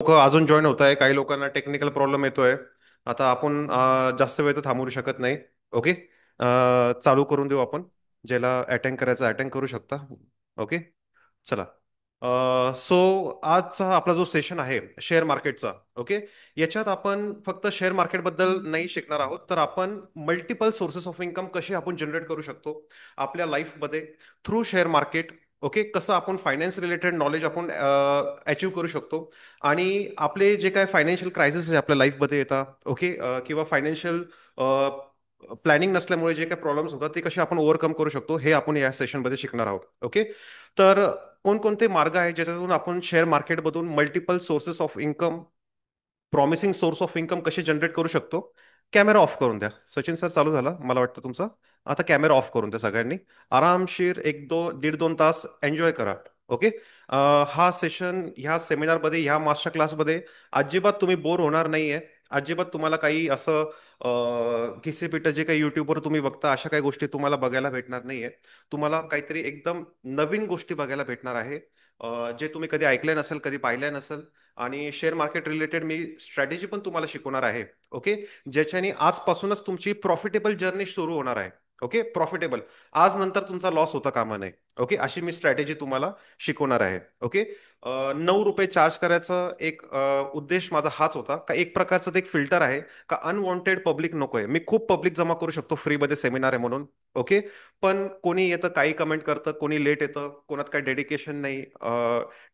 लोक अजून जॉईन होत आहे. काही लोकांना टेक्निकल प्रॉब्लेम येतोय. आता आपण जास्त वेळ तर थांबू शकत नाही. ओके. चालू करून देऊ आपण. ज्याला अटेंड करायचं अटेंड करू शकता. ओके. चला. सो आजचा आपला जो सेशन आहे शेअर मार्केटचा. ओके. याच्यात आपण फक्त शेअर मार्केटबद्दल नाही शिकणार आहोत, तर आपण मल्टिपल सोर्सेस ऑफ इन्कम कसे आपण जनरेट करू शकतो आपल्या लाईफमध्ये थ्रू शेअर मार्केट. ओके. कसं आपण फायनान्स रिलेटेड नॉलेज आपण अचीव करू शकतो. आणि आपले जे काय फायनान्शियल क्रायसिस आहे आपल्या लाईफमध्ये येतात. ओके. किंवा फायनान्शियल प्लॅनिंग नसल्यामुळे जे काही प्रॉब्लेम्स होतात ते कसे आपण ओव्हरकम करू शकतो हे आपण या सेशनमध्ये शिकणार आहोत. ओके. तर कोणकोणते मार्ग आहेत ज्याच्यातून आपण शेअर मार्केटमधून multiple sources of income, promising source of income कसे जनरेट करू शकतो. कॅमेरा ऑफ करून द्या. सचिन सर चालू झाला मला वाटतं तुमचा. आता कॅमेरा ऑफ करून द्या सगळ्यांनी. आरामशीर एक दोन दीड दोन तास एन्जॉय करा. ओके. हा सेशन ह्या सेमिनारमध्ये ह्या मास्टर क्लासमध्ये अजिबात तुम्ही बोर होणार नाहीये. अजिबात तुम्हाला काही असं घिसेपिटं जे काही युट्यूबवर तुम्ही बघता अशा काही गोष्टी तुम्हाला बघायला भेटणार नाहीये. तुम्हाला काहीतरी एकदम नवीन गोष्टी बघायला भेटणार आहे. जे तुम्ही कधी ऐकले नसेल, कधी पाहिलं नसेल. आणि शेअर मार्केट रिलेटेड मी स्ट्रॅटेजी पण तुम्हाला शिकवणार आहे. ओके. ज्याच्याने आजपासूनच तुमची प्रॉफिटेबल जर्नी सुरू होणार आहे. ओके. प्रॉफिटेबल. आज नंतर तुमचा लॉस होता कामा नये. ओके. अशी मी स्ट्रॅटेजी तुम्हाला शिकवणार आहे. ओके. 9 रुपये चार्ज करायचा एक उद्देश माझा हाच होता का एक प्रकारचं ते एक फिल्टर आहे का अनवॉन्टेड पब्लिक नको आहे. मी खूप पब्लिक जमा करू शकतो फ्रीमध्ये सेमिनार आहे म्हणून. ओके. पण कोणी येतं काही कमेंट करतं, कोणी लेट येतं, कोणात काही डेडिकेशन नाही,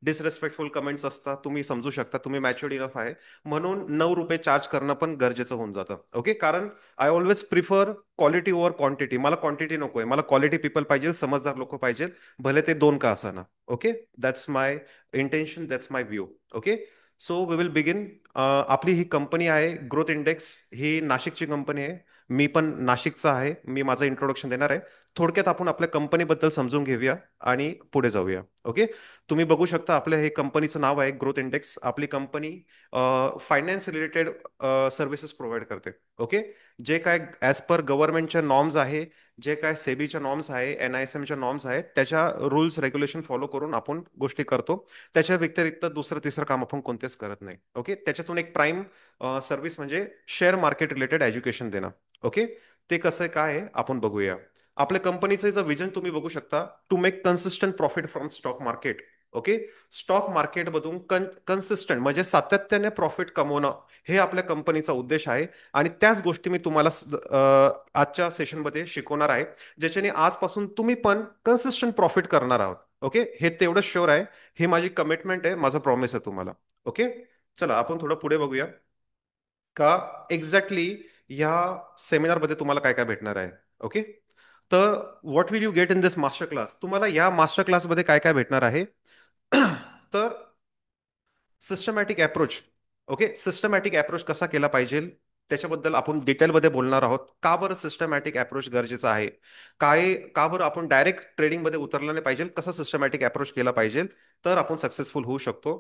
डिसरेस्पेक्टफुल कमेंट्स असतात. तुम्ही समजू शकता, तुम्ही मॅच्युअर्ड इनफ आहे. म्हणून 9 रुपये चार्ज करणं पण गरजेचं होऊन जातं. ओके. कारण I always prefer quality over quantity. मला क्वांटिटी नको आहे, मला क्वालिटी पीपल पाहिजे, समजदार लोक पाहिजे. भले ते दोन का असाना. Okay. That's my intention, that's my view. Okay. So we will begin. आपली ही कंपनी आहे ग्रोथ इंडेक्स. ही नाशिकची कंपनी आहे. मी पण नाशिकचा आहे. मी माझं इंट्रोडक्शन देणार आहे. थोडक्यात आपण आपल्या कंपनीबद्दल समजून घेऊया आणि पुढे जाऊया. ओके. तुम्ही बघू शकता आपल्या हे कंपनीचं नाव आहे ग्रोथ इंडेक्स. आपली company finance related services provide करते. ओके. जे काय ॲज पर गव्हर्नमेंटच्या नॉर्म्स आहे, जे काय सेबीच्या नॉर्म्स आहे, NISMच्या नॉर्म्स आहेत, त्याच्या रूल्स रेग्युलेशन फॉलो करून आपण गोष्टी करतो. त्याच्या व्यतिरिक्त दुसरं तिसरं काम आपण कोणतेच करत नाही. ओके. त्याच्यातून एक प्राईम सर्व्हिस म्हणजे शेअर मार्केट रिलेटेड एज्युकेशन देणं. ओके. ते कसं काय आहे आपण बघूया. आपल्या कंपनीचं जर विजन तुम्ही बघू शकता, to make consistent profit from stock market. Okay. Stock मार्केटमधून कन्सिस्टंट म्हणजे सातत्याने प्रॉफिट कमवणं हे आपल्या कंपनीचा उद्देश आहे. आणि त्याच गोष्टी मी तुम्हाला आजच्या सेशनमध्ये शिकवणार आहे, ज्याच्याने आजपासून तुम्ही पण कन्सिस्टंट प्रॉफिट करणार आहात. ओके. हे तेवढं शुअर आहे. ही माझी कमिटमेंट आहे, माझा प्रॉमिस आहे तुम्हाला. ओके. चला आपण थोडं पुढे बघूया का एक्झॅक्टली या सेमिनारमध्ये तुम्हाला काय काय भेटणार आहे. ओके. तर what will you get in this master class. तुम्हाला या मास्टर क्लासमध्ये काय काय भेटणार आहे. तर systematic approach. Okay. Systematic approach कसा केला पाहिजे त्याच्याबद्दल आपण डिटेलमध्ये बोलणार आहोत. का बरं सिस्टमॅटिक अप्रोच गरजेचा आहे, काय का बरं आपण डायरेक्ट ट्रेडिंगमध्ये उतरलं नाही पाहिजे, कसा सिस्टमॅटिक अप्रोच केला पाहिजे तर आपण सक्सेसफुल होऊ शकतो.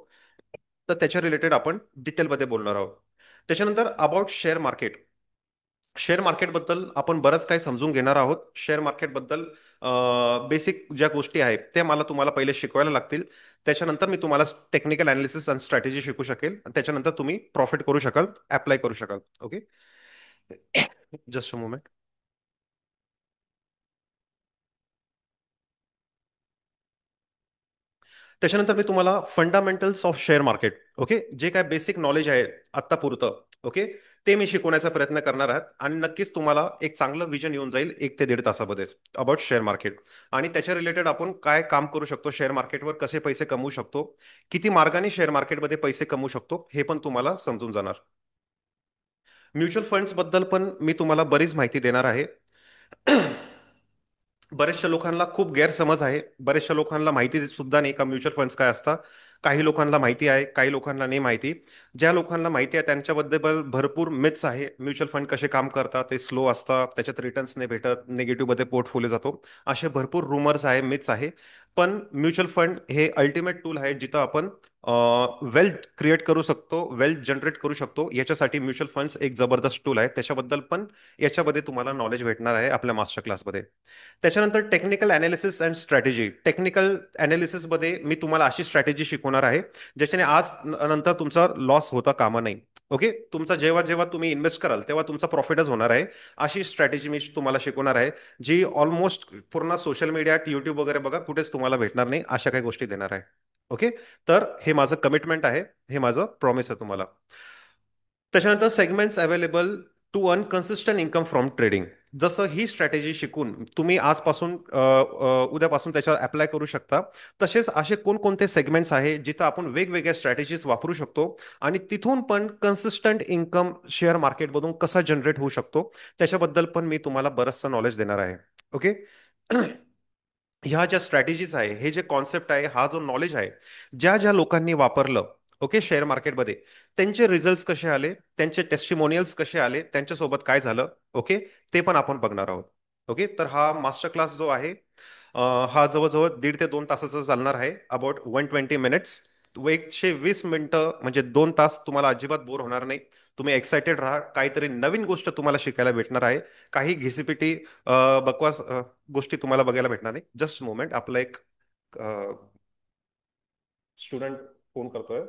तर त्याच्या रिलेटेड आपण डिटेलमध्ये बोलणार आहोत. त्याच्यानंतर अबाउट शेअर मार्केट. शेअर मार्केटबद्दल आपण बरंच काही समजून घेणार आहोत. शेअर मार्केटबद्दल बेसिक ज्या गोष्टी आहेत त्या मला तुम्हाला पहिले शिकवायला लागतील. त्याच्यानंतर मी तुम्हाला टेक्निकल अनालिसिस आणि स्ट्रॅटेजी शिकू शकेल आणि त्याच्यानंतर तुम्ही प्रॉफिट करू शकाल, अप्लाय करू शकाल. ओके. Just a moment. त्याच्यानंतर मी तुम्हाला fundamentals of share market. Okay. जे काय बेसिक नॉलेज आहे आत्ता पुरतं. ओके. ते मी शिकवण्याचा प्रयत्न करणार आहात आणि नक्कीच तुम्हाला एक चांगलं विजन येऊन जाईल 1 ते 1.5 तासामध्येच अबाउट शेअर मार्केट. आणि त्याच्या रिलेटेड आपण काय काम करू शकतो, शेअर मार्केटवर कसे पैसे कमवू शकतो, किती मार्गाने शेअर मार्केटमध्ये पैसे कमवू शकतो हे पण तुम्हाला समजून जाणार. म्युच्युअल फंड्स बद्दल पण मी तुम्हाला बरीच माहिती देणार आहे. बऱ्याचशा लोकांना खूप गैरसमज आहे. बऱ्याचशा लोकांना माहिती सुद्धा नाही का म्युच्युअल फंड्स काय असतात. काही लोकांना माहिती आहे, काही लोकांना नाही माहिती. ज्या लोकांना माहिती आहे त्यांच्याबद्दल भरपूर मिथ्स आहे. म्युच्युअल फंड कसे काम करतात, ते स्लो असतात, त्याच्यात रिटर्न्स नाही भेटत, निगेटिव्ह मध्ये पोर्टफोलिओ जातो, असे भरपूर रुमर्स आहे, मिथ्स आहे. पण म्युच्युअल फंड हे अल्टिमेट टूल आहे जिथं आपण वेल्थ क्रिएट करू शकतो, वेल्थ जनरेट करू शकतो. याच्यासाठी म्युच्युअल फंड्स एक जबरदस्त टूल आहे. त्याच्याबद्दल पण याच्यामध्ये तुम्हाला नॉलेज भेटणार आहे आपल्या मास्टर क्लासमध्ये. त्याच्यानंतर technical analysis and strategy. Technical अनालिसिसमध्ये मी तुम्हाला अशी स्ट्रॅटेजी शिकवणार आहे ज्याच्याने आज नंतर तुमचा लॉस होता कामा नाही. ओके, तुमचा जेव्हा जेव्हा तुम्ही इन्व्हेस्ट कराल तेव्हा तुमचा प्रॉफिटच होणार आहे. अशी स्ट्रॅटेजी मी तुम्हाला शिकवणार आहे, जी ऑलमोस्ट पूर्ण सोशल मीडिया, युट्यूब वगैरे बघा कुठेच तुम्हाला भेटणार नाही, अशा काही गोष्टी देणार आहे. ओके, तर हे माझं कमिटमेंट आहे, हे माझं प्रॉमिस आहे तुम्हाला. त्याच्यानंतर segments available to earn consistent income from trading. जसं ही स्ट्रॅटेजी शिकून तुम्ही आजपासून उद्यापासून त्याच्यावर अप्लाय करू शकता, तसेच असे कोणकोणते सेगमेंट्स आहे जिथं आपण वेगवेगळ्या स्ट्रॅटेजीज वापरू शकतो आणि तिथून पण कन्सिस्टंट इन्कम शेअर मार्केटमधून कसा जनरेट होऊ शकतो, त्याच्याबद्दल पण मी तुम्हाला बरंचसं नॉलेज देणार आहे. ओके. ह्या ज्या स्ट्रॅटेजीज आहे, हे जे कॉन्सेप्ट आहे, हा जो नॉलेज आहे, ज्या ज्या लोकांनी वापरलं ओके शेअर मार्केटमध्ये, त्यांचे रिझल्ट्स कसे आले, त्यांचे टेस्टिमोनियल्स कसे आले, त्यांच्यासोबत काय झालं, ओके, ते पण आपण बघणार आहोत. ओके, तर हा मास्टर क्लास जो आहे, हा जवळजवळ 1.5 ते 2 तासाचा चालणार आहे. About 120 minutes. 120 मिनिटं म्हणजे 2 तास तुम्हाला अजिबात बोर होणार नाही. तुम्ही एक्सायटेड राहा, काहीतरी नवीन गोष्ट तुम्हाला शिकायला भेटणार आहे. काही घिसीपिटी बकवास गोष्टी तुम्हाला बघायला भेटणार नाही. जस्ट मोमेंट, आपला एक स्टुडंट फोन करतोय.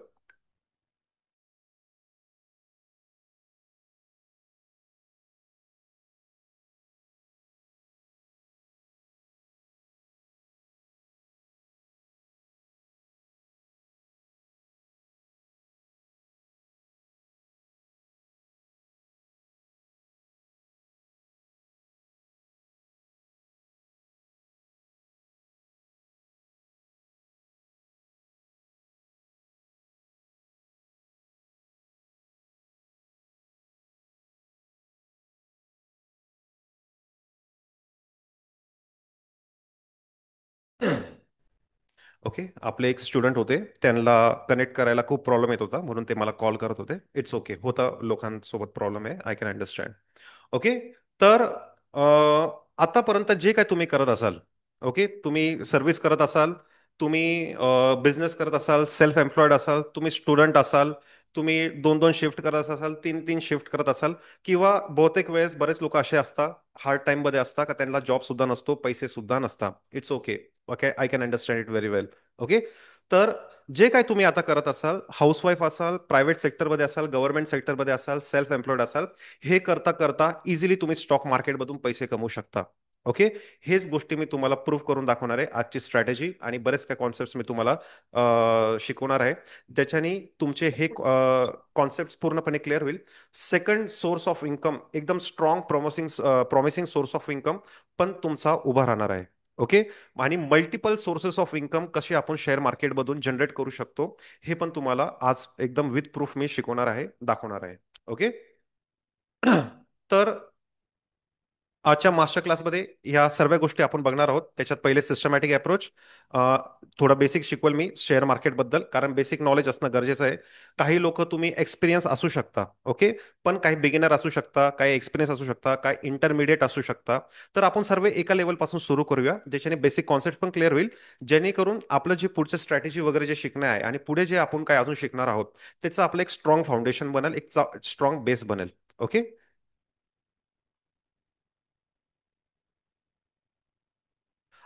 ओके, आपले एक स्टुडंट होते, त्यांना कनेक्ट करायला खूप प्रॉब्लेम येत होता, म्हणून ते मला कॉल करत होते. इट्स ओके, होता, लोकांसोबत प्रॉब्लेम आहे, आय कॅन अंडरस्टँड. ओके, तर आतापर्यंत जे काय तुम्ही करत असाल, ओके, तुम्ही सर्व्हिस करत असाल, तुम्ही बिझनेस करत असाल, सेल्फ एम्प्लॉयड असाल, तुम्ही स्टुडंट असाल, तुम्ही 2-2 शिफ्ट करत असाल, 3-3 शिफ्ट करत असाल, किंवा बहुतेक वेळेस बरेच लोक असे असतात, हार्ड टाइम मध्ये असतात का त्यांना जॉब सुद्धा नसतो, पैसे सुद्धा नसतात. It's okay. Okay, I can understand it very well. Okay, तर जे काय तुम्ही आता करत असाल, हाऊसवाईफ असाल, प्रायव्हेट सेक्टरमध्ये असाल, गव्हर्नमेंट सेक्टरमध्ये असाल, सेल्फ एम्प्लॉयड असाल, हे करता करता इझिली तुम्ही स्टॉक मार्केटमधून पैसे कमवू शकता. ओके, हेच गोष्टी मी तुम्हाला प्रूव्ह करून दाखवणार आहे, आजची स्ट्रॅटेजी आणि बरेच काही कॉन्सेप्ट मी तुम्हाला शिकवणार आहे, ज्याच्याने तुमचे हे कॉन्सेप्ट पूर्णपणे क्लिअर होईल. सेकंड सोर्स ऑफ इन्कम, एकदम strong promising source of income पण तुमचा उभा राहणार आहे. ओके, आणि मल्टिपल सोर्सेस ऑफ इन्कम कसे आपण शेअर मार्केटमधून जनरेट करू शकतो, हे पण तुम्हाला आज एकदम विथ प्रूफ मी शिकवणार आहे, दाखवणार आहे. ओके. तर आजच्या मास्टर क्लासमध्ये या सर्व गोष्टी आपण बघणार आहोत. त्याच्यात पहिले सिस्टमॅटिक अप्रोच, थोडा बेसिक शिकवल मी शेअर मार्केटबद्दल, कारण बेसिक नॉलेज असणं गरजेचं आहे. काही लोक तुम्ही एक्सपिरियन्स असू शकता, ओके, पण काही बिगिनर असू शकता, काही एक्सपिरियन्स असू शकता, काही इंटरमिडिएट असू शकता. तर आपण सर्व एका लेवलपासून सुरू करूया, ज्याच्याने बेसिक कॉन्सेप्ट पण क्लिअर होईल, जेणेकरून आपलं जे पुढचं स्ट्रॅटेजी वगैरे जे शिकणं आहे आणि पुढे जे आपण काय अजून शिकणार आहोत, त्याचं आपलं एक स्ट्रॉंग फाउंडेशन बनेल, एक स्ट्रॉंग बेस बनेल. ओके.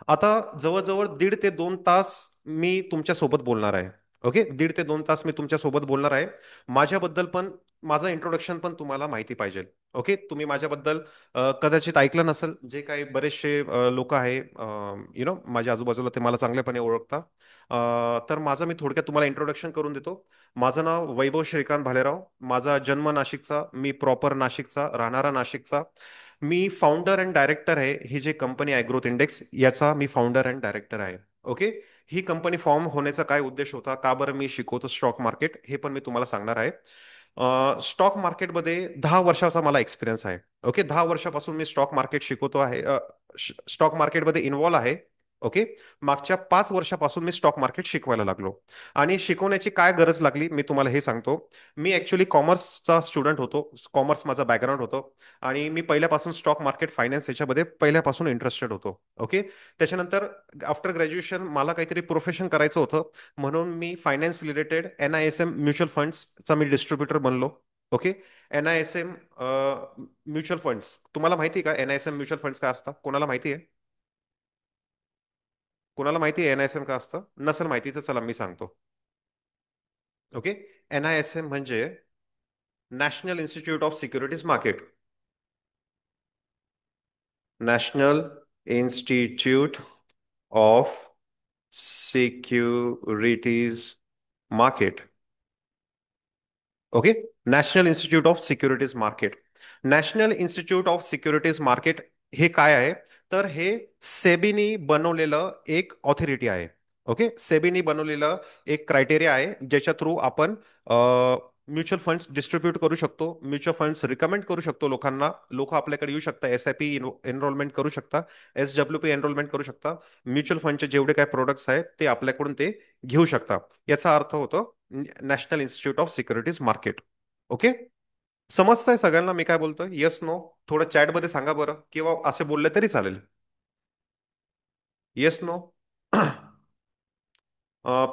आता जवळजवळ 1.5 ते 2 तास मी तुमच्या सोबत बोलणार आहे. ओके, 1.5 ते 2 तास मी तुमच्या सोबत बोलणार आहे. माझ्याबद्दल पण, माझं इंट्रोडक्शन पण तुम्हाला माहिती पाहिजे. ओके, तुम्ही माझ्याबद्दल कदाचित ऐकलं नसेल, जे काही बरेचसे लोक आहे, माझ्या आजूबाजूला, ते मला चांगल्यापणे ओळखता. तर माझं मी थोडक्यात तुम्हाला इंट्रोडक्शन करून देतो. माझं नाव वैभव श्रीकांत भालेराव. माझा जन्म नाशिकचा, मी प्रॉपर नाशिकचा, राहणारा नाशिकचा. मी फाउंडर अँड डायरेक्टर आहे. ही जी कंपनी आहे ग्रोथ इंडेक्स, याचा मी फाउंडर अँड डायरेक्टर आहे. ओके, ही कंपनी फॉर्म होण्याचा काय उद्देश होता, का बरं मी शिकवतो स्टॉक मार्केट, हे पण मी तुम्हाला सांगणार आहे. स्टॉक मार्केटमध्ये 10 वर्षाचा मला एक्सपिरियन्स आहे. ओके, 10 वर्षापासून मी स्टॉक मार्केट शिकवतो आहे, स्टॉक मार्केटमध्ये इन्व्हॉल्व आहे. ओके. मागच्या 5 वर्षापासून मी स्टॉक मार्केट शिकवायला लागलो. आणि शिकवण्याची काय गरज लागली मी तुम्हाला हे सांगतो. मी ॲक्च्युली कॉमर्सचा स्टुडंट होतो. कॉमर्स माझा बॅकग्राऊंड होतं. आणि मी पहिल्यापासून स्टॉक मार्केट फायनान्स याच्यामध्ये पहिल्यापासून इंटरेस्टेड होतो. ओके. त्याच्यानंतर आफ्टर ग्रॅज्युएशन मला काहीतरी प्रोफेशन करायचं होतं. म्हणून मी फायनान्स रिलेटेड NISM म्युच्युअल फंड्सचा मी डिस्ट्रीब्युटर बनलो. ओके. NISM म्युच्युअल फंड्स तुम्हाला माहिती आहे का? NISM म्युच्युअल फंड्स काय असतात? कोणाला माहिती आहे? कोणाला माहिती आहे NISM का असतं? नसेल माहिती तर चला मी सांगतो. ओके. NISM म्हणजे national institute of securities market. National institute of securities market. Okay. National institute of securities market. National institute of securities market हे काय आहे? तर हे सेबीनी बनवलेलं एक ऑथॉरिटी आहे. ओके. सेबीनी बनवलेलं एक क्रायटेरिया आहे ज्याच्या थ्रू आपण म्युच्युअल फंड्स डिस्ट्रीब्यूट करू शकतो. म्युच्युअल फंड्स रिकमेंड करू शकतो लोकांना. लोक आपल्याकडे येऊ शकतात. SIP एनरोलमेंट करू शकता. SWP एनरोलमेंट करू शकता. म्युच्युअल फंडचे जेवढे काही प्रोडक्ट्स आहेत ते आपल्याकडून ते घेऊ शकता. याचा अर्थ होतो national institute of securities market. Okay. समजतंय सगळ्यांना मी काय बोलतोय? Yes no? थोडं चॅटमध्ये सांगा बरं, किंवा असे बोलले तरी चालेल. Yes no?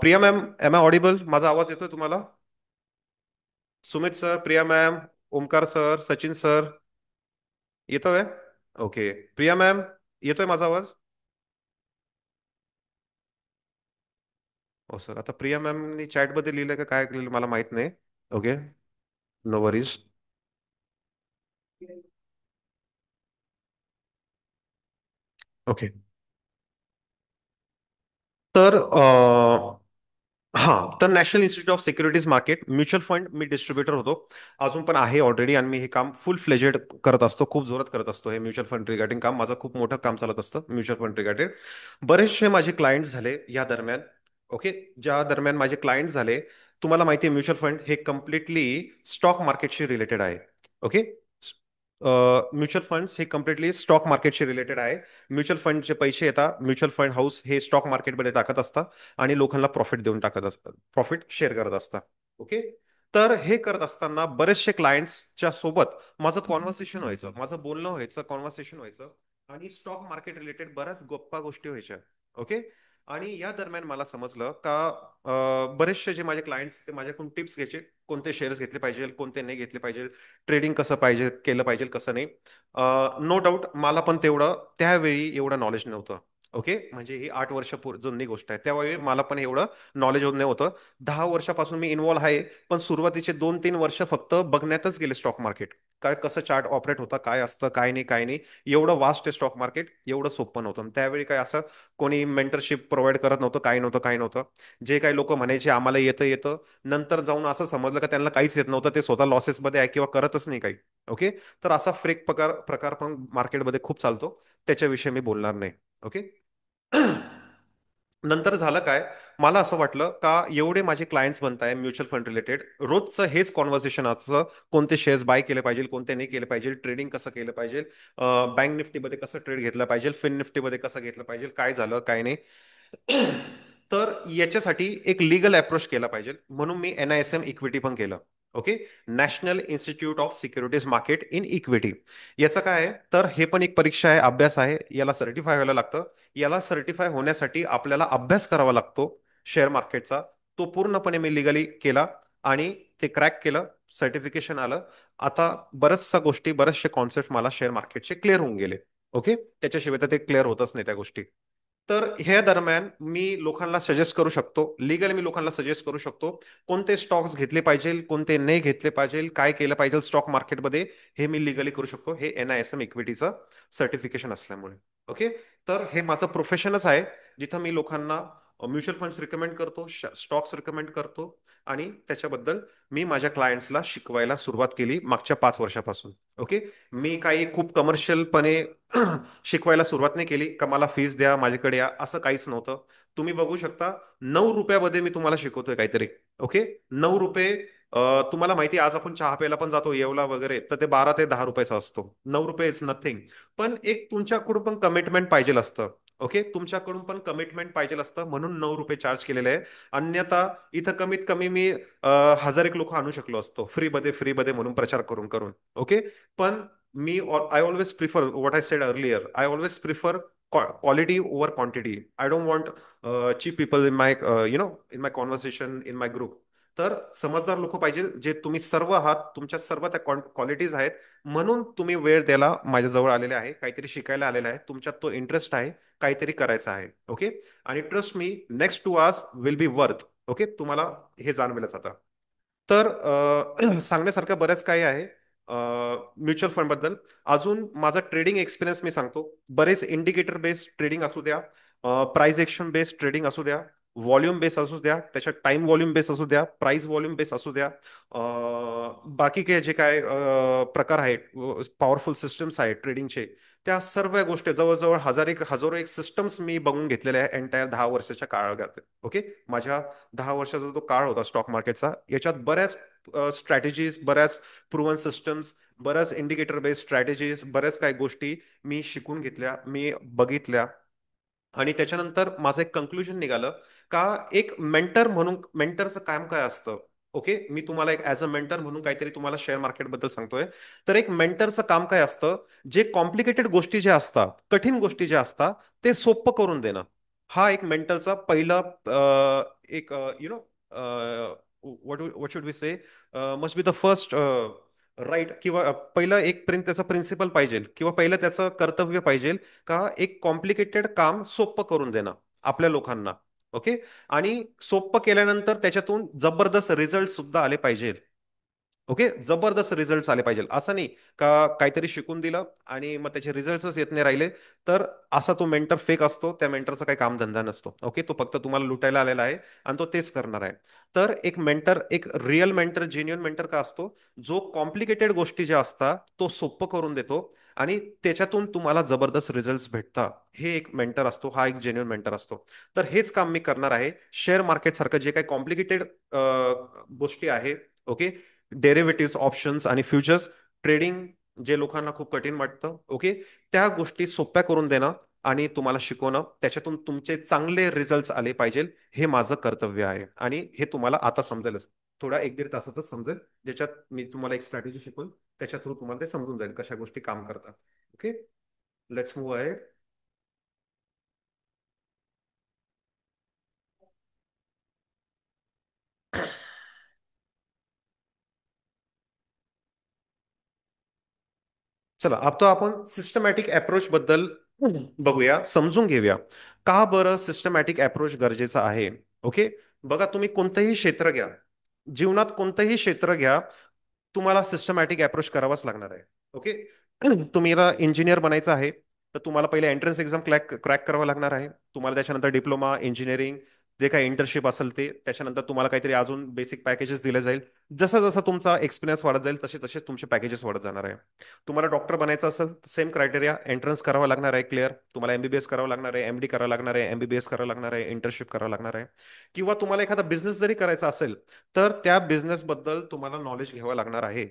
Priya ma'am, am I audible? माझा आवाज येतोय तुम्हाला? Sumit sir, Priya ma'am, Omkar sir, Sachin sir, येतोय? ओके. प्रिया मॅम, येतोय माझा आवाज? हो सर. आता प्रिया मॅमनी चॅटमध्ये लिहिलं का काय लिहिलं मला माहित नाही. ओके. No worries. ओके. तर हां, तर national institute of securities market mutual fund मी डिस्ट्रीब्युटर होतो. अजून पण आहे ऑलरेडी. आणि मी हे काम फुल फ्लेजेड करत असतो. खूप जोरात करत असतो हे म्युच्युअल फंड रिगार्डिंग काम. माझं खूप मोठं काम चालत असतं म्युच्युअल फंड रिगार्डेड. बरेचसे माझे क्लायंट झाले या दरम्यान. ओके. ज्या दरम्यान माझे क्लायंट झाले. तुम्हाला माहिती आहे म्युच्युअल फंड हे कम्प्लिटली स्टॉक मार्केटशी रिलेटेड आहे. ओके. म्युच्युअल फंड्स हे कम्प्लिटली स्टॉक मार्केटशी रिलेटेड आहे. म्युच्युअल फंडचे पैसे येतात. म्युच्युअल फंड हाऊस हे स्टॉक मार्केटमध्ये टाकत असतात. आणि लोकांना प्रॉफिट देऊन टाकत असतात. प्रॉफिट शेअर करत असतात. ओके. तर हे करत असताना बरेचसे क्लायंट्सच्या सोबत माझं कॉन्व्हर्सेशन व्हायचं, माझं बोलणं व्हायचं, कॉन्व्हर्सेशन व्हायचं. आणि स्टॉक मार्केट रिलेटेड बऱ्याच गप्पा गोष्टी व्हायच्या. ओके. आणि या दरम्यान मला समजलं का बरेचसे जे माझे क्लायंट्स ते माझ्याकडून टिप्स घ्यायचे. कोणते शेअर्स घेतले पाहिजे, कोणते नाही घेतले पाहिजे, ट्रेडिंग कसं पाहिजे केलं पाहिजे, कसं नाही. नो डाऊट मला पण तेवढं त्यावेळी एवढं नॉलेज नव्हतं. ओके. म्हणजे ही 8 वर्ष जुनी गोष्ट आहे. त्यावेळी मला पण एवढं नॉलेज नाही होतं. 10 वर्षापासून मी इन्व्हॉल्व आहे. पण सुरुवातीचे 2-3 वर्ष फक्त बघण्यातच गेले स्टॉक मार्केट. काय कसं चार्ट ऑपरेट होता, काय असतं, काय नाही, काय नाही. एवढं वास्ट आहे स्टॉक मार्केट. एवढं सोपं नव्हतं. आणि त्यावेळी काय असं कोणी मेंटरशिप प्रोव्हाइड करत नव्हतं, काय नव्हतं, काय नव्हतं. जे काही लोक म्हणायचे आम्हाला येतं येतं, नंतर जाऊन असं समजलं का त्यांना काहीच येत नव्हतं. ते स्वतः लॉसेसमध्ये आहे किंवा करतच नाही काही. ओके. तर असा फ्रेक प्रकार प्रकार पण मार्केटमध्ये खूप चालतो. त्याच्याविषयी मी बोलणार नाही. ओके. नंतर झालं काय? मला असं वाटलं का एवढे माझे क्लायंट्स बनत आहे म्युच्युअल फंड रिलेटेड, रोजचं हेच कॉन्व्हर्सेशन असतं. कोणते शेअर्स बाय केले पाहिजे, कोणते नाही केले पाहिजे, ट्रेडिंग कसं केलं पाहिजे, बँक निफ्टीमध्ये कसं ट्रेड घेतला पाहिजे, फिन निफ्टीमध्ये कसं घेतलं पाहिजे, काय झालं काय नाही. तर याच्यासाठी एक लिगल अप्रोच केला पाहिजे. म्हणून मी NISM इक्विटी पण केलं. Okay. National institute of securities market in equity. याचं काय आहे? तर हे पण एक परीक्षा आहे, अभ्यास आहे. याला सर्टिफाय व्हायला लागतं. याला सर्टिफाय होण्यासाठी आपल्याला अभ्यास करावा लागतो शेअर मार्केटचा. तो पूर्णपणे मी लिगली केला. आणि ते क्रॅक केलं. सर्टिफिकेशन आलं. आता बऱ्याचशा गोष्टी, बरेचसे कॉन्सेप्ट मला शेअर मार्केटचे क्लिअर होऊन गेले. ओके. त्याच्याशिवाय तर ते क्लिअर होतच नाही त्या गोष्टी. तर ह्या दरम्यान मी लोकांना सजेस्ट करू शकतो, लिगल मी लोकांना सजेस्ट करू शकतो, कोणते स्टॉक्स घेतले पाहिजे, कोणते नाही घेतले पाहिजे, काय केलं पाहिजे स्टॉक मार्केटमध्ये. हे मी लिगली करू शकतो, हे NISM इक्विटीचं सर्टिफिकेशन असल्यामुळे. ओके. तर हे माझं प्रोफेशनच आहे. जिथं मी लोकांना म्युच्युअल फंड्स रिकमेंड करतो, स्टॉक्स रिकमेंड करतो. आणि त्याच्याबद्दल मी माझ्या क्लायंट्सला शिकवायला सुरुवात केली मागच्या 5 वर्षापासून. ओके. मी काही खूप कमर्शियलपणे शिकवायला सुरुवात नाही केली का मला फीस द्या, माझ्याकडे या, असं काहीच नव्हतं. तुम्ही बघू शकता 9 रुपयामध्ये मी तुम्हाला शिकवतोय काहीतरी. ओके. 9 रुपये. तुम्हाला माहिती आहे, आज आपण चहा प्यायला पण जातो येवला वगैरे, तर ते 12 ते 10 रुपयाचा असतो. 9 रुपये इज नथिंग. पण एक तुमच्याकडून पण कमिटमेंट पाहिजे असतं. ओके, तुमच्याकडून पण कमिटमेंट पाहिजे असतं म्हणून 9 रुपये चार्ज केलेले आहे. अन्यथा इथं कमीत कमी मी 1,000 एक लोक आणू शकलो असतो फ्री मध्ये म्हणून प्रचार करून करून. ओके. पण मी I always prefer what I said earlier, I always prefer quality over quantity. I don't want cheap people in my in my conversation in my group. तर समजदार लोक पाहिजे, जे तुम्ही सर्व आहात, तुमच्या सर्व त्या क्वालिटीज आहेत, म्हणून तुम्ही वेळ द्यायला माझ्याजवळ आलेले आहे, काहीतरी शिकायला आलेले आहे, तुमच्यात तो इंटरेस्ट आहे, काहीतरी करायचं आहे. ओके. आणि trust me, next 2 hours will be worth. Okay, तुम्हाला हे जाणवेलच आता. तर सांगण्यासारखं बऱ्याच काही आहे म्युच्युअल फंड बद्दल. अजून माझा ट्रेडिंग एक्सपिरियन्स मी सांगतो. बरेच इंडिकेटर बेस्ड ट्रेडिंग असू द्या, प्राइस एक्शन बेस्ड ट्रेडिंग असू द्या, व्हॉल्यूम बेस असू द्या, त्याच्यात टाइम व्हॉल्यूम बेस असू द्या, प्राइस व्हॉल्यूम बेस असू द्या, बाकी काय जे काय प्रकार आहेत, पॉवरफुल सिस्टम्स आहेत ट्रेडिंगचे, त्या सर्व गोष्टी जवळजवळ हजारो एक सिस्टम्स मी बघून घेतलेल्या आहे एंटायर 10 वर्षाच्या काळात. ओके. माझ्या 10 वर्षाचा जो काळ होता स्टॉक मार्केटचा, याच्यात बऱ्याच स्ट्रॅटेजीज, बऱ्याच प्रूव्हन सिस्टम्स, बऱ्याच इंडिकेटर बेस्ड स्ट्रॅटेजीज, बऱ्याच काही गोष्टी मी शिकून घेतल्या, मी बघितल्या. आणि त्याच्यानंतर माझं एक कन्क्लुजन निघालं का एक मेंटर म्हणून मेंटरचं काम काय असतं. ओके, मी तुम्हाला एक ऍज अ मेंटर म्हणून काहीतरी तुम्हाला शेअर मार्केट बद्दल सांगतोय. तर एक मेंटरचं काम काय असतं, जे कॉम्प्लिकेटेड गोष्टी ज्या असतात, कठीण गोष्टी ज्या असतात, ते सोपं करून देणं. हा एक मेंटरचा पहिला एक you know what should we say, must be the first right, किंवा पहिलं एक त्याचा प्रिन्सिपल पाहिजे, किंवा पहिलं त्याचं कर्तव्य पाहिजे का एक कॉम्प्लिकेटेड काम सोपं करून देणं आपल्या लोकांना. ओके. आणि सोपं केल्यानंतर त्याच्यातून जबरदस्त रिझल्ट सुद्धा आले पाहिजे. ओके, जबरदस्त रिझल्ट आले पाहिजे. असं नाही का काहीतरी शिकून दिलं आणि मग त्याचे रिझल्टच येत नाही राहिले, तर असा तो मेंटर फेक असतो, त्या मेंटरचा काही कामधंदा नसतो. ओके, तो फक्त तुम्हाला लुटायला आलेला आहे आणि तो तेच करणार आहे. तर एक मेंटर, एक रिअल मेंटर, जेन्युअन मेंटर का असतो, जो कॉम्प्लिकेटेड गोष्टी ज्या असतात तो सोपं करून देतो आणि त्याच्यातून तुम्हाला जबरदस्त रिझल्ट भेटतात. हे एक मेंटर असतो, हा एक जेन्युअन मेंटर असतो. तर हेच काम मी करणार आहे. शेअर मार्केट सारखं जे काही कॉम्प्लिकेटेड गोष्टी आहे, ओके, डेरिव्हेटिव्ह, ऑप्शन्स आणि फ्युचर्स ट्रेडिंग, जे लोकांना खूप कठीण वाटतं, ओके, त्या गोष्टी सोप्या करून देणं आणि तुम्हाला शिकवणं, त्याच्यातून तुमचे चांगले रिझल्ट आले पाहिजे, हे माझं कर्तव्य आहे. आणि हे तुम्हाला आता समजेलच, थोडा 1-1.5 तासातच समजेल, ज्याच्यात मी तुम्हाला एक स्ट्रॅटेजी शिकवून त्याच्या थ्रू तुम्हाला ते समजून जाईल कशा गोष्टी काम करतात. ओके. Let's move ahead. चला, आता आपण सिस्टमॅटिक अप्रोच बद्दल बघूया, समजून घेऊया. का बरं सिस्टमॅटिक अप्रोच गरजेचा आहे. ओके. बघा, तुम्ही कोणतंही क्षेत्र घ्या, जीवनात कोणतंही क्षेत्र घ्या, तुम्हाला सिस्टमॅटिक अप्रोच करावाच लागणार आहे. ओके. तुम्हाला इंजिनियर बनायचं आहे, तर तुम्हाला पहिले एंट्रन्स एक्झाम क्रॅक करावं लागणार आहे. तुम्हाला त्याच्यानंतर डिप्लोमा इंजिनिअरिंग, जे काही इंटर्नशिप असेल ते, त्याच्यानंतर तुम्हाला काहीतरी अजून बेसिक पॅकेजेस दिले जाईल. जसं जसं तुमचा एक्सपिरियन्स वाढत जाईल, तसे तसे तुमचे पॅकेजेस वाढत जाणार आहे. तुम्हाला डॉक्टर बनायचं असेल, सेम क्रायटेरिया, एंट्रन्स करावा लागणार आहे क्लिअर. तुम्हाला एमबीबीएस करावं लागणार आहे, एमडी करावं लागणार आहे, एमबीबीएस करावं लागणार आहे, इंटर्नशिप करावं लागणार आहे. किंवा तुम्हाला एखादा बिझनेस जरी करायचा असेल, तर त्या बिझनेस बद्दल तुम्हाला नॉलेज घ्यावं लागणार आहे.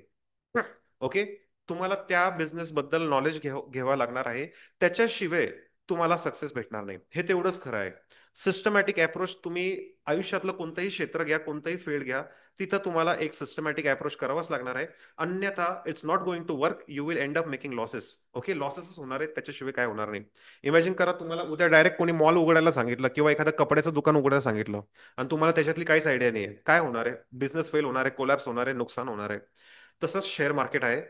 ओके. तुम्हाला त्या बिझनेस बद्दल नॉलेज घ्यावं लागणार आहे. त्याच्याशिवाय तुम्हाला सक्सेस भेटणार नाही, हे तेवढंच खरं आहे. सिस्टमॅटिक अप्रोच, तुम्ही आयुष्यातलं कोणतंही क्षेत्र घ्या, कोणतंही फील्ड घ्या, तिथं तुम्हाला एक सिस्टमॅटिक अप्रोच करावाच लागणार आहे. अन्यथा it's not going to work, you will end up making losses. Okay, लॉसेसच होणार आहेत, त्याच्याशिवाय काय होणार नाही. इमॅजिन करा, तुम्हाला उद्या डायरेक्ट कोणी मॉल उघडायला सांगितलं किंवा एखादं कपड्याचं दुकान उघडायला सांगितलं, आणि तुम्हाला त्याच्यातली काहीच आयडिया नाही आहे, काय होणार आहे. बिझनेस फेल होणार आहे, कोलॅप्स होणार आहे, नुकसान होणार आहे. तसंच शेअर मार्केट आहे.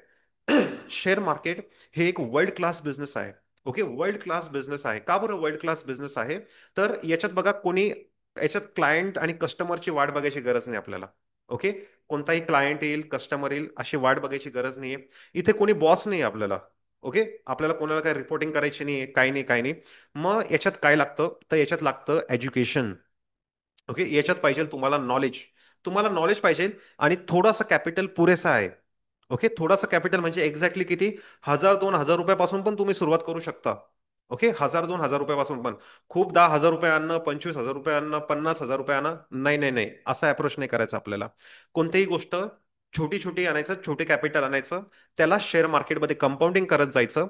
शेअर मार्केट हे एक वर्ल्ड क्लास बिझनेस आहे. ओके, वर्ल्ड क्लास बिझनेस आहे. का बरं वर्ल्ड क्लास बिझनेस आहे, तर याच्यात बघा, कोणी याच्यात क्लायंट आणि कस्टमरची वाट बघायची गरज नाही आपल्याला. ओके. कोणताही क्लायंट येईल, कस्टमर येईल, अशी वाट बघायची गरज नाहीये. इथे कोणी बॉस नाही आपल्याला. ओके. आपल्याला कोणाला काही रिपोर्टिंग करायची नाही, काही नाही, काही नाही. मग याच्यात काय लागतं, तर याच्यात लागतं एज्युकेशन. ओके. याच्यात पाहिजे तुम्हाला नॉलेज. तुम्हाला नॉलेज पाहिजे, आणि थोडासा कॅपिटल पुरेसा आहे. ओके. थोडासा कॅपिटल म्हणजे एक्झॅक्टली किती, 1,000-2,000 रुपयापासून पण तुम्ही सुरुवात करू शकता. ओके. 1,000-2,000 रुपयापासून पण. खूप 10,000 रुपये आणणं, 25,000 रुपये आणणं, 50,000 रुपये आणणं, नाही नाही नाही, असा अप्रोच नाही करायचा आपल्याला. कोणतीही गोष्ट छोटी छोटी आणायचं, छोटे कॅपिटल आणायचं, त्याला शेअर मार्केटमध्ये कंपाऊंडिंग करत जायचं.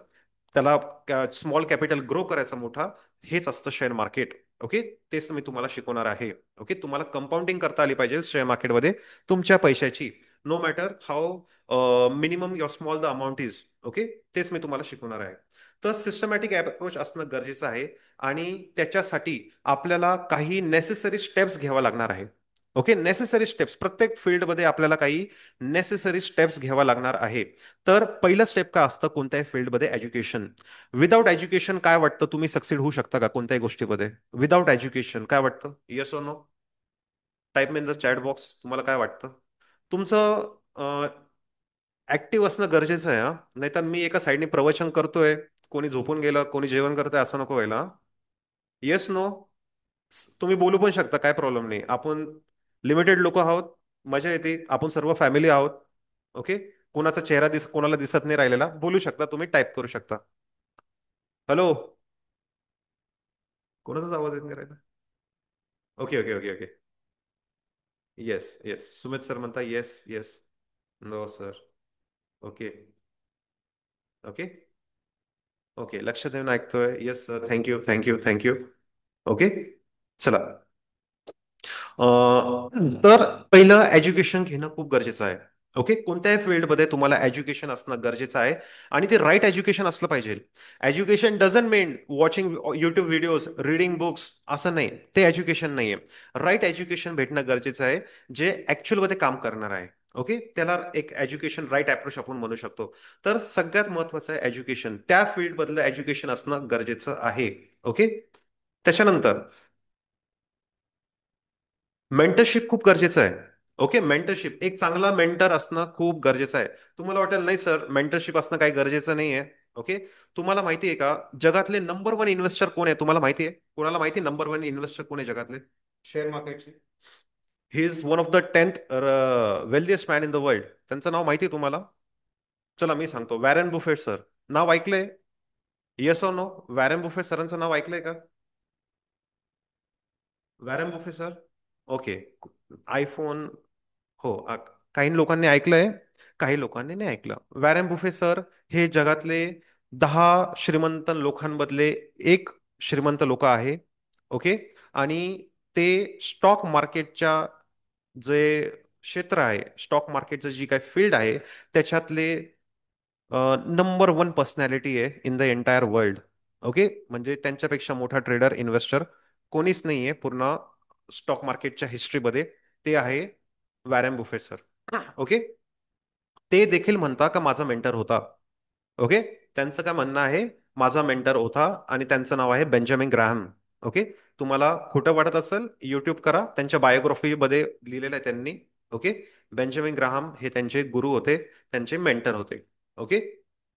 त्याला स्मॉल कॅपिटल ग्रो करायचा मोठा, हेच असतं शेअर मार्केट. ओके, तेच मी तुम्हाला शिकवणार आहे. ओके, तुम्हाला कंपाऊंडिंग करता आली पाहिजे शेअर मार्केटमध्ये तुमच्या पैशाची, no matter how minimum your small the amount is. Okay, तेच मी तुम्हाला शिकवणार आहे. तर सिस्टमॅटिक अप्रोच असणं गरजेचं आहे, आणि त्याच्यासाठी आपल्याला काही नेसेसरी स्टेप्स घ्यावा लागणार आहे. ओके, नेसेसरी स्टेप्स प्रत्येक फील्डमध्ये आपल्याला काही नेसेसरी स्टेप्स घ्यावा लागणार आहे. तर पहिलं स्टेप काय असतं कोणत्याही फील्डमध्ये? एज्युकेशन. विदाउट एज्युकेशन काय वाटतं, तुम्ही सक्सीड होऊ शकता का कोणत्याही गोष्टीमध्ये विदाउट एज्युकेशन? काय वाटतं? Yes or no? Type in the chat box, तुम्हाला काय वाटतं? तुमचं ऍक्टिव्ह असणं गरजेचं आहे, हा. नाहीतर मी एका साईडने प्रवचन करतोय, कोणी झोपून गेलं, कोणी जेवण करतंय, असं नको व्हायला. Yes no? तुम्ही बोलू पण शकता, काय प्रॉब्लेम नाही. आपण लिमिटेड लोक आहोत, मजा येते, आपण सर्व फॅमिली आहोत. ओके, कोणाचा चेहरा कोणाला दिसत नाही राहिलेला, बोलू शकता तुम्ही, टाईप करू शकता. हॅलो? कोणाचाच आवाज येत नाही राहिला? Okay okay okay okay. Yes yes, Sumit sir म्हणता yes yes. No sir. Okay okay okay, लक्ष देऊन ऐकतोय. Yes sir, thank you thank you thank you. Okay, चला. तर पहिलं एज्युकेशन घेणं खूप गरजेचं आहे. ओके, कोणत्याही फील्डमध्ये तुम्हाला एज्युकेशन असणं गरजेचं आहे, आणि ते राईट एज्युकेशन असलं पाहिजे. Education doesn't mean watching YouTube videos, reading books, असं नाही. ते एज्युकेशन नाहीये. राईट एज्युकेशन भेटणं गरजेचं आहे, जे ऍक्च्युअलमध्ये काम करणार आहे. ओके, त्याला एक एज्युकेशन राईट अप्रोच आपण म्हणू शकतो. तर सगळ्यात महत्वाचं आहे एज्युकेशन, त्या फील्डमधलं एज्युकेशन असणं गरजेचं आहे. ओके, त्याच्यानंतर मेंटरशिप खूप गरजेचं आहे. ओके, मेंटरशिप, एक चांगला मेंटर असणं खूप गरजेचं आहे. तुम्हाला वाटेल नाही सर, मेंटरशिप असणं काही गरजेचं नाही आहे. ओके, तुम्हाला माहिती आहे का जगातले नंबर वन इन्व्हेस्टर कोण आहे? तुम्हाला माहिती आहे? कोणाला माहिती आहे नंबर वन इन्व्हेस्टर कोण आहे जगातले शेअर मार्केटचे? He is one of the 10th wealthiest man in the world. त्यांचं नाव माहिती आहे तुम्हाला? चला मी सांगतो, वॅरन बुफेट सर. नाव ऐकलंय? Yes or no? वॅरन बुफेट सरांचं नाव ऐकलंय का? वॅरन बुफे सर. ओके. आयफोन. हो, काही लोकांनी ऐकलंय, काही लोकांनी नाही ऐकलं. वॅरन बुफे सर हे जगातले 10 श्रीमंत लोकांमधले एक श्रीमंत लोक आहे. ओके, आणि ते स्टॉक मार्केटच्या जे क्षेत्र आहे, स्टॉक मार्केटचं जी काही फील्ड आहे, त्याच्यातले नंबर वन पर्सनॅलिटी आहे in the entire world. Okay, म्हणजे त्यांच्यापेक्षा मोठा ट्रेडर, इन्व्हेस्टर कोणीच नाहीये पूर्ण स्टॉक मार्केटच्या हिस्ट्रीमध्ये. ते आहे वॅरन बुफे सर. ओके, ते देखील म्हणता का माझा मेंटर होता. ओके, त्यांचं काय म्हणणं आहे? माझा मेंटर होता, आणि त्यांचं नाव आहे बेंजामिन ग्राहम. ओके, तुम्हाला खोटं वाटत असेल, युट्यूब करा, त्यांच्या बायोग्राफीमध्ये लिहिलेलं आहे त्यांनी. ओके, बेंजामिन ग्राहम हे त्यांचे गुरु होते, त्यांचे मेंटर होते. ओके,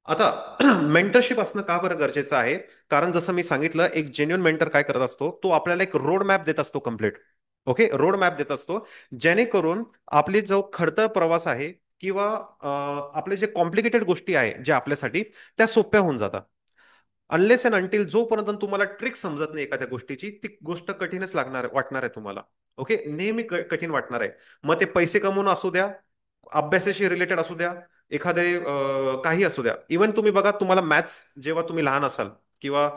आता मेंटरशिप असणं का बरं गरजेचं आहे? कारण जसं मी सांगितलं, एक जेन्युन मेंटर काय करत असतो, तो आपल्याला एक रोड मॅप देत असतो कम्प्लीट. ओके, रोड मॅप देत असतो, जेणेकरून आपली जो खडतर प्रवास आहे, किंवा आपले जे कॉम्प्लिकेटेड गोष्टी आहे ज्या आपल्यासाठी, त्या सोप्या होऊन जातात. अनलेस अँड अंटिल जोपर्यंत तुम्हाला ट्रिक समजत नाही एखाद्या गोष्टीची, ती गोष्ट कठीणच वाटणार आहे तुम्हाला. ओके, नेहमी कठीण वाटणार आहे. मग ते पैसे कमवणं असू द्या, अभ्यासाशी रिलेटेड असू द्या, एखादे काही असू द्या. इवन तुम्ही बघा, तुम्हाला मॅथ्स जेव्हा तुम्ही लहान असाल, किंवा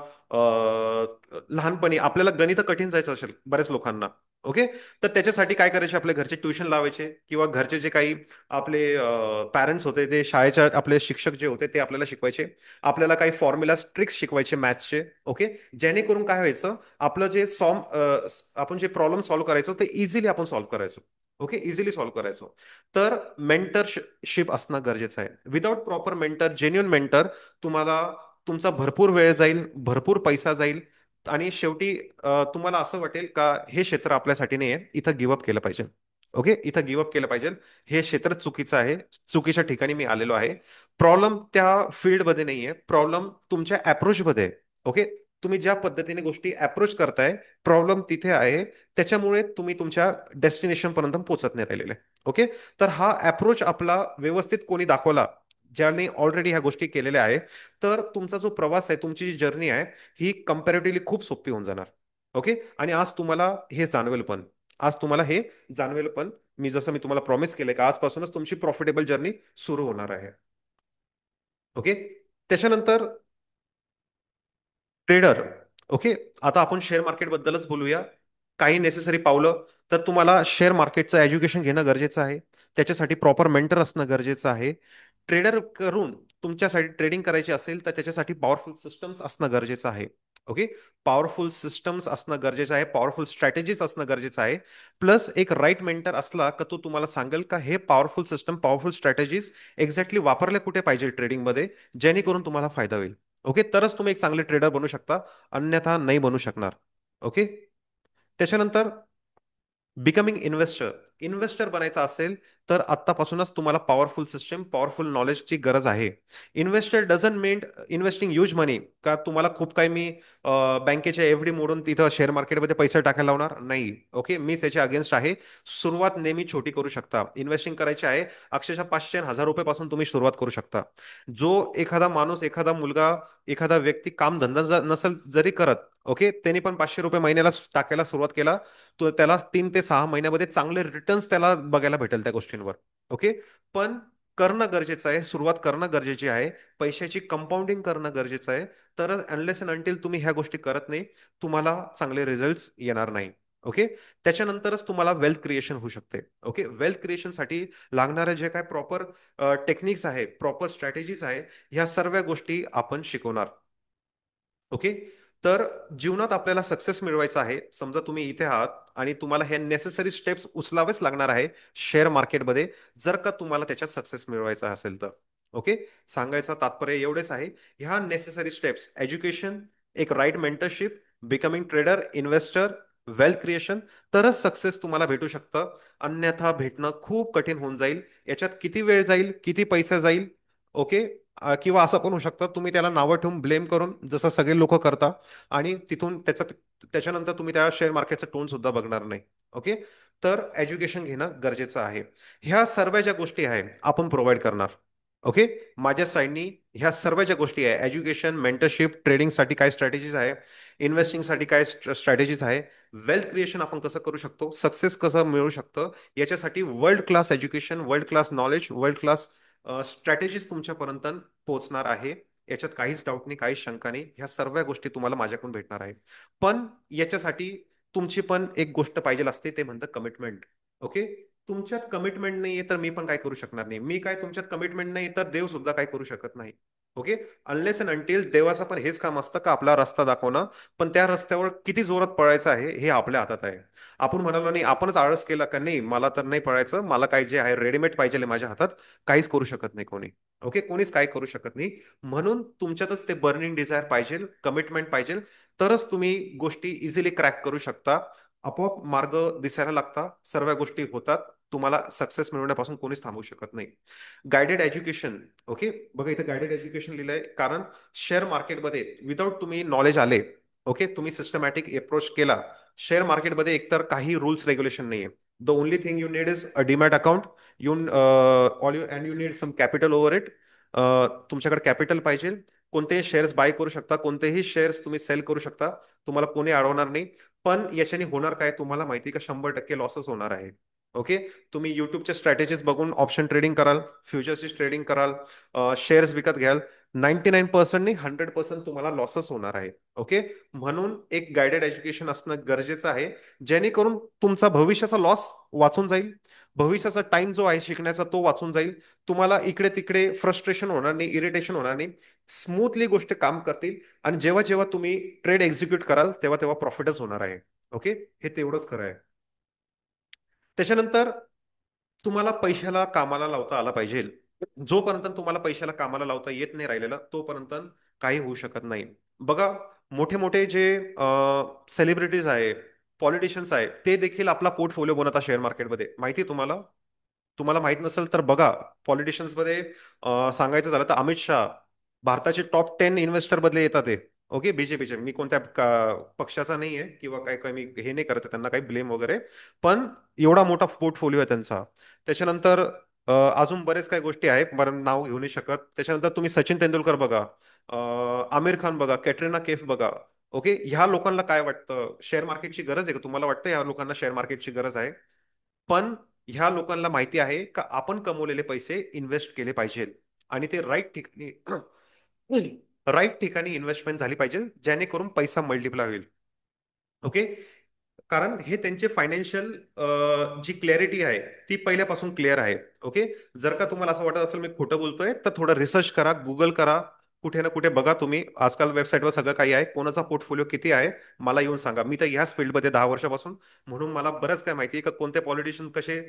लहानपणी आपल्याला गणित कठीण जायचं असेल बऱ्याच लोकांना. ओके, तर त्याच्यासाठी काय करायचे, आपले घरचे ट्युशन लावायचे, किंवा घरचे जे काही आपले पॅरेंट्स होते, ते शाळेच्या आपले शिक्षक जे होते ते आपल्याला शिकवायचे. आपल्याला काही फॉर्म्युला ट्रिक्स शिकवायचे मॅथ्सचे. ओके, जेणेकरून काय व्हायचं, आपलं जे आपण जे प्रॉब्लेम सॉल्व्ह करायचो ते इझिली आपण सॉल्व्ह करायचो. ओके, इझिली सॉल्व्ह करायचो. तर मेंटरशिप असणं गरजेचं आहे. Without proper mentor, genuine mentor, तुम्हाला तुमचा भरपूर वेळ जाईल, भरपूर पैसा जाईल, आणि शेवटी तुम्हाला असं वाटेल का हे क्षेत्र आपल्यासाठी नाही आहे, इथं गिव्हअप केलं पाहिजे. ओके, इथं गिव्हअप केलं पाहिजे, हे क्षेत्र चुकीचं आहे, चुकीच्या ठिकाणी मी आलेलो आहे. प्रॉब्लेम त्या फील्डमध्ये नाहीये, प्रॉब्लेम तुमच्या अप्रोचमध्ये आहे. ओके, तुम्ही ज्या पद्धतीने गोष्टी अप्रोच करताय, प्रॉब्लेम तिथे आहे. त्याच्यामुळे तुम्ही तुमच्या डेस्टिनेशन पर्यंत पोहोचत नाही राहिलेले. ओके, तर हा अप्रोच आपला व्यवस्थित कोणी दाखवला, ज्याने ऑलरेडी ह्या गोष्टी केलेल्या आहे, तर तुमचा जो प्रवास आहे, तुमची जी जर्नी आहे, ही कम्पॅरेटिव्हली खूप सोपी होऊन जाणार. ओके, आणि आज तुम्हाला हे जाणवेल पण, आज तुम्हाला हे जाणवेल पण, मी तुम्हाला प्रॉमिस केलंय का आजपासूनच तुमची प्रॉफिटेबल जर्नी सुरू होणार आहे. ओके, त्याच्यानंतर ट्रेडर. ओके. आता आपण शेअर मार्केटबद्दलच बोलूया. काही नेसेसरी पावलं. तर तुम्हाला शेअर मार्केटचं एज्युकेशन घेणं गरजेचं आहे. त्याच्यासाठी प्रॉपर मेंटर असणं गरजेचं आहे. ट्रेडर करून तुमच्यासाठी ट्रेडिंग करायची असेल तर त्याच्यासाठी पॉवरफुल सिस्टम्स असणं गरजेचं आहे. ओके. पॉवरफुल सिस्टम्स असणं गरजेचं आहे, पॉवरफुल स्ट्रॅटेजीज असणं गरजेचं आहे. प्लस एक राईट मेंटर असला का तो तुम्हाला सांगेल का हे powerful system, powerful strategies exactly वापरले कुठे पाहिजे ट्रेडिंगमध्ये, जेणेकरून तुम्हाला फायदा होईल. ओके. तरच तुम्ही एक चांगले ट्रेडर बनू शकता, अन्यथा नाही बनू शकणार. ओके. त्याच्यानंतर बिकमिंग इन्व्हेस्टर. इन्व्हेस्टर बनायचं असेल तर आत्तापासूनच तुम्हाला पॉवरफुल सिस्टम, पॉवरफुल नॉलेजची गरज आहे. Investor doesn't mean investing huge money. का तुम्हाला खूप काही मी बँकेच्या एफडी मोडून तिथं शेअर मार्केटमध्ये पैसे टाकायला लावणार नाही. ओके. मी त्याच्या अगेन्स्ट आहे. सुरुवात नेहमी छोटी करू शकता. इन्व्हेस्टिंग करायची आहे, अक्षरशः 500 आणि 1000 रुपयापासून तुम्ही सुरुवात करू शकता. जो एखादा माणूस, एखादा मुलगा, एखादा व्यक्ती काम धंदा नसेल जरी करत, ओके, त्यांनी पण 500 रुपये महिन्याला टाकायला सुरुवात केला, तो त्याला 3 ते 6 महिन्यामध्ये चांगले रिटर्न्स त्याला बघायला भेटेल त्या गोष्टींवर. ओके. पण करणं गरजेचं आहे, सुरुवात करणं गरजेची आहे, पैशाची कंपाऊंडिंग करणं गरजेचं आहे. तर अनलेस अँड अंटिल तुम्ही ह्या गोष्टी करत नाही, तुम्हाला चांगले रिझल्ट येणार नाही. ओके. त्याच्यानंतरच तुम्हाला वेल्थ क्रिएशन होऊ शकते. ओके. वेल्थ क्रिएशनसाठी लागणारे जे काय प्रॉपर टेक्निक्स आहे, प्रॉपर स्ट्रॅटेजीज आहे, ह्या सर्व गोष्टी आपण शिकवणार. ओके. तर जीवनात आपल्याला सक्सेस मिळवायचा आहे, समजा तुम्ही इथे आहात आणि तुम्हाला हे नेसेसरी स्टेप्स उचलावेच लागणार आहे शेअर मार्केटमध्ये, जर का तुम्हाला त्याच्यात सक्सेस मिळवायचा असेल तर. ओके. सांगायचं तात्पर्य एवढेच आहे. ह्या नेसेसरी स्टेप्स, एज्युकेशन, एक right mentorship, becoming trader, investor, wealth creation, तरच सक्सेस तुम्हाला भेटू शकतं. अन्यथा भेटणं खूप कठीण होऊन जाईल. याच्यात किती वेळ जाईल, किती पैसा जाईल. ओके. किंवा असं पण होऊ शकतं तुम्ही त्याला नावं ठेवून ब्लेम करून जसं सगळे लोक करता, आणि तिथून त्याच्यानंतर तुम्ही त्या शेअर मार्केटचं टोन सुद्धा बघणार नाही. ओके. तर एज्युकेशन घेणं गरजेचं आहे. ह्या सर्व ज्या गोष्टी आहे आपण प्रोव्हाइड करणार. ओके. माझ्या साईडनी ह्या सर्व ज्या गोष्टी आहे, एज्युकेशन, मेंटरशिप, ट्रेडिंगसाठी काय स्ट्रॅटेजीज आहे, इन्व्हेस्टिंगसाठी काय स्ट्रॅटेजीज आहे, वेल्थ क्रिएशन आपण कसं करू शकतो, सक्सेस कसं मिळू शकतं, याच्यासाठी world class education, world class knowledge, world class strategies तुमच्यापर्यंत पोहोचणार आहे. याच्यात काहीच डाऊट नाही, काहीच शंका नाही. ह्या सर्व गोष्टी तुम्हाला माझ्याकडून भेटणार आहे. पण याच्यासाठी तुमची पण एक गोष्ट पाहिजे असते, ते म्हणतं कमिटमेंट. ओके. तुमच्यात कमिटमेंट नाहीये तर मी पण काय करू शकणार नाही. मी काय तुमच्यात कमिटमेंट नाही तर देव सुद्धा काय करू शकत नाही. ओके. अनलेस अँड अंटिल देवाचं पण हेच काम असतं का आपला रस्ता दाखवणं, पण त्या रस्त्यावर किती जोरात पळायचं आहे हे आपल्या हातात आहे. आपण म्हणालो नाही, आपणच आळस केला का नाही मला तर नाही पळायचं, मला काय जे आहे रेडीमेड पाहिजे माझ्या हातात, काहीच करू शकत नाही कोणी. ओके. कोणीच काय करू शकत नाही. म्हणून तुमच्यातच ते बर्निंग डिझायर पाहिजे, कमिटमेंट पाहिजे, तरच तुम्ही गोष्टी इझिली क्रॅक करू शकता. आपोआप मार्ग दिसायला लागता, सर्व गोष्टी होतात. तुम्हाला सक्सेस मिळवण्यापासून कोणीच थांबवू शकत नाही. Guided education. ओके. बघा इथे गायडेड एज्युकेशन लिहिलंय, कारण शेअर मार्केटमध्ये विदाऊट तुम्ही नॉलेज आले, ओके, तुम्ही सिस्टमॅटिक अप्रोच केला, शेअर मार्केटमध्ये एकतर काही रूल्स रेग्युलेशन नाहीये. The only thing you need is a demat account. You all you and you need some capital over it. तुमच्याकडे कॅपिटल पाहिजे. कोणतेही शेअर्स बाय करू शकता, कोणतेही शेअर्स तुम्ही सेल करू शकता, तुम्हाला कोणी अडवणार नाही. पण याच्याने होणार काय तुम्हाला माहिती का, 100% लॉसच होणार आहे. ओके. तुम्ही युट्यूबच्या स्ट्रॅटेजीज बघून ऑप्शन ट्रेडिंग कराल, फ्युचर्सची ट्रेडिंग कराल, शेअर्स विकत घ्याल, 99% नाही 100% तुम्हाला लॉसच होणार आहे. ओके. म्हणून एक गायडेड एज्युकेशन असणं गरजेचं आहे, जेणेकरून तुमचा भविष्याचा लॉस वाचून जाईल, भविष्याचा टाइम जो आहे शिकण्याचा तो वाचून जाईल. तुम्हाला इकडे तिकडे फ्रस्ट्रेशन होणार नाही, इरिटेशन होणार नाही. स्मूथली गोष्ट काम करतील. आणि जेव्हा जेव्हा तुम्ही ट्रेड एक्झिक्यूट कराल तेव्हा तेव्हा प्रॉफिटच होणार आहे. ओके. हे तेवढंच खरं आहे. त्याच्यानंतर तुम्हाला पैशाला कामाला लावता आला पाहिजे. जोपर्यंत तुम्हाला पैशाला कामाला लावता येत नाही राहिलेलं तोपर्यंत काही होऊ शकत नाही. बघा, मोठे मोठे जे सेलिब्रिटीज आहे, पॉलिटिशियन्स आहे, ते देखील आपला पोर्टफोलिओ बनवतात शेअर मार्केटमध्ये, माहिती आहे तुम्हाला. तुम्हाला माहित नसेल तर बघा. पॉलिटिशियन्स मध्ये सांगायचं झालं तर अमित शहा भारताचे टॉप 10 इन्व्हेस्टर बदले येतात ते. ओके. बीजेपीचे, मी कोणत्या पक्षाचा नाही आहे किंवा काय काय मी हे नाही करत त्यांना काही ब्लेम वगैरे, पण एवढा मोठा पोर्टफोलिओ आहे त्यांचा. त्याच्यानंतर अजून बरेच काही गोष्टी आहेत, बरं नाव घेऊ नाही शकत. त्याच्यानंतर तुम्ही सचिन तेंडुलकर बघा, आमिर खान बघा, कॅटरीना कैफ बघा. ओके. ह्या लोकांना काय वाटतं, शेअर मार्केटची गरज आहे का, तुम्हाला वाटतं ह्या लोकांना शेअर मार्केटची गरज आहे? पण ह्या लोकांना माहिती आहे का आपण कमवलेले पैसे इन्व्हेस्ट केले पाहिजे, आणि ते राईट ठिकाणी राईट ठिकाणी इन्व्हेस्टमेंट झाली पाहिजे, जेणेकरून पैसा मल्टिप्लाय होईल. ओके. कारण हे त्यांचे फायनान्शियल जी क्लॅरिटी आहे ती पहिल्यापासून क्लिअर आहे. ओके. जर का तुम्हाला असं वाटत असेल मी खोटं बोलतोय, तर थोडं रिसर्च करा, गुगल करा, कुठे ना कुठे बघा तुम्ही. आजकाल वेबसाईटवर सगळं काही आहे. कोणाचा पोर्टफोलिओ किती आहे मला येऊन सांगा. मी तर ह्याच फील्डमध्ये 10 वर्षापासून, म्हणून मला बरंच काय माहिती आहे का कोणते पॉलिटिशियन कसे,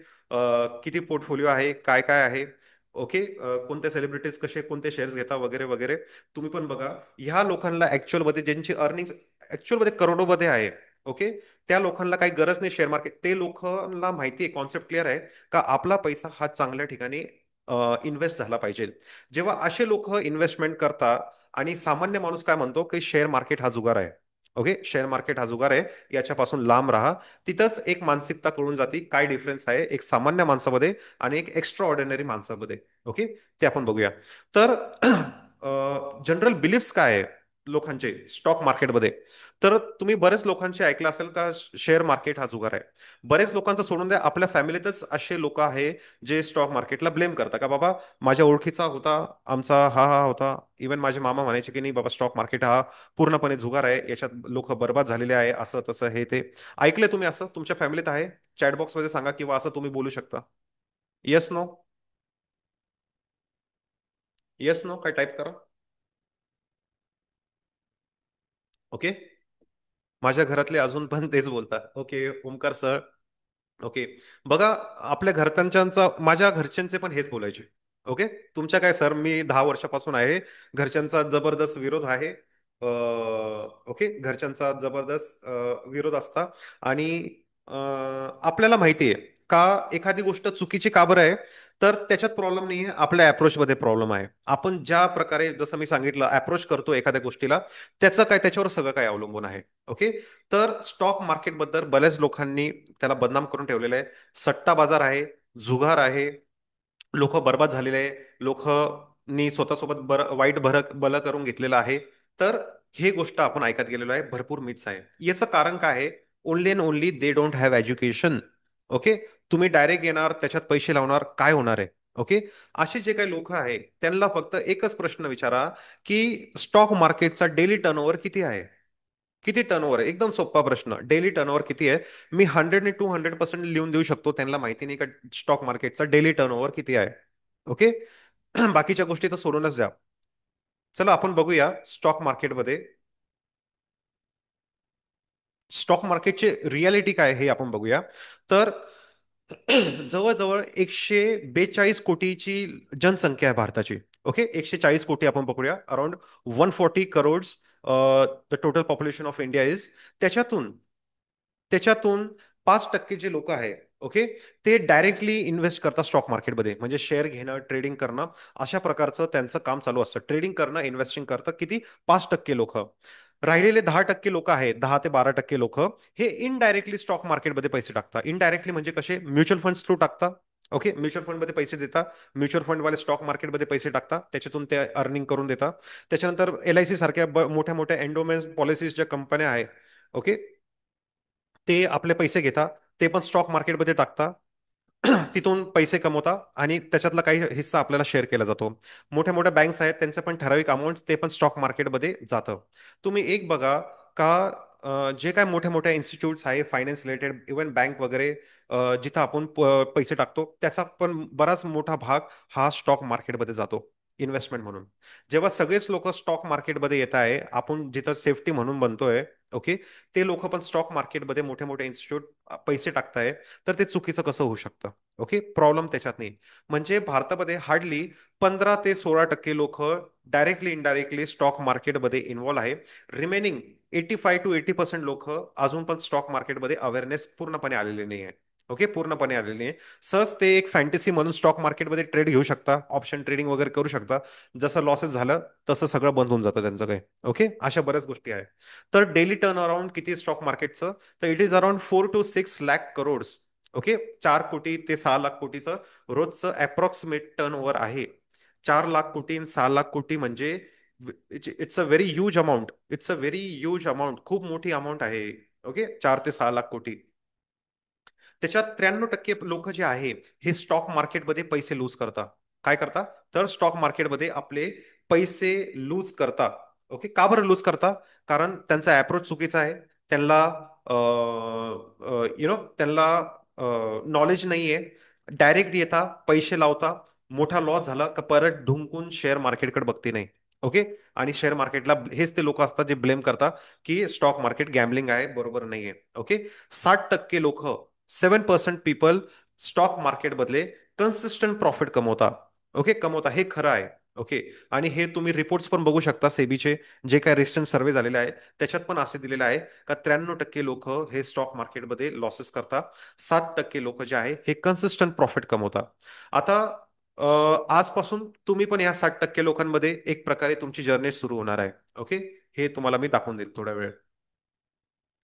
किती पोर्टफोलिओ आहे, काय काय आहे. ओके. कोणते सेलिब्रिटीज कसे कोणते शेअर्स घेता वगैरे वगैरे. तुम्ही पण बघा. ह्या लोकांना ऍक्च्युअलमध्ये ज्यांची अर्निंग ऍक्च्युअलमध्ये करोडोमध्ये आहे. ओके. त्या लोकांना काही गरज नाही शेअर मार्केट. ते लोकांना माहिती आहे, कॉन्सेप्ट क्लिअर आहे का आपला पैसा हा चांगल्या ठिकाणी इन्व्हेस्ट झाला पाहिजे. जेव्हा असे लोक इन्व्हेस्टमेंट करतात, आणि सामान्य माणूस काय म्हणतो की शेअर मार्केट हा जुगार आहे. ओके. शेअर मार्केट हा जुगार आहे, याच्यापासून लांब राहा. तिथंच एक मानसिकता कळून जाते काय डिफरन्स आहे एक सामान्य माणसामध्ये आणि एक एक्स्ट्रा ऑर्डिनरी माणसामध्ये. ओके. ते आपण बघूया. तर जनरल बिलीफ्स काय आहे लोकांचे स्टॉक मार्केटमध्ये. तर तुम्ही बरेच लोकांचे ऐकलं असेल का शेअर मार्केट हा जुगार आहे. बरेच लोकांचं सोडून द्या, आपल्या फॅमिलीतच असे लोक आहे जे स्टॉक मार्केटला ब्लेम करतात का बाबा माझ्या ओळखीचा होता, आमचा हा हा होता. इवन माझे मामा म्हणायचे की नाही बाबा स्टॉक मार्केट हा पूर्णपणे जुगार आहे, याच्यात लोक बर्बाद झालेले आहे, असं तसं हे ते. ऐकलंय तुम्ही असं तुमच्या फॅमिलीत आहे? चॅट बॉक्स मध्ये सांगा, किंवा असं तुम्ही बोलू शकता. Yes no. येस नो काय टाईप करा. ओके. माझ्या घरातले अजून पण तेच बोलतात. Okay Omkar sir. ओके. बघा, आपल्या घरच्यांचा माझ्या घरच्यांचे पण हेच बोलायचे. ओके. तुमच्या काय सर, मी 10 वर्षापासून आहे. घरच्यांचा जबरदस्त विरोध आहे. ओके. घरच्यांचा जबरदस्त विरोध असता. आणि आपल्याला माहिती आहे का एखादी गोष्ट चुकीची का बरं आहे. तर त्याच्यात प्रॉब्लेम नाही आहे, आपल्या अप्रोचमध्ये प्रॉब्लेम आहे. आपण ज्या प्रकारे जसं मी सांगितलं अप्रोच करतो एखाद्या गोष्टीला, त्याचं काय त्याच्यावर सगळं काय अवलंबून आहे. ओके. तर स्टॉक मार्केटबद्दल बऱ्याच लोकांनी त्याला बदनाम करून ठेवलेलं आहे. सट्टा बाजार आहे, जुगार आहे, लोक बर्बाद झालेले आहे, लोकांनी स्वतःसोबत वाईट बल करून घेतलेलं आहे. तर हे गोष्ट आपण ऐकत गेलेलो आहे, भरपूर मिथ्स आहे. याचं कारण काय आहे? Only and only they don't have education. Okay. तुम्ही डायरेक्ट येणार त्याच्यात पैसे लावणार, काय होणार आहे? ओके. असे जे काही लोक आहे त्यांना फक्त एकच प्रश्न विचारा की स्टॉक मार्केटचा डेली टर्नओव्हर किती आहे. किती टर्नओव्हर आहे? एकदम सोपा प्रश्न. डेली टर्नओव्हर किती आहे? मी 100 ने 200% लिहून देऊ शकतो. त्यांना माहिती नाही का स्टॉक मार्केटचा डेली टर्नओव्हर किती आहे. ओके. बाकीच्या गोष्टी तर सोडूनच द्या. चला आपण बघूया स्टॉक मार्केटमध्ये स्टॉक मार्केटचे रियालिटी काय आहे हे आपण बघूया. तर जवळजवळ 142 कोटीची जनसंख्या आहे भारताची. ओके. 140 कोटी आपण पकडूया, around 140 crores the total population of India is. त्याच्यातून त्याच्यातून 5% जे लोक आहे, ओके, ते डायरेक्टली इन्व्हेस्ट करतात स्टॉक मार्केटमध्ये, म्हणजे शेअर घेणं ट्रेडिंग करणं, अशा प्रकारचं त्यांचं काम चालू असतं. ट्रेडिंग करणं इन्व्हेस्टिंग करतं किती? 5% लोक. राहिलेले 10% लोक आहेत, 10 ते 12% लोक हे इनडायरेक्टली स्टॉक मार्केटमध्ये पैसे टाकतात. इनडायरेक्टली म्हणजे कसे? म्युच्युअल फंड थ्रू टाकतात. ओके. म्युच्युअल फंडमध्ये पैसे देतात. म्युच्युअल फंडवाले स्टॉक मार्केटमध्ये पैसे टाकतात, त्याच्यातून ते अर्निंग करून देतात. त्याच्यानंतर LIC सारख्या मोठ्या मोठ्या एन्डोमेंट पॉलिसीज ज्या कंपन्या आहेत, ओके, ते आपले पैसे घेतात, ते पण स्टॉक मार्केटमध्ये टाकतात. तिथून पैसे कमवता आणि त्याच्यातला काही हिस्सा आपल्याला शेअर केला जातो. मोठ्या मोठ्या बँक्स आहेत, त्यांचं पण ठराविक अमाऊंट ते पण स्टॉक मार्केटमध्ये जातं. तुम्ही एक बघा का जे काय मोठ्या मोठ्या इन्स्टिट्यूट्स आहे फायनान्स रिलेटेड, इव्हन बँक वगैरे, जिथं आपण पैसे टाकतो त्याचा पण बराच मोठा भाग हा स्टॉक मार्केटमध्ये जातो इन्व्हेस्टमेंट म्हणून. जेव्हा सगळेच लोक स्टॉक मार्केटमध्ये येत आहे, आपण जिथं सेफ्टी म्हणून बनतोय, ओके, ते लोक पण स्टॉक मार्केटमध्ये मोठे मोठे इन्स्टिट्यूट पैसे टाकताय, तर ते चुकीचं कसं होऊ शकतं? ओके. प्रॉब्लेम त्याच्यात नाही. म्हणजे भारतामध्ये हार्डली 15 ते 16% लोक डायरेक्टली इनडायरेक्टली स्टॉक मार्केटमध्ये इन्व्हॉल्व आहे. रिमेनिंग 85 to 80% लोक अजून पण स्टॉक मार्केटमध्ये अवेअरनेस पूर्णपणे आलेले नाही आहे. ओके. पूर्णपणे आलेले नाही. सहज ते एक फॅन्टसी म्हणून स्टॉक मार्केटमध्ये ट्रेड घेऊ शकता, ऑप्शन ट्रेडिंग वगैरे करू शकता. जसं लॉसेस झालं तसं सगळं बंद होऊन जातं त्यांचं काही. ओके. अशा बऱ्याच गोष्टी आहेत. तर डेली टर्न अराउंड किती स्टॉक मार्केटचं? तर it is around 4 to 6 lakh crores. Okay. 4 कोटी ते 6 लाख कोटीचं रोजचं अप्रॉक्सिमेट टर्न ओव्हर आहे. 4 लाख कोटी आणि 6 लाख कोटी म्हणजे it's a very huge amount. It's a very huge amount. खूप मोठी अमाऊंट आहे. ओके. 4 ते 6 लाख कोटी. त्याच्यात 93% लोक जे आहे हे स्टॉक मार्केटमध्ये पैसे लूज करतात. काय करतात? तर स्टॉक मार्केटमध्ये आपले पैसे लूज करतात. ओके, का बरं लूज करता? कारण त्यांचा अप्रोच चुकीचा आहे. त्यांना त्यांना नॉलेज नाही आहे. डायरेक्ट येता, पैसे लावता, मोठा लॉस झाला का परत ढुंकून शेअर मार्केटकडे बघते नाही. ओके. आणि शेअर मार्केटला हेच ते लोक असतात जे ब्लेम करतात की स्टॉक मार्केट गॅमलिंग आहे, बरोबर नाहीये. ओके. 60% लोक, 7% पीपल स्टॉक मार्केट बदले कन्सिस्टंट प्रॉफिट कमवता. ओके, कमवता, हे खरं आहे. ओके. आणि हे तुम्ही रिपोर्ट्स पण बघू शकता सेबीचे, जे काय रिसेंट सर्वे झालेले आहे त्याच्यात पण असे दिलेले आहे का 93% लोक हे स्टॉक मार्केटमध्ये लॉसेस करतात, 7% लोक जे आहे हे कन्सिस्टंट प्रॉफिट कमवतात. आता आजपासून तुम्ही पण या 60% लोकांमध्ये एक प्रकारे तुमची जर्नी सुरू होणार आहे. ओके. हे तुम्हाला मी दाखवून देईल थोड्या वेळ.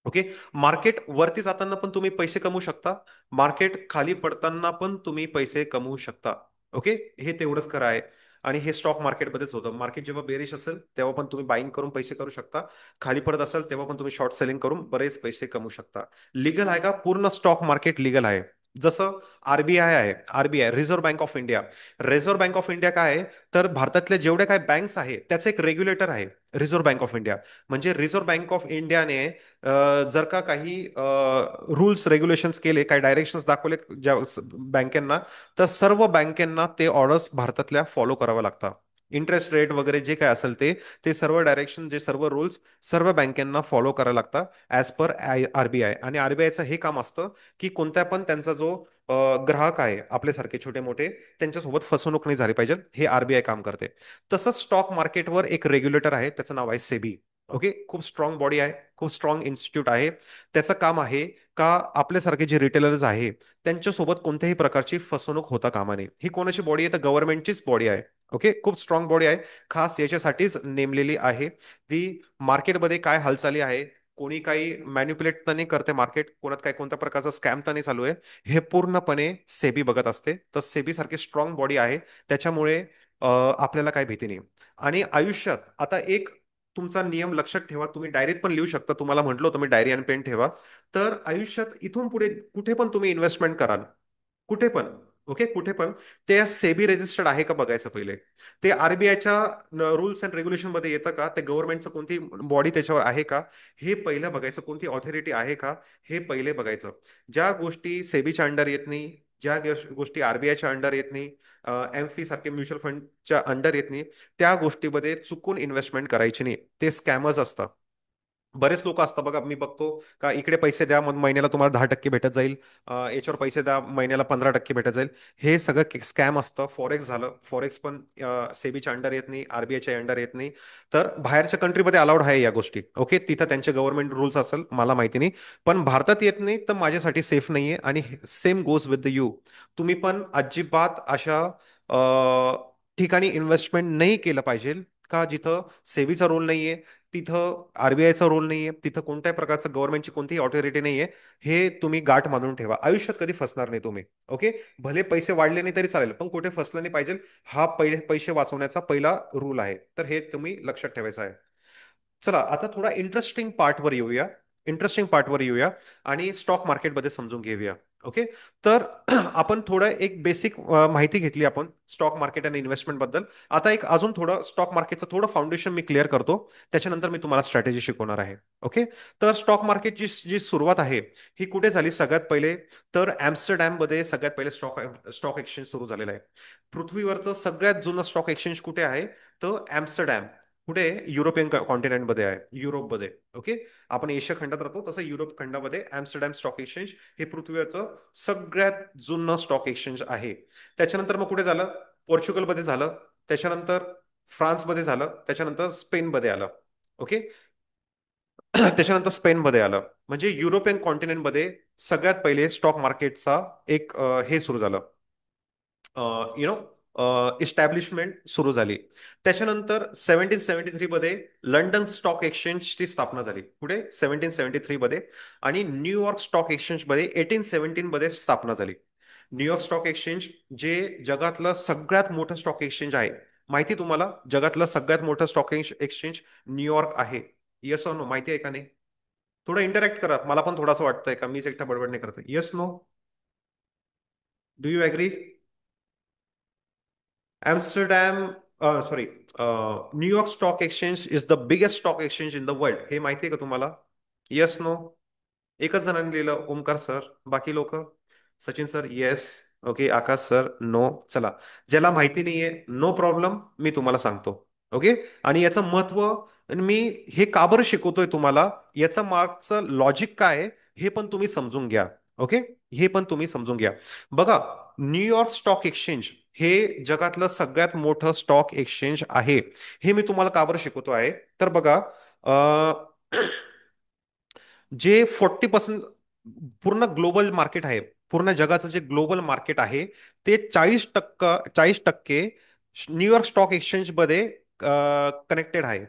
ओके. मार्केट वरती जाताना पण तुम्ही पैसे कमवू शकता, मार्केट खाली पडताना पण तुम्ही पैसे कमवू शकता. ओके. हे तेवढंच खरं आहे. आणि हे स्टॉक मार्केटमध्येच होतं. मार्केट जेव्हा बेरिश असेल तेव्हा पण तुम्ही बाईंग करून पैसे करू शकता, खाली पडत असेल तेव्हा पण तुम्ही शॉर्ट सेलिंग करून बरेच पैसे कमवू शकता. लिगल आहे का? पूर्ण स्टॉक मार्केट लिगल आहे. जसं आरबीआय आहे, RBI reserve bank of India. Reserve bank of India काय आहे? तर भारतातल्या जेवढ्या काही बँक्स आहे त्याचं एक रेग्युलेटर आहे, रिझर्व्ह बँक ऑफ इंडिया. म्हणजे रिझर्व्ह बँक ऑफ इंडियाने जर का काही रूल्स रेग्युलेशन्स केले, काही डायरेक्शन्स दाखवले ज्या बँकेंना, तर सर्व बँकेंना ते ऑर्डर्स भारतातल्या फॉलो कराव्या लागतात. इंटरेस्ट रेट वगैरे जे काय असेल ते सर्व डायरेक्शन, जे सर्व रूल्स सर्व बँकेंना फॉलो करायला लागतात ॲज पर आरबीआय. आणि आरबीआयचं हे काम असतं की कोणत्या पण त्यांचा जो ग्राहक आहे आपल्यासारखे छोटे मोठे, त्यांच्यासोबत फसवणूक नाही झाली पाहिजे, हे आरबीआय काम करते. तसंच स्टॉक मार्केटवर एक रेग्युलेटर आहे, त्याचं नाव आहे सेबी. ओके. खूप स्ट्रॉंग बॉडी आहे, खूप स्ट्रॉंग इन्स्टिट्यूट आहे. त्याचं काम आहे का आपल्यासारखे जे रिटेलर्स आहे त्यांच्यासोबत कोणत्याही प्रकारची फसवणूक होता कामा नये. ही कोणाची बॉडी आहे? तर गव्हर्नमेंटचीच बॉडी आहे. ओके. खूप स्ट्रॉंग बॉडी आहे, खास याच्यासाठीच नेमलेली आहे. जी मार्केटमध्ये काय हालचाली आहे, कोणी काही मॅन्युप्युलेट तर नाही करते मार्केट, कोणात काय कोणत्या प्रकारचा स्कॅम तर नाही चालू आहे, हे पूर्णपणे सेबी बघत असते. तर सेबी सारखी स्ट्रॉंग बॉडी आहे, त्याच्यामुळे आपल्याला काय भीती नाही. आणि आयुष्यात आता एक तुमचा नियम लक्षात ठेवा, तुम्ही डायरीत पण लिहू शकता, तुम्हाला म्हटलं होतं मी डायरी आणि पेन ठेवा. तर आयुष्यात इथून पुढे कुठे पण तुम्ही इन्व्हेस्टमेंट कराल, कुठे पण, ओके, कुठे पण, ते सेबी रजिस्टर्ड आहे का बघायचं पहिले. ते आरबीआयच्या रूल्स अँड रेग्युलेशन मध्ये येतं का, ते गव्हर्नमेंटचं कोणती बॉडी त्याच्यावर आहे का, हे पहिलं बघायचं. कोणती ऑथॉरिटी आहे का, हे पहिले बघायचं. ज्या गोष्टी सेबीच्या अंडर येत नाही, ज्या गोष्टी आरबीआयच्या अंडर येत नाही, एमफी सारखे म्युच्युअल फंडच्या अंडर येत नाही, त्या गोष्टीमध्ये चुकून इन्व्हेस्टमेंट करायची नाही. ते स्कॅमर्स असतात. बरेच लोक असतात बघा, मी बघतो का इकडे पैसे द्या मग महिन्याला तुम्हाला 10% भेटत जाईल, याच्यावर पैसे द्या महिन्याला 15% भेटत जाईल. हे सगळं स्कॅम असतं. फॉरेक्स झालं, फॉरेक्स पण सेबीच्या अंडर येत नाही, आरबीआयच्या अंडर येत नाही. तर बाहेरच्या कंट्रीमध्ये अलाउड आहे या गोष्टी. ओके, तिथं त्यांचे गव्हर्नमेंट रूल्स असेल, मला माहिती नाही. पण भारतात येत नाही तर माझ्यासाठी सेफ नाहीये. आणि same goes with the you. तुम्ही पण अजिबात अशा ठिकाणी इन्व्हेस्टमेंट नाही केलं पाहिजे का जिथं सेबीचा रोल नाहीये, तिथं आरबीआयचा रोल नाहीये, तिथं कोणत्याही प्रकारचं गव्हर्नमेंटची कोणतीही ऑथॉरिटी नाहीये. हे तुम्ही गाठ मानून ठेवा, आयुष्यात कधी फसणार नाही तुम्ही. ओके. भले पैसे वाढले नाही तरी चालेल, पण कुठे फसलं नाही पाहिजे. हा पहिले पैसे वाचवण्याचा पहिला रूल आहे, तर हे तुम्ही लक्षात ठेवायचं आहे. चला आता थोडा इंटरेस्टिंग पार्टवर येऊया. इंटरेस्टिंग पार्टवर येऊया आणि स्टॉक मार्केटमध्ये समजून घेऊया. ओके. तर आपण थोडं एक बेसिक माहिती घेतली आपण स्टॉक मार्केट आणि इन्व्हेस्टमेंट बद्दल. आता एक अजून थोडं स्टॉक मार्केटचं थोडं फाउंडेशन मी क्लिअर करतो, त्याच्यानंतर मी तुम्हाला स्ट्रॅटेजी शिकवणार आहे. ओके. तर स्टॉक मार्केटची जी सुरुवात आहे ही कुठे झाली सगळ्यात पहिले? तर एम्स्टरडॅम मध्ये सगळ्यात पहिले स्टॉक स्टॉक एक्सचेंज सुरू झालेलं आहे. पृथ्वीवरचं सगळ्यात जुनं स्टॉक एक्सचेंज कुठे आहे? तर एम्स्टरडॅम. कुठे? युरोपियन कॉन्टिनेंटमध्ये आहे, युरोपमध्ये. ओके. आपण एशिया खंडात राहतो, तसं युरोप खंडामध्ये एम्स्टरडॅम स्टॉक एक्सचेंज हे पृथ्वीवरचं सगळ्यात जुनं स्टॉक एक्सचेंज आहे. त्याच्यानंतर मग कुठे झालं? पोर्चुगलमध्ये झालं, त्याच्यानंतर फ्रान्समध्ये झालं, त्याच्यानंतर स्पेनमध्ये आलं. ओके. त्याच्यानंतर स्पेनमध्ये आलं. म्हणजे युरोपियन कॉन्टिनेंटमध्ये सगळ्यात पहिले स्टॉक मार्केटचा एक हे सुरू झालं, यु नो इस्टॅब्लिशमेंट सुरू झाली. त्याच्यानंतर 1773 मध्ये लंडन स्टॉक एक्सचेंजची स्थापना झाली. पुढे 1773 मध्ये. आणि न्यूयॉर्क स्टॉक एक्सचेंज मध्ये 1817 मध्ये स्थापना झाली. न्यूयॉर्क स्टॉक एक्सचेंज जे जगातलं सगळ्यात मोठं स्टॉक एक्सचेंज आहे. माहिती तुम्हाला जगातलं सगळ्यात मोठं स्टॉक एक्सचेंज न्यूयॉर्क आहे? Yes or no? माहिती आहे का नाही? थोडं इंटरॅक्ट करा, मला पण थोडंसं वाटतंय का मीच एकटा बडबड नाही करतोय. Yes, no? Do you agree? Amsterdam, sorry, New York stock exchange is the biggest stock exchange in the world, हे माहिती आहे का तुम्हाला? Yes, no? एकच जणांनी लिहिलं, ओमकार सर. बाकी लोक? Sachin sir yes. Okay, Akash sir no. चला, ज्याला माहिती नाहीये नो प्रॉब्लेम, मी तुम्हाला सांगतो. ओके. आणि याचं महत्व, आणि मी हे का बरं शिकवतोय तुम्हाला, याचं मागचं लॉजिक काय आहे, हे पण तुम्ही समजून घ्या. ओके. हे पण तुम्ही समजून घ्या. बघा, न्यूयॉर्क स्टॉक एक्सचेंज हे जगातलं सगळ्यात मोठं स्टॉक एक्सचेंज आहे. हे मी तुम्हाला का बरं शिकवतो आहे, तर बघा, जे 40% पूर्ण ग्लोबल मार्केट आहे, पूर्ण जगाचं जे ग्लोबल मार्केट आहे, ते 40% न्यूयॉर्क स्टॉक एक्सचेंज मध्ये कनेक्टेड आहे.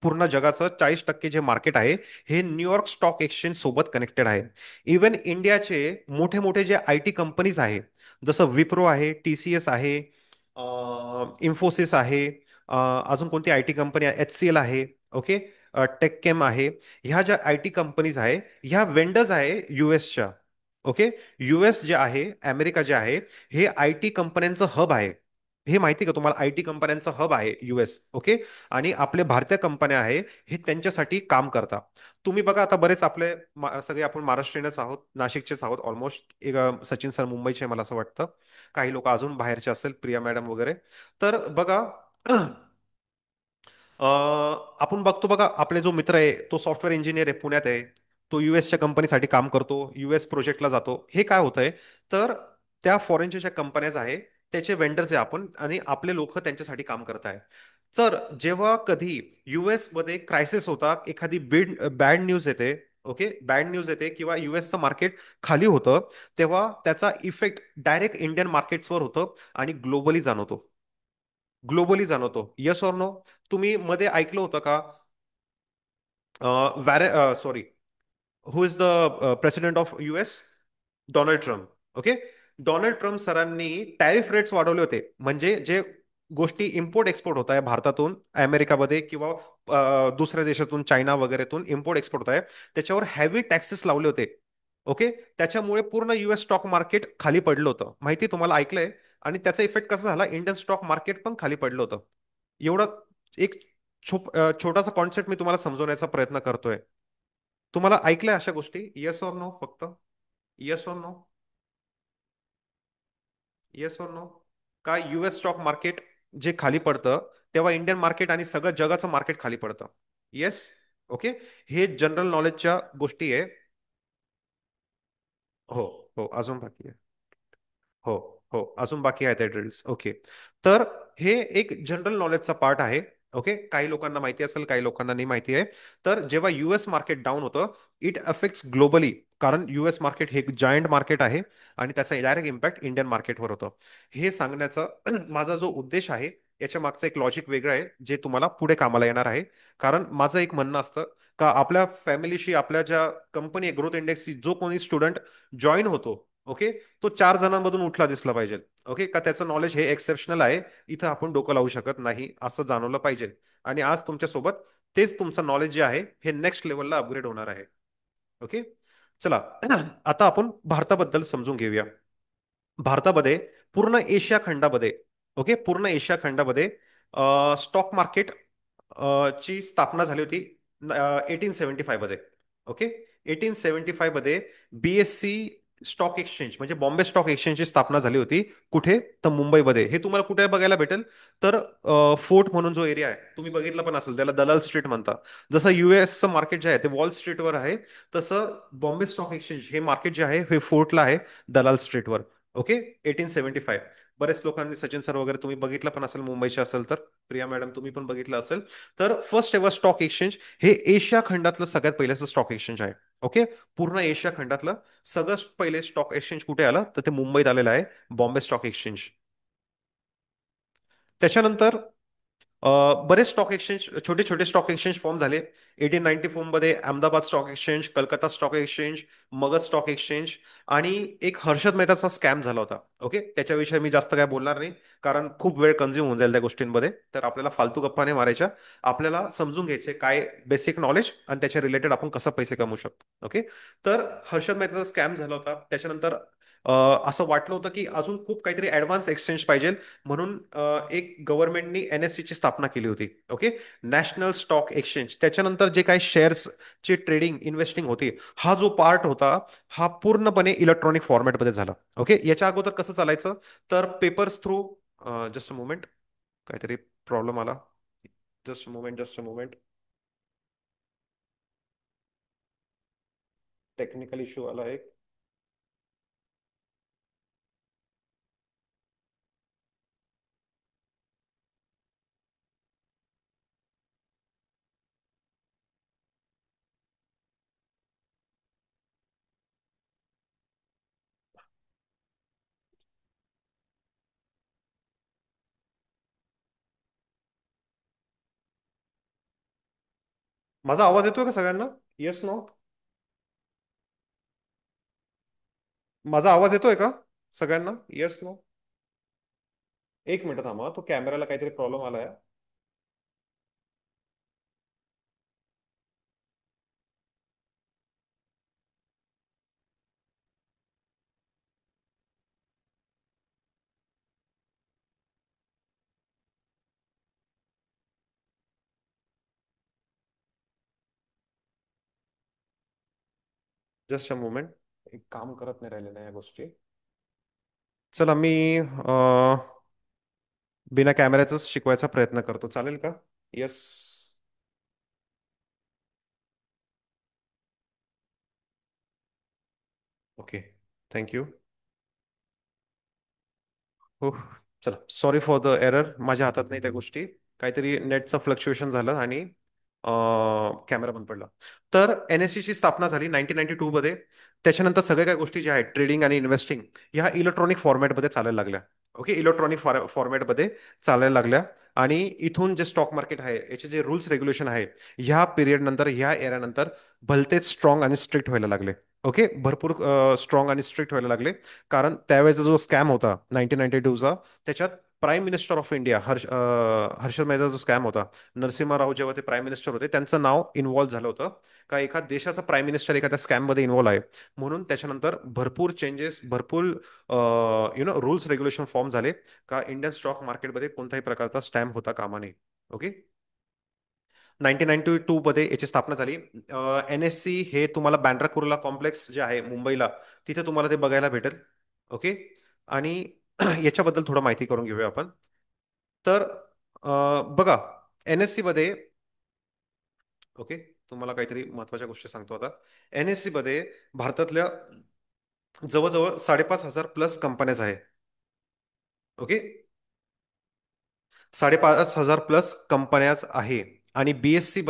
पूर्ण जगाचं 40% जे मार्केट आहे, हे न्यूयॉर्क स्टॉक एक्सचेंज सोबत कनेक्टेड आहे. इवन इंडियाचे मोठे मोठे जे आय टी कंपनीज आहे, जसं विप्रो आहे, TCS आहे, इन्फोसिस आहे, अजून कोणती आय टी कंपनी आहे, HCL आहे. ओके. टेककेम आहे. ह्या ज्या आय टी कंपनीज आहे, ह्या वेंडर्स आहे युएसच्या. ओके. युएस जे आहे, अमेरिका जे आहे, हे आय टी कंपन्यांचं हब आहे. हे माहिती का तुम्हाला? आय टी कंपन्यांचं हब आहे युएस. ओके. आणि आपले भारतीय कंपन्या आहे, हे त्यांच्यासाठी काम करतात. तुम्ही बघा, आता बरेच आपले सगळे आपण महाराष्ट्रीयनच आहोत, नाशिकचेच आहोत ऑलमोस्ट. एक सचिन सर मुंबईचे आहे, मला असं वाटतं. काही लोक अजून बाहेरचे असेल, प्रिया मॅडम वगैरे. तर बघा, अ, आपण बघतो बघा, आपले जो मित्र आहे तो सॉफ्टवेअर इंजिनियर आहे, पुण्यात आहे. तो युएसच्या कंपनीसाठी काम करतो, युएस प्रोजेक्टला जातो. हे काय होतंय, तर त्या फॉरेनच्या ज्या कंपन्याज आहे, त्याचे वेंडर्स आहे आपण, आणि आपले लोक त्यांच्यासाठी काम करत आहे. तर जेव्हा कधी युएस मध्ये क्रायसिस होता, एखादी बॅड न्यूज येते, ओके, बॅड न्यूज येते, किंवा युएसचं मार्केट खाली होतं, तेव्हा त्याचा इफेक्ट डायरेक्ट इंडियन मार्केट्सवर होतं आणि ग्लोबली जाणवतो. Yes or no? तुम्ही मध्ये ऐकलं होतं का, sorry, who is the president of US? Donald Trump. Okay. Donald Trump सरांनी टॅरिफ रेट्स वाढवले होते, म्हणजे जे गोष्टी इम्पोर्ट एक्सपोर्ट होत आहे भारतातून अमेरिकामध्ये, किंवा दुसऱ्या देशातून, चायना वगैरेतून इम्पोर्ट एक्सपोर्ट होत आहे, त्याच्यावर हॅवी टॅक्सेस लावले होते. ओके. त्याच्यामुळे पूर्ण युएस स्टॉक मार्केट खाली पडलं होतं, माहिती तुम्हाला ऐकलंय. आणि त्याचा इफेक्ट कसा झाला, इंडियन स्टॉक मार्केट पण खाली पडलं होतं. एवढं एक छोटासा कॉन्सेप्ट मी तुम्हाला समजवण्याचा प्रयत्न करतोय. तुम्हाला ऐकलंय अशा गोष्टी? येस ऑर नो फक्त? Yes or no? Yes or no? का युएस स्टॉक मार्केट जे खाली पडतं, तेव्हा इंडियन मार्केट आणि सगळं जगाचं मार्केट खाली पडतं? येस. ओके. हे जनरल नॉलेजच्या गोष्टी आहे. हो. हो, अजून बाकी आहे. हो. हो, अजून बाकी आहेत ड्रिल्स. ओके. तर हे एक जनरल नॉलेजचा पार्ट आहे. ओके. काही लोकांना माहिती असेल, काही लोकांना नाही माहिती आहे. तर जेव्हा युएस मार्केट डाऊन होतं, इट अफेक्ट्स ग्लोबली, कारण युएस मार्केट हे एक जायंट मार्केट आहे, आणि त्याचा डायरेक्ट इम्पॅक्ट इंडियन मार्केटवर होतं. हे सांगण्याचा माझा जो उद्देश आहे, याच्या मागचं एक लॉजिक वेगळं आहे, जे तुम्हाला पुढे कामाला येणार आहे. कारण माझं एक म्हणणं असतं, का आपल्या फॅमिलीशी, आपल्या ज्या कंपनी ग्रोथ इंडेक्सची जो कोणी स्टुडंट जॉईन होतो, ओके, तो 4 जणांमधून उठला दिसला पाहिजे. ओके, का त्याचं नॉलेज हे एक्सेप्शनल आहे, इथं आपण डोकं लावू शकत नाही, असं जाणवलं पाहिजे. आणि आज तुमच्यासोबत तेच तुमचं नॉलेज जे आहे, हे नेक्स्ट लेवलला अपग्रेड होणार आहे. ओके. चला, आता आपण भारताबद्दल समजून घेऊया. भारतामध्ये, पूर्ण एशिया खंडामध्ये, ओके, पूर्ण एशिया खंडामध्ये स्टॉक मार्केट ची स्थापना झाली होती 1875 मध्ये. ओके. 1875 मध्ये BSC स्टॉक एक्सचेंज, म्हणजे बॉम्बे स्टॉक एक्सचेंजची स्थापना झाली होती. कुठे? तर मुंबईमध्ये. हे तुम्हाला कुठे बघायला भेटेल? तर फोर्ट म्हणून जो एरिया आहे, तुम्ही बघितलं पण असेल, त्याला दलाल स्ट्रीट म्हणतात. जसं युएसचं मार्केट जे आहे ते वॉल स्ट्रीटवर आहे, तसं बॉम्बे स्टॉक एक्सचेंज हे मार्केट जे आहे, हे फोर्टला आहे, दलाल स्ट्रीटवर. ओके. 1875. बरेच लोकांनी, सचिन सर वगैरे, तुम्ही बघितलं पण असेल, मुंबईचे असेल तर. प्रिया मॅडम, तुम्ही पण बघितलं असेल. तर फर्स्ट एव्हर स्टॉक एक्सचेंज हे एशिया खंडातलं सगळ्यात पहिल्याचं स्टॉक एक्सचेंज आहे. ओके. पूर्ण एशिया खंडातलं सगळं पहिले स्टॉक एक्सचेंज कुठे आलं, तर ते मुंबईत आलेलं आहे, बॉम्बे स्टॉक एक्सचेंज. त्याच्यानंतर बरेच स्टॉक एक्सचेंज, छोटे छोटे स्टॉक एक्सचेंज फॉर्म झाले. 1894 मध्ये Ahmedabad stock exchange, Calcutta stock exchange, Magadh stock exchange. आणि एक हर्षद मेहताचा स्कॅम झाला होता. ओके. त्याच्याविषयी मी जास्त काय बोलणार नाही, कारण खूप वेळ कन्झ्युम होऊन जाईल त्या गोष्टींमध्ये. तर आपल्याला फालतू गप्पा नाही मारायच्या. आपल्याला समजून घ्यायचे काय बेसिक नॉलेज, आणि त्याच्या रिलेटेड आपण कसं पैसे कमवू शकतो. ओके. तर हर्षद मेहताचा स्कॅम झाला होता. त्याच्यानंतर असं वाटलं होतं की अजून खूप काहीतरी ऍडव्हान्स एक्सचेंज पाहिजे, म्हणून एक गव्हर्नमेंटनी एनएससी ची स्थापना केली होती. Okay, national stock exchange. त्याच्यानंतर जे काही शेअर्स ची ट्रेडिंग इन्व्हेस्टिंग होती, हा जो पार्ट होता हा पूर्णपणे इलेक्ट्रॉनिक फॉर्मॅटमध्ये झाला. ओके, याच्या अगोदर कसं चालायचं, तर papers through, just a moment, काहीतरी प्रॉब्लेम आला. Just a moment, just a moment, technical issue आला एक. माझा आवाज येतोय का सगळ्यांना? Yes, no? माझा आवाज येतोय का सगळ्यांना? Yes, no? एक मिनिट थांबा, तो कॅमेराला काहीतरी प्रॉब्लेम आलाय. जस्ट अ मुमेंट, एक काम करत नाही राहिले ना या गोष्टी. चला, मी बिना कॅमेऱ्याच शिकवायचा प्रयत्न करतो, चालेल का? येस. Okay, thank you. हो, चला, सॉरी फॉर द एरर, माझ्या हातात नाही त्या गोष्टी. काहीतरी नेटचं फ्लक्च्युएशन झालं आणि कॅमेरा बंद पडला. तर एनएससी ची स्थापना झाली 1992 मध्ये. त्याच्यानंतर सगळ्या काही गोष्टी ज्या आहेत, ट्रेडिंग आणि इन्व्हेस्टिंग, ह्या इलेक्ट्रॉनिक फॉर्मॅटमध्ये चालायला लागल्या. ओके, इलेक्ट्रॉनिक फॉर्मॅटमध्ये चालायला लागल्या. आणि इथून जे स्टॉक मार्केट आहे, याचे जे रूल्स रेग्युलेशन आहे, ह्या पिरियड नंतर, ह्या एरा नंतर भलतेच स्ट्रॉंग आणि स्ट्रिक्ट व्हायला लागले. ओके, भरपूर स्ट्रॉंग आणि स्ट्रिक्ट व्हायला लागले. कारण त्यावेळेचा जो स्कॅम होता 1992चा, त्याच्यात prime minister of India Harshad Mehta जो स्कॅम होता, नरसिम्हा राव जेव्हा ते प्राईम मिनिस्टर होते, त्यांचं नाव इन्व्हॉल्व्ह झालं होतं. का एखाद देशाचा प्राईम मिनिस्टर एखाद्या स्कॅम मध्ये इन्व्हॉल्व आहे, म्हणून त्याच्यानंतर भरपूर चेंजेस, भरपूर रूल्स रेग्युलेशन फॉर्म झाले. का इंडियन स्टॉक मार्केटमध्ये कोणत्याही प्रकारचा स्कॅम होता कामा नये. ओके, 1992 मध्ये याची स्थापना झाली. एनएससी हे तुम्हाला बँड्रा कुर्ला कॉम्प्लेक्स जे आहे मुंबईला, तिथे तुम्हाला ते बघायला भेटेल. ओके, आणि याच्याबद्दल थोडं माहिती करून घेऊया आपण. तर बघा, एनएससी मध्ये, ओके, तुम्हाला काहीतरी महत्वाच्या गोष्टी सांगतो आता. एनएससी मध्ये भारतातल्या जवळजवळ 5,500 प्लस कंपन्याज आहे. ओके, 5,500 प्लस कंपन्याज आहे. आणि बीएससी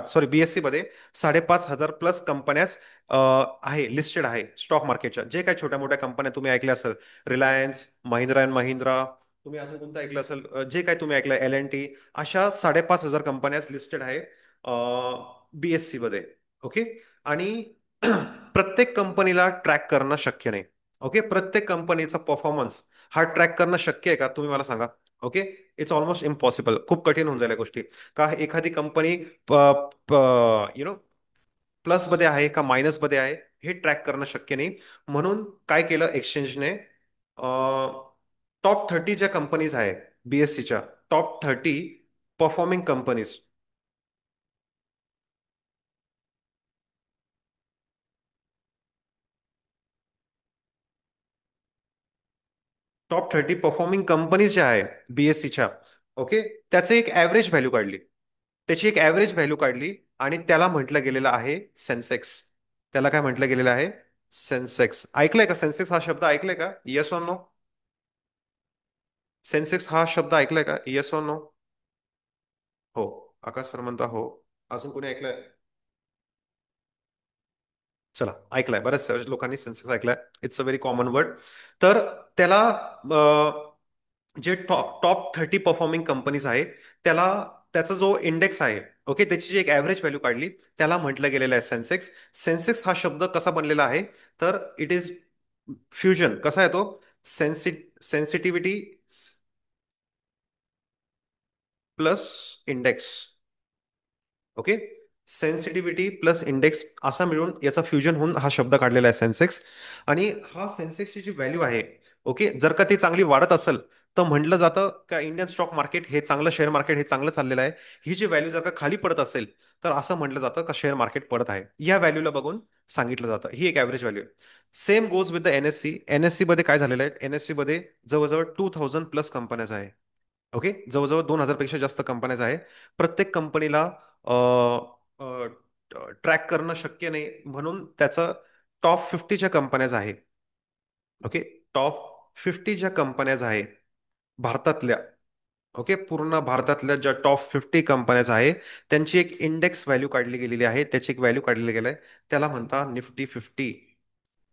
सॉरी, बीएससी मध्ये 5,500 प्लस कंपन्याज आहे, लिस्टेड आहे स्टॉक मार्केटच्या. जे काही छोट्या मोठ्या कंपन्या तुम्ही ऐकल्या असेल, रिलायन्स, महिंद्रा अँड महिंद्रा, तुम्ही अजून कोणतं ऐकलं असेल, जे काही तुम्ही ऐकलं, एल एन टी, अशा 5,500 कंपन्या लिस्टेड आहे बीएससी मध्ये. ओके, आणि प्रत्येक कंपनीला ट्रॅक करणं शक्य नाही. ओके, प्रत्येक कंपनीचा परफॉर्मन्स हा ट्रॅक करणं शक्य आहे का, तुम्ही मला सांगा. ओके, इट्स ऑलमोस्ट इम्पॉसिबल, खूप कठीण होऊन जाईल या गोष्टी. का एखादी कंपनी नो प्लस मध्ये आहे का मायनस मध्ये आहे, हे ट्रॅक करणं शक्य नाही. म्हणून काय केलं एक्सचेंजने, टॉप 30 ज्या कंपनीज आहे बीएससीच्या, top 30 performing companies, top 30 performing companies ज्या आहे बीएससीच्या, ओके, त्याचे एक ॲव्हरेज व्हॅल्यू काढली. त्याची एक ॲव्हरेज व्हॅल्यू काढली, आणि त्याला म्हटलं गेलेलं आहे सेन्सेक्स. त्याला काय म्हटलं गेलेलं आहे? सेन्सेक्स. ऐकलंय का सेन्सेक्स हा शब्द, ऐकलंय का? Yes or no? सेन्सेक्स हा शब्द ऐकलाय का? Yes or no? हो. आकाश सर म्हणता हो. अजून कोणी ऐकलंय? चला, ऐकलाय, बऱ्याच लोकांनी सेन्सेक्स ऐकलाय. It's a very common word. तर त्याला जे टॉप 30 परफॉर्मिंग कंपनीज आहे, त्याला, त्याचा जो इंडेक्स आहे, ओके, त्याची जी एक ॲव्हरेज व्हॅल्यू काढली, त्याला म्हटलं गेलेलं आहे सेन्सेक्स. सेन्सेक्स हा शब्द कसा बनलेला आहे, तर इट इज फ्युजन. कसा आहे तो? Sensitivity plus index. Okay, sensitivity plus index असा मिळून याचा फ्युजन होऊन हा शब्द काढलेला आहे सेन्सेक्स. आणि हा सेन्सेक्सची जी व्हॅल्यू आहे, ओके, जर का ती चांगली वाढत असेल तर म्हटलं जातं का इंडियन स्टॉक मार्केट हे चांगलं, शेअर मार्केट हे चांगलं चाललेलं आहे. ही जी व्हॅल्यू जर का खाली पडत असेल तर असं म्हटलं जातं का शेअर मार्केट पडत आहे. या व्हॅल्यूला बघून सांगितलं जातं. ही एक ॲव्हरेज व्हॅल्यू आहे. Same goes with the NSC. NSC मध्ये काय झालेलं आहे, एनएससी मध्ये जवळजवळ 2000 प्लस कंपन्याज आहे. ओके, जवळजवळ 2000 पेक्षा जास्त कंपन्याज आहे. प्रत्येक कंपनीला ट्रॅक करणं शक्य नाही, म्हणून त्याचं टॉप 50च्या कंपन्याज आहे. ओके, टॉप 50 ज्या कंपन्याज आहे भारतातल्या, ओके, पूर्ण भारतातल्या ज्या टॉप 50 कंपन्याज आहे त्यांची एक इंडेक्स व्हॅल्यू काढली गेलेली आहे. त्याची एक व्हॅल्यू काढली गेली आहे. त्याला म्हणता निफ्टी 50.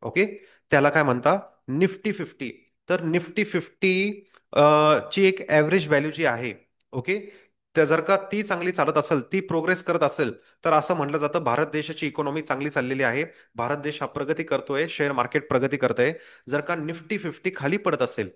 ओके, त्याला काय म्हणता, निफ्टी 50. तर निफ्टी 50 ची एक ॲव्हरेज व्हॅल्यू जी आहे, ओके, तर जर का ती चांगली चालत असेल, ती प्रोग्रेस करत असेल, तर असं म्हटलं जातं भारत देशाची इकॉनॉमी चांगली चाललेली आहे. भारत देश हा प्रगती करतोय, शेअर मार्केट प्रगती करतंय. जर का निफ्टी 50 खाली पडत असेल,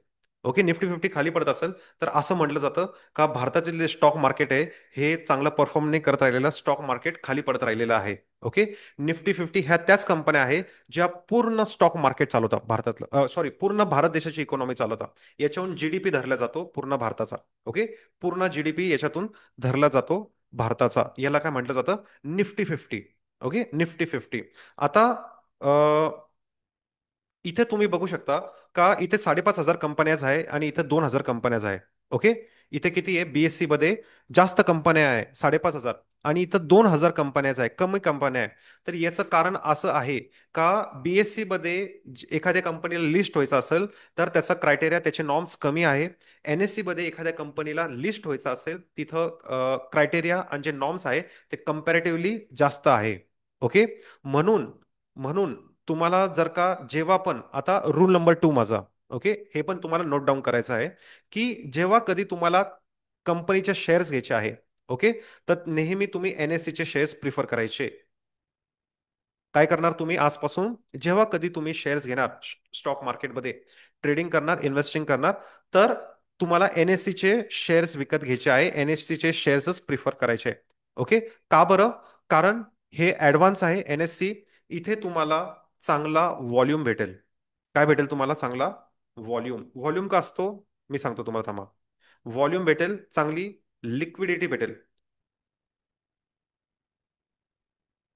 ओके, निफ्टी 50 खाली पडत असेल, तर असं म्हटलं जातं का भारताचे जे स्टॉक मार्केट आहे हे चांगलं परफॉर्म नाही करत राहिलेलं, स्टॉक मार्केट खाली पडत राहिलेलं आहे. ओके, निफ्टी 50 ह्या त्याच कंपन्या आहे ज्या पूर्ण स्टॉक मार्केट चालवतात भारतातलं, सॉरी, पूर्ण भारत देशाची इकॉनॉमी चालवतात. याच्याहून जीडीपी धरला जातो पूर्ण भारताचा. ओके, पूर्ण जीडीपी याच्यातून धरला जातो भारताचा. याला काय म्हटलं जातं, निफ्टी 50. Okay, Nifty 50. आता इथे तुम्ही बघू शकता का इथे 5,500 कंपन्याज आहे आणि इथे 2,000 कंपन्याज आहे. ओके, इथे किती आहे, बीएससी मध्ये जास्त कंपन्या आहे 5,500, आणि इथं 2,000 कंपन्याज आहे, कमी कंपन्या आहे. तर याचं कारण असं आहे का बीएससी मध्ये एखाद्या कंपनीला लिस्ट व्हायचं असेल तर त्याचा क्रायटेरिया, त्याचे नॉर्म्स कमी आहे. एनएससी मध्ये एखाद्या कंपनीला लिस्ट व्हायचं असेल तिथं क्रायटेरिया आणि जे नॉर्म्स आहे ते कम्पॅरेटिव्हली जास्त आहे. ओके, म्हणून म्हणून तुम्हाला जर का जेव्हा पण आता रूल नंबर 2 माझा, ओके, हे पण तुम्हाला नोट डाऊन करायचं आहे की जेव्हा कधी तुम्हाला कंपनीचे शेअर्स घ्यायचे आहे, ओके, तर नेहमी तुम्ही एनएससी चे शेअर्स प्रिफर करायचे. काय करणार तुम्ही आजपासून, जेव्हा कधी तुम्ही शेअर्स घेणार स्टॉक मार्केटमध्ये, ट्रेडिंग करणार, इन्व्हेस्टिंग करणार, तर तुम्हाला एनएससी चे शेअर्स विकत घ्यायचे आहे, एनएससी चे शेअर्सच प्रिफर करायचे आहे. ओके, का बरं, कारण हे ऍडव्हान्स आहे एनएससी. इथे तुम्हाला चांगला व्हॉल्यूम भेटेल. काय भेटेल तुम्हाला, चांगला व्हॉल्यूम. व्हॉल्यूम का असतो मी सांगतो तुम्हाला, थांबा. व्हॉल्यूम भेटेल, चांगली लिक्विडिटी भेटेल,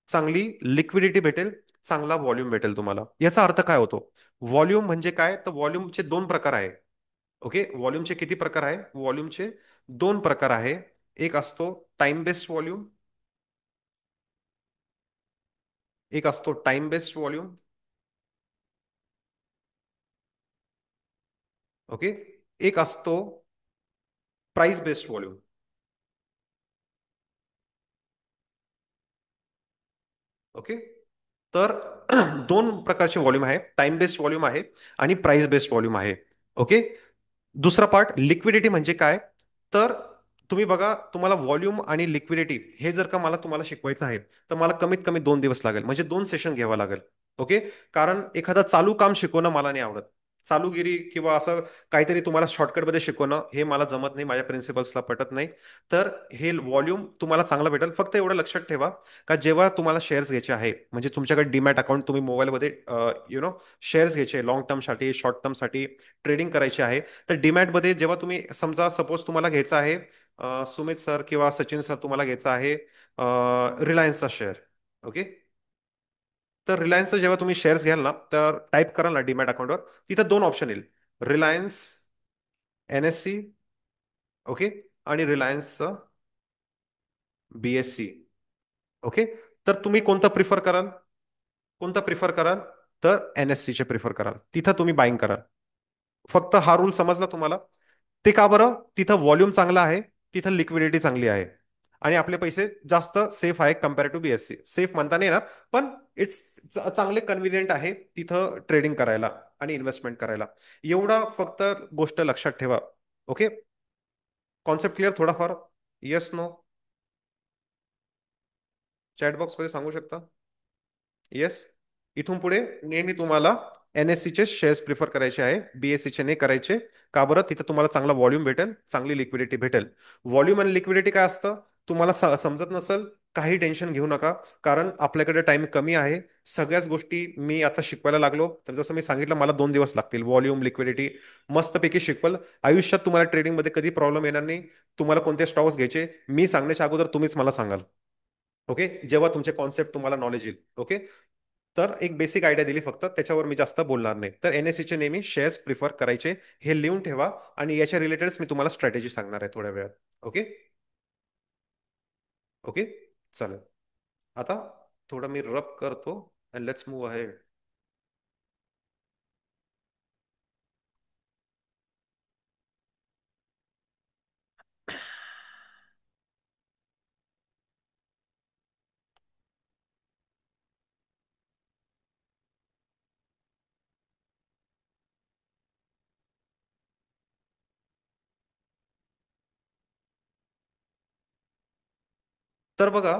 चांगली लिक्विडिटी भेटेल, चांगला व्हॉल्यूम भेटेल तुम्हाला. याचा अर्थ काय होतो, व्हॉल्यूम म्हणजे काय, तर व्हॉल्यूमचे 2 प्रकार आहे. ओके, व्हॉल्यूमचे किती प्रकार आहे, व्हॉल्यूमचे 2 प्रकार आहे. एक असतो टाइम बेस्ड व्हॉल्यूम, एक असतो टाइम बेस्ड व्हॉल्यूम. ओके, एक असतो प्राइस बेस्ड व्हॉल्यूम. ओके, तर 2 प्रकारचे व्हॉल्यूम आहे, टाइम बेस्ड व्हॉल्यूम आहे आणि प्राइस बेस्ड व्हॉल्यूम आहे. ओके, दुसरा पार्ट लिक्विडिटी म्हणजे काय, तर तुम्ही बघा, तुम्हाला व्हॉल्यूम आणि लिक्विडिटी हे जर का मला तुम्हाला शिकवायचं आहे तर मला कमीत कमी 2 दिवस लागेल, म्हणजे 2 सेशन घ्यावं लागेल. ओके, कारण एखादा चालू काम शिकवणं मला नाही आवडत. चालूगिरी किंवा असं काहीतरी तुम्हाला शॉर्टकटमध्ये शिकवणं हे मला जमत नाही, माझ्या प्रिन्सिपल्सला पटत नाही. तर हे व्हॉल्यूम तुम्हाला चांगलं भेटेल. फक्त एवढं लक्षात ठेवा का जेव्हा तुम्हाला शेअर्स घ्यायचे आहे, म्हणजे तुमच्याकडे डीमॅट अकाउंट, तुम्ही मोबाईलमध्ये शेअर्स घ्यायचे लॉंग टर्मसाठी, शॉर्ट टर्मसाठी ट्रेडिंग करायची आहे, तर डीमॅटमध्ये जेव्हा तुम्ही समजा सपोज तुम्हाला घ्यायचं आहे, सुमित सर किंवा सचिन सर तुम्हाला घ्यायचं आहे रिलायन्सचा शेअर. ओके, तर रिलायन्सचा जेव्हा तुम्ही शेअर्स घ्याल ना, तर टाईप कराल ना डीमॅट अकाउंटवर, तिथं 2 ऑप्शन येईल, रिलायन्स एनएससी, ओके, आणि रिलायन्सचं बीएससी. ओके, तर तुम्ही कोणतं प्रिफर कराल, कोणतं प्रिफर कराल, तर एनएससी चे प्रिफर कराल, तिथं तुम्ही बाईंग कराल. फक्त हा रूल समजला तुम्हाला. ते का बरं, तिथं व्हॉल्यूम चांगला आहे, तिथं लिक्विडिटी चांगली आहे, आणि आपले पैसे जास्त सेफ आहे कम्पेअर टू बीएससी. सेफ म्हणता नाही येणार, पण इट्स चांगले कन्व्हिनियंट आहे तिथं ट्रेडिंग करायला आणि इन्व्हेस्टमेंट करायला. एवढा फक्त गोष्ट लक्षात ठेवा. ओके, कॉन्सेप्ट क्लिअर थोडाफार, येस नो, चॅट बॉक्स मध्ये सांगू शकता. येस, इथून पुढे नेहमी तुम्हाला एनएससी चे शेअर्स प्रिफर करायचे आहे, बीएससी चे नाही करायचे. का बरं, तिथे तुम्हाला चांगला व्हॉल्यूम भेटेल, चांगली लिक्विडिटी भेटेल. व्हॉल्यूम आणि लिक्विडिटी काय असतं, तुम्हाला समजत नसेल, काही टेन्शन घेऊ नका. कारण आपल्याकडे टाइम कमी आहे. सगळ्याच गोष्टी मी आता शिकवायला लागलो, तर जसं मी सांगितलं, मला 2 दिवस लागतील. व्हॉल्यूम, लिक्विडिटी मस्तपैकी शिकवल. आयुष्यात तुम्हाला ट्रेडिंगमध्ये कधी प्रॉब्लेम येणार नाही. तुम्हाला कोणते स्टॉक्स घ्यायचे मी सांगण्याच्या अगोदर तुम्हीच मला सांगाल. ओके, जेव्हा तुमचे कॉन्सेप्ट तुम्हाला नॉलेज येईल. ओके, तर एक बेसिक आयडिया दिली फक्त, त्याच्यावर मी जास्त बोलणार नाही. तर एनएससीचे नेहमी शेअर्स प्रिफर करायचे, हे लिहून ठेवा. आणि याच्या रिलेटेडच मी तुम्हाला स्ट्रॅटेजी सांगणार आहे थोड्या वेळात. ओके. ओके, चालेल. आता थोडं मी रब करतो अँड लेट्स मूव आहे. तर बघा,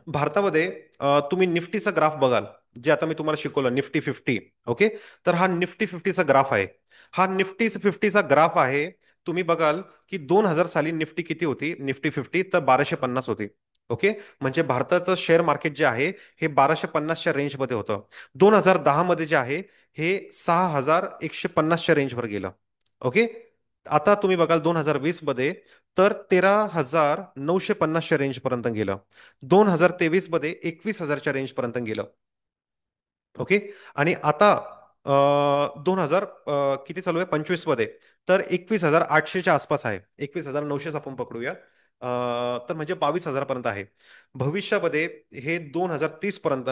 भारतामध्ये तुम्ही निफ्टीचा ग्राफ बघाल, जे आता मी तुम्हाला शिकवलं निफ्टी 50. ओके, तर हा निफ्टी 50चा ग्राफ आहे. हा निफ्टी 50चा ग्राफ आहे. तुम्ही बघाल की 2000 साली निफ्टी किती होती, निफ्टी 50 तर 1250 होती. ओके, म्हणजे भारताचं शेअर मार्केट जे आहे हे 1250च्या रेंजमध्ये होतं. 2010 मध्ये जे आहे हे 6150च्या रेंजवर गेलं. ओके, आता तुम्ही बघाल 2020 मध्ये तर 13,950च्या रेंज पर्यंत गेलं. 2023 मध्ये 21,000च्या रेंज पर्यंत गेलं. ओके, आणि आता 2000 किती चालू आहे 25 मध्ये, तर 21,800च्या आसपास आहे. 21,900 आपण पकडूया. तर म्हणजे 22,000 पर्यंत आहे. भविष्यामध्ये हे 2030 पर्यंत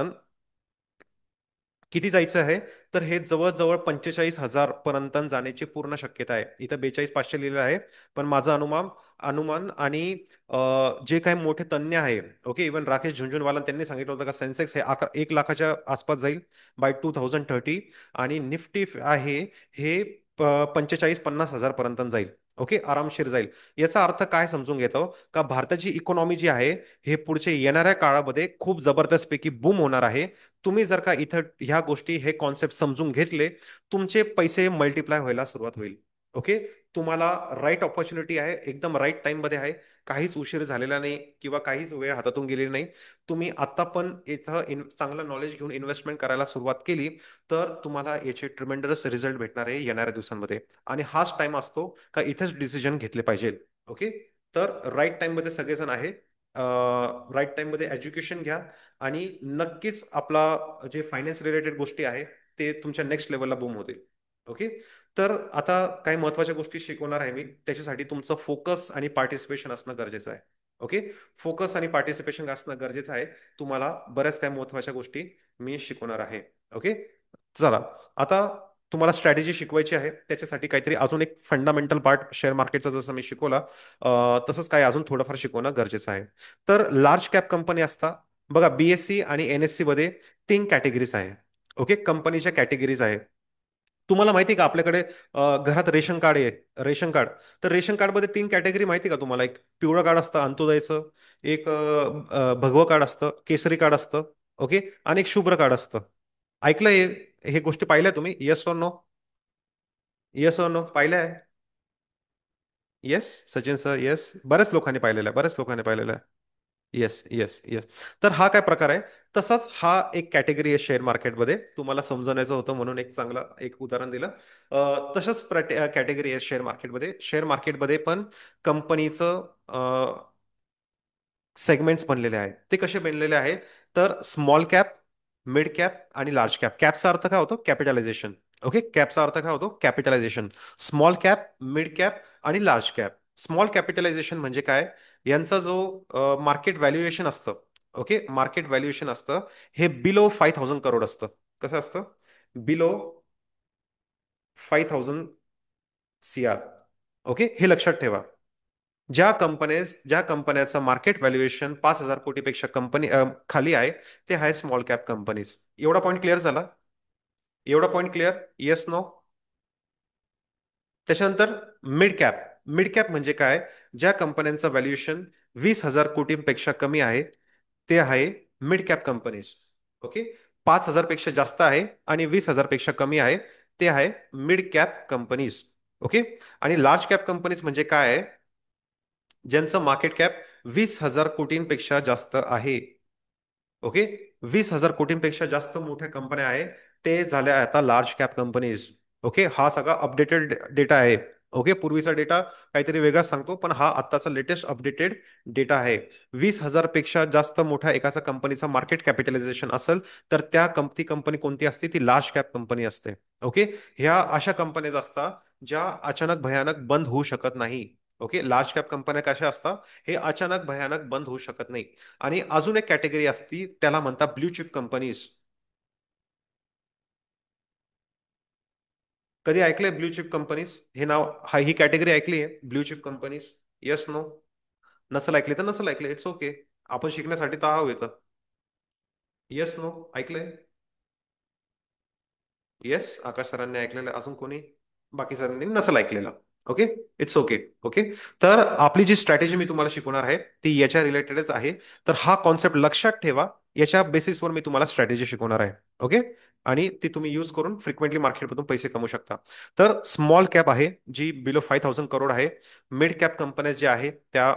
किती जायचं आहे, तर हे जवळजवळ 45,000 पर्यंत जाण्याची पूर्ण शक्यता आहे. इथं 42,500 लिहिलं आहे. पण माझं अनुमान अनुमान आणि जे काही मोठे तज्ञ आहे, ओके, इवन राकेश झुंझुनवाला त्यांनी सांगितलं होतं का सेन्सेक्स हे 1 लाखाच्या आसपास जाईल बाय 2030. आणि निफ्टी आहे हे 45-50 हजार पर्यंत जाईल. ओके, आरामशीर जाईल. याचा अर्थ काय समजून घेतो का, भारताची इकॉनॉमी जी आहे हे पुढच्या येणाऱ्या काळामध्ये खूप जबरदस्त पैकी बूम होणार आहे. तुम्ही जर का इथं ह्या गोष्टी हे कॉन्सेप्ट समजून घेतले, तुमचे पैसे मल्टिप्लाय व्हायला सुरुवात होईल. ओके, तुम्हाला राईट ऑपॉर्च्युनिटी आहे, एकदम राईट टाइम मध्ये आहे. काहीच उशीर झालेला नाही किंवा काहीच वेळ हातातून गेलेली नाही. तुम्ही आता पण इथं चांगलं नॉलेज घेऊन इन्व्हेस्टमेंट करायला सुरुवात केली, तर तुम्हाला याचे ट्रिमेंडस रिझल्ट भेटणार आहे येणाऱ्या दिवसांमध्ये. आणि हाच टाइम असतो का इथेच डिसिजन घेतले पाहिजे. ओके, तर राईट टाइम मध्ये सगळेजण आहे. राईट टाइम मध्ये एज्युकेशन घ्या. आणि नक्कीच आपला जे फायनान्स रिलेटेड गोष्टी आहे ते तुमच्या नेक्स्ट लेवलला बूम होतील. ओके, तर आता काही महत्त्वाच्या गोष्टी शिकवणार आहे मी, त्याच्यासाठी तुमचं फोकस आणि पार्टिसिपेशन असणं गरजेचं आहे. ओके, फोकस आणि पार्टिसिपेशन असणं गरजेचं आहे. तुम्हाला बऱ्याच काही महत्त्वाच्या गोष्टी मी शिकवणार आहे. ओके, चला. आता तुम्हाला स्ट्रॅटेजी शिकवायची आहे, त्याच्यासाठी काहीतरी अजून एक फंडामेंटल पार्ट शेअर मार्केटचा जसं मी शिकवला, तसंच काय अजून थोडंफार शिकवणं गरजेचं आहे. तर लार्ज कॅप कंपनी असतात बघा, बीएससी आणि एनएससी मध्ये 3 कॅटेगरीज आहे. ओके, कंपनीच्या कॅटेगरीज आहे. तुम्हाला माहिती आहे का, आपल्याकडे घरात रेशन कार्ड आहे. रेशन कार्ड, तर रेशन कार्ड मध्ये 3 कॅटेगरी माहिती आहे का तुम्हाला? एक पिवळं कार्ड असतं अंत्योदयचं, एक भगवं कार्ड असतं, केसरी कार्ड असतं. ओके, आणि एक शुभ्र कार्ड असतं. ऐकलंय हे गोष्टी पाहिल्या तुम्ही? Yes or no? Yes or no पाहिल्या? Yes Sachin sir, yes. बऱ्याच लोकांनी पाहिलेलं आहे, बऱ्याच लोकांनी पाहिलेलं आहे. Yes, yes, yes. तर हा काय प्रकार आहे? तसाच हा एक कॅटेगरी आहे शेअर मार्केटमध्ये. तुम्हाला समजण्याचं होतं म्हणून एक चांगलं एक उदाहरण दिलं. तसंच कॅटेगरी आहे शेअर मार्केटमध्ये. शेअर मार्केटमध्ये पण कंपनीचं सेगमेंट्स बनलेले आहेत. ते कसे बनलेले आहेत? तर स्मॉल कॅप, मिड कॅप आणि लार्ज कॅप. कॅपचा अर्थ काय होतो? कॅपिटलायझेशन. ओके, कॅपचा अर्थ काय होतो? Capitalisation. Small cap, mid cap आणि लार्ज कॅप. स्मॉल कॅपिटलायझेशन म्हणजे काय? यांचा जो मार्केट व्हॅल्युएशन असतं, ओके, मार्केट व्हॅल्युएशन असतं हे बिलो 5,000 करोड असतं. कसं असतं? Below 5,000 CR. ओके, हे लक्षात ठेवा. ज्या कंपन्याचं मार्केट व्हॅल्युएशन 5,000 कोटीपेक्षा खाली आहे, ते आहे स्मॉल कॅप कंपनीज. एवढा पॉईंट क्लिअर झाला? एवढा पॉईंट क्लिअर? Yes, no? त्याच्यानंतर मिड कॅप. मिड कॅप म्हणजे काय? ज्या कंपन्यांचं व्हॅल्युएशन 20,000 कोटींपेक्षा कमी आहे, ते आहे मिड कॅप कंपनीज. ओके, 5,000 पेक्षा जास्त आहे आणि 20,000 पेक्षा कमी आहे, ते आहे मिड कॅप कंपनीज. ओके, आणि लार्ज कॅप कंपनीज म्हणजे काय आहे? ज्यांचं मार्केट कॅप 20,000 कोटींपेक्षा जास्त आहे. ओके. 20,000 कोटींपेक्षा जास्त मोठ्या कंपन्या आहे, ते झाल्या आता लार्ज कॅप कंपनीज. ओके, हा सगळा अपडेटेड डेटा आहे. ओके, पूर्वीचा डेटा काहीतरी वेगळाच सांगतो, पण हा आत्ताचा लेटेस्ट अपडेटेड डेटा आहे. 20,000 पेक्षा जास्त मोठ्या एकाचा कंपनीचा मार्केट कॅपिटलायझेशन असेल, तर ती कंपनी कोणती असते? ती लार्ज कॅप कंपनी असते. ओके. ह्या अशा कंपन्या असतात ज्या अचानक भयानक बंद होऊ शकत नाही. ओके, लार्ज कॅप कंपन्या कशा असतात? हे अचानक भयानक बंद होऊ शकत नाही. आणि अजून एक कॅटेगरी असती, त्याला म्हणतात ब्ल्यू चिप कंपनीज. कधी ऐकलंय ब्ल्यू चिप कंपनीज हे नाव? हा, ही कॅटेगरी ऐकली आहे blue chip companies? Yes, no? नसल ऐकली तर नसल ऐकले, इट्स ओके. आपण शिकण्यासाठी तर हवं येतं. Yes, no? ऐकलंय? येस, आकाश सरांनी ऐकलेलं. अजून कोणी? बाकी सरांनी नसल ऐकलेलं. Okay, it's okay. ओके. तर आपली जी स्ट्रॅटेजी मी तुम्हाला शिकवणार आहे ती याच्या रिलेटेडच आहे. तर हा कॉन्सेप्ट लक्षात ठेवा. याच्या बेसिसवर मी तुम्हाला स्ट्रॅटेजी शिकवणार आहे. ओके. आणि ती तुम्ही यूज करून फ्रिक्वेंटली मार्केटमधून पैसे कमवू शकता. तर स्मॉल कॅप आहे जी बिलो 5,000 करोड आहे. मिड कॅप कंपन्या ज्या आहे त्या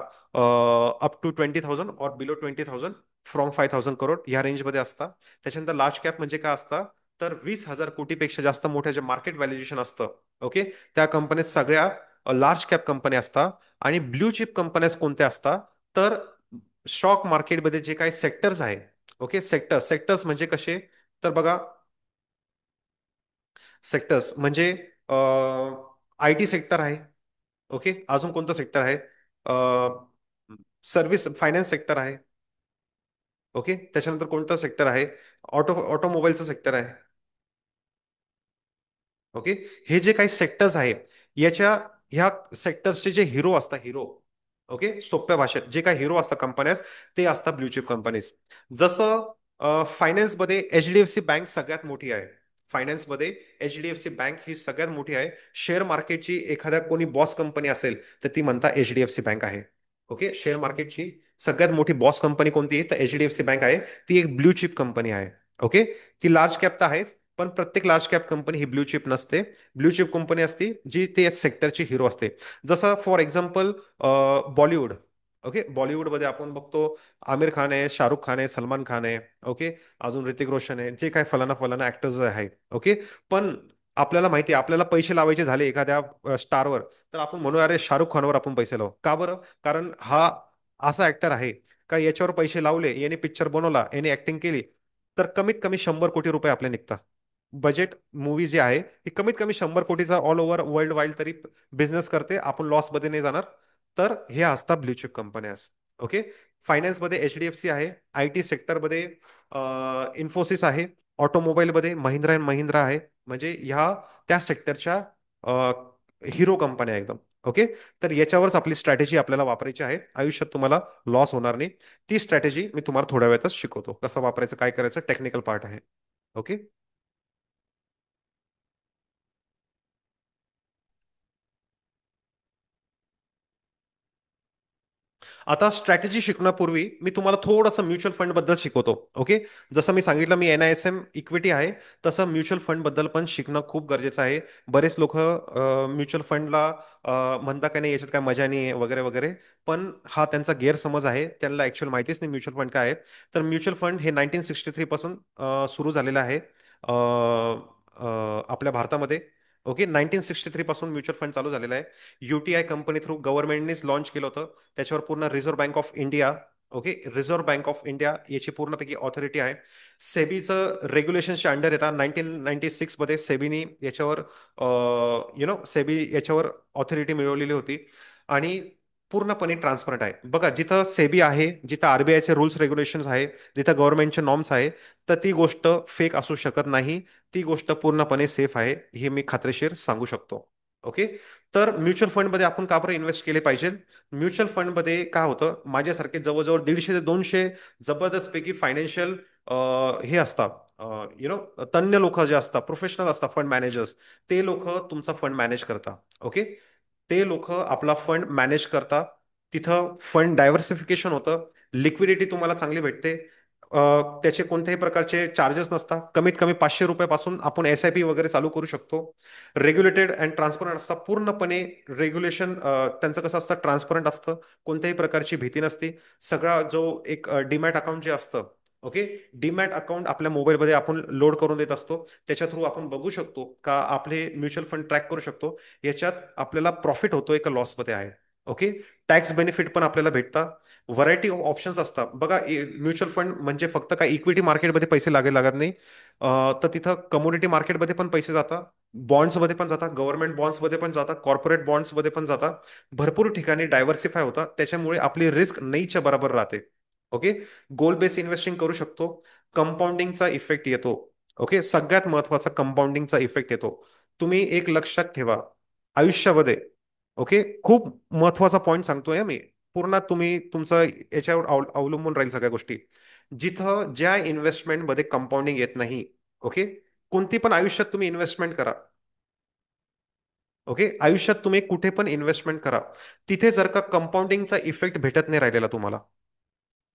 अप टू 20,000 और बिलो 20,000 फ्रॉम 5,000 करोड या रेंजमध्ये असतात. त्याच्यानंतर लार्ज कॅप म्हणजे काय असतं? तर 20,000 कोटीपेक्षा जास्त मोठ्या जे मार्केट व्हॅल्युएशन असतं. ओके. त्या कंपन्या सगळ्या लार्ज कॅप कंपन्या असतात. आणि ब्ल्यू चिप कंपन्या कोणत्या असतात? तर स्टॉक मार्केटमध्ये जे काही सेक्टर्स आहे. ओके, सेक्टर्स सेक्टर्स म्हणजे कसे? तर बघा, सेक्टर्स म्हणजे आय टी सेक्टर आहे. ओके, अजून कोणतं सेक्टर आहे? सर्व्हिस फायनान्स सेक्टर आहे. ओके, त्याच्यानंतर कोणतं सेक्टर आहे? ऑटोमोबाईलचं सेक्टर आहे. ओके. हे जे काही सेक्टर्स आहे, याच्या ह्या सेक्टर्सचे जे हिरो असतात, हिरो. ओके, सोप्या भाषेत जे काही हिरो असतात कंपन्यास, ते असतात ब्ल्यू चिप कंपनीज. जसं फायनान्समध्ये H D F C bank सगळ्यात मोठी आहे. फायनान्समध्ये H D F C bank ही सगळ्यात मोठी आहे. शेअर मार्केटची एखाद्या कोणी बॉस कंपनी असेल तर ती म्हणता H D F C bank आहे. ओके, शेअर मार्केटची सगळ्यात मोठी बॉस कंपनी कोणती आहे? तर H D F C bank आहे. ती एक ब्ल्यू चिप कंपनी आहे. ओके. ती लार्ज कॅप तर आहेच, पण प्रत्येक लार्ज कॅप कंपनी ही ब्ल्यू चिप नसते. ब्ल्यू चिप कंपनी असते जी ते सेक्टरची हिरो असते. जसं फॉर एक्झाम्पल बॉलिवूड. ओके, बॉलिवूडमध्ये आपण बघतो आमिर खान आहे, शाहरुख खान आहे, सलमान खान आहे. ओके, अजून ऋतिक रोशन आहे, जे काय फलाना फलाना ऍक्टर्स आहे. ओके. पण आपल्याला माहिती आहे, आपल्याला पैसे लावायचे झाले एखाद्या स्टारवर, तर आपण म्हणू अरे शाहरुख खानवर आपण पैसे लावू. का बरं? कारण हा असा ऍक्टर आहे का याच्यावर पैसे लावले, याने पिक्चर बनवला, याने ऍक्टिंग केली, तर कमीत कमी 100 कोटी रुपये आपले निघतात. बजेट मूवी जी आहे ही कमीत कमी 100 कोटीचा ऑल ओव्हर वर्ल्ड वाईड तरी बिझनेस करते. आपण लॉस मध्ये नाही जाणार. तर हे असतात ब्ल्यू चिप कंपन्या. ओके. फायनान्समध्ये एच डी एफ सी आहे. आय टी सेक्टरमध्ये इन्फोसिस आहे. ऑटोमोबाईलमध्ये महिंद्रा अँड महिंद्रा आहे. म्हणजे ह्या त्या सेक्टरच्या हिरो कंपन्या एकदम. ओके. तर याच्यावरच आपली स्ट्रॅटेजी आपल्याला वापरायची आहे. आयुष्यात तुम्हाला लॉस होणार नाही. ती स्ट्रॅटेजी मी तुम्हाला थोड्या वेळातच शिकवतो, कसं वापरायचं, काय करायचं, टेक्निकल पार्ट आहे. ओके. आता स्ट्रॅटेजी शिकण्यापूर्वी मी तुम्हाला थोडंसं म्युच्युअल फंड बद्दल शिकवतो. ओके. जसं मी सांगितलं, मी N I S M equity आहे, तसं म्युच्युअल फंड बद्दल पण शिकणं खूप गरजेचं आहे. बरेच लोक म्युच्युअल फंडला म्हणता का नाही याच्यात काय मजा नाही आहे वगैरे वगैरे. पण हा त्यांचा गैरसमज आहे. त्यांना ऍक्च्युअल माहितीच नाही म्युच्युअल फंड काय आहे. तर म्युच्युअल फंड हे 1963 पासून सुरू झालेलं आहे आपल्या भारतामध्ये. ओके, 1963 पासून म्युच्युअल फंड चालू झालेला आहे. युटीआय कंपनी थ्रू गव्हर्नमेंटनेच लॉन्च केलं होतं. त्याच्यावर पूर्ण reserve bank of India. Okay, reserve bank of India याची पूर्णपैकी ऑथॉरिटी आहे. सेबीचं रेग्युलेशनच्या अंडर येतात. 1996 मध्ये सेबीनी याच्यावर सेबी याच्यावर ऑथॉरिटी मिळवलेली होती. आणि पूर्णपणे ट्रान्सपरंट आहे. बघा, जिथं सेबी आहे, जिथं आरबीआयचे रूल्स रेग्युलेशन्स आहे, जिथं गव्हर्नमेंटचे नॉर्म्स आहे, तर ती गोष्ट फेक असू शकत नाही. ती गोष्ट पूर्णपणे सेफ आहे, हे मी खात्रीशीर सांगू शकतो. ओके. तर म्युच्युअल फंडमध्ये आपण का बरं इन्व्हेस्ट केले पाहिजे? म्युच्युअल फंडमध्ये काय होतं, माझ्यासारखे जवळजवळ 150 ते 200 जबरदस्तपैकी फायनान्शियल हे असतात, तज्ञ लोक जे असतात, प्रोफेशनल असतात, फंड मॅनेजर्स. ते लोक तुमचा फंड मॅनेज करतात. ओके. ते लोक आपला फंड मॅनेज करतात. तिथं फंड डायव्हर्सिफिकेशन होतं. लिक्विडिटी तुम्हाला चांगली भेटते. त्याचे कोणत्याही प्रकारचे चार्जेस नसतात. कमीत कमी 500 रुपयापासून आपण SIP वगैरे चालू करू शकतो. रेग्युलेटेड अँड ट्रान्सपरंट असतात पूर्णपणे. रेग्युलेशन त्यांचं कसं असतं, ट्रान्सपरंट असतं. कोणत्याही प्रकारची भीती नसते. सगळा जो एक डीमॅट अकाउंट जे असतं, ओके, डीमॅट अकाउंट आपल्या मोबाईलमध्ये आपण लोड करून देत असतो. त्याच्या थ्रू आपण बघू शकतो का आपले म्युच्युअल फंड ट्रॅक करू शकतो. याच्यात आपल्याला प्रॉफिट होतोय का लॉसमध्ये आहे. ओके. टॅक्स बेनिफिट पण आपल्याला भेटतात. व्हरायटी ऑफ ऑप्शन्स असतात बघा. म्युच्युअल फंड म्हणजे फक्त काय इक्विटी मार्केटमध्ये पैसे लागत नाही. तर तिथं कमोडिटी मार्केटमध्ये पण पैसे जातात. बॉन्ड्समध्ये पण जातात, गव्हर्नमेंट बॉन्ड्समध्ये पण जातात, कॉर्पोरेट बॉन्ड्समध्ये पण जातात. भरपूर ठिकाणी डायव्हर्सिफाय होतात. त्याच्यामुळे आपली रिस्क नाहीच्या बरोबर राहते. ओके. गोल बेस इन्व्हेस्टिंग करू शकतो. कंपाऊंडिंगचा इफेक्ट येतो. ओके. सगळ्यात महत्वाचा कंपाऊंडिंगचा इफेक्ट येतो. तुम्ही एक लक्षात ठेवा आयुष्यामध्ये. ओके. खूप महत्वाचा पॉईंट सांगतोय मी. पूर्ण तुम्ही तुमचं याच्यावर अवलंबून राहील सगळ्या गोष्टी. जिथं ज्या इन्व्हेस्टमेंटमध्ये कंपाऊंडिंग येत नाही. ओके. कोणती पण आयुष्यात तुम्ही इन्व्हेस्टमेंट करा. ओके. आयुष्यात तुम्ही कुठे पण इन्व्हेस्टमेंट करा. तिथे जर का कंपाऊंडिंगचा इफेक्ट भेटत नाही राहिलेला तुम्हाला.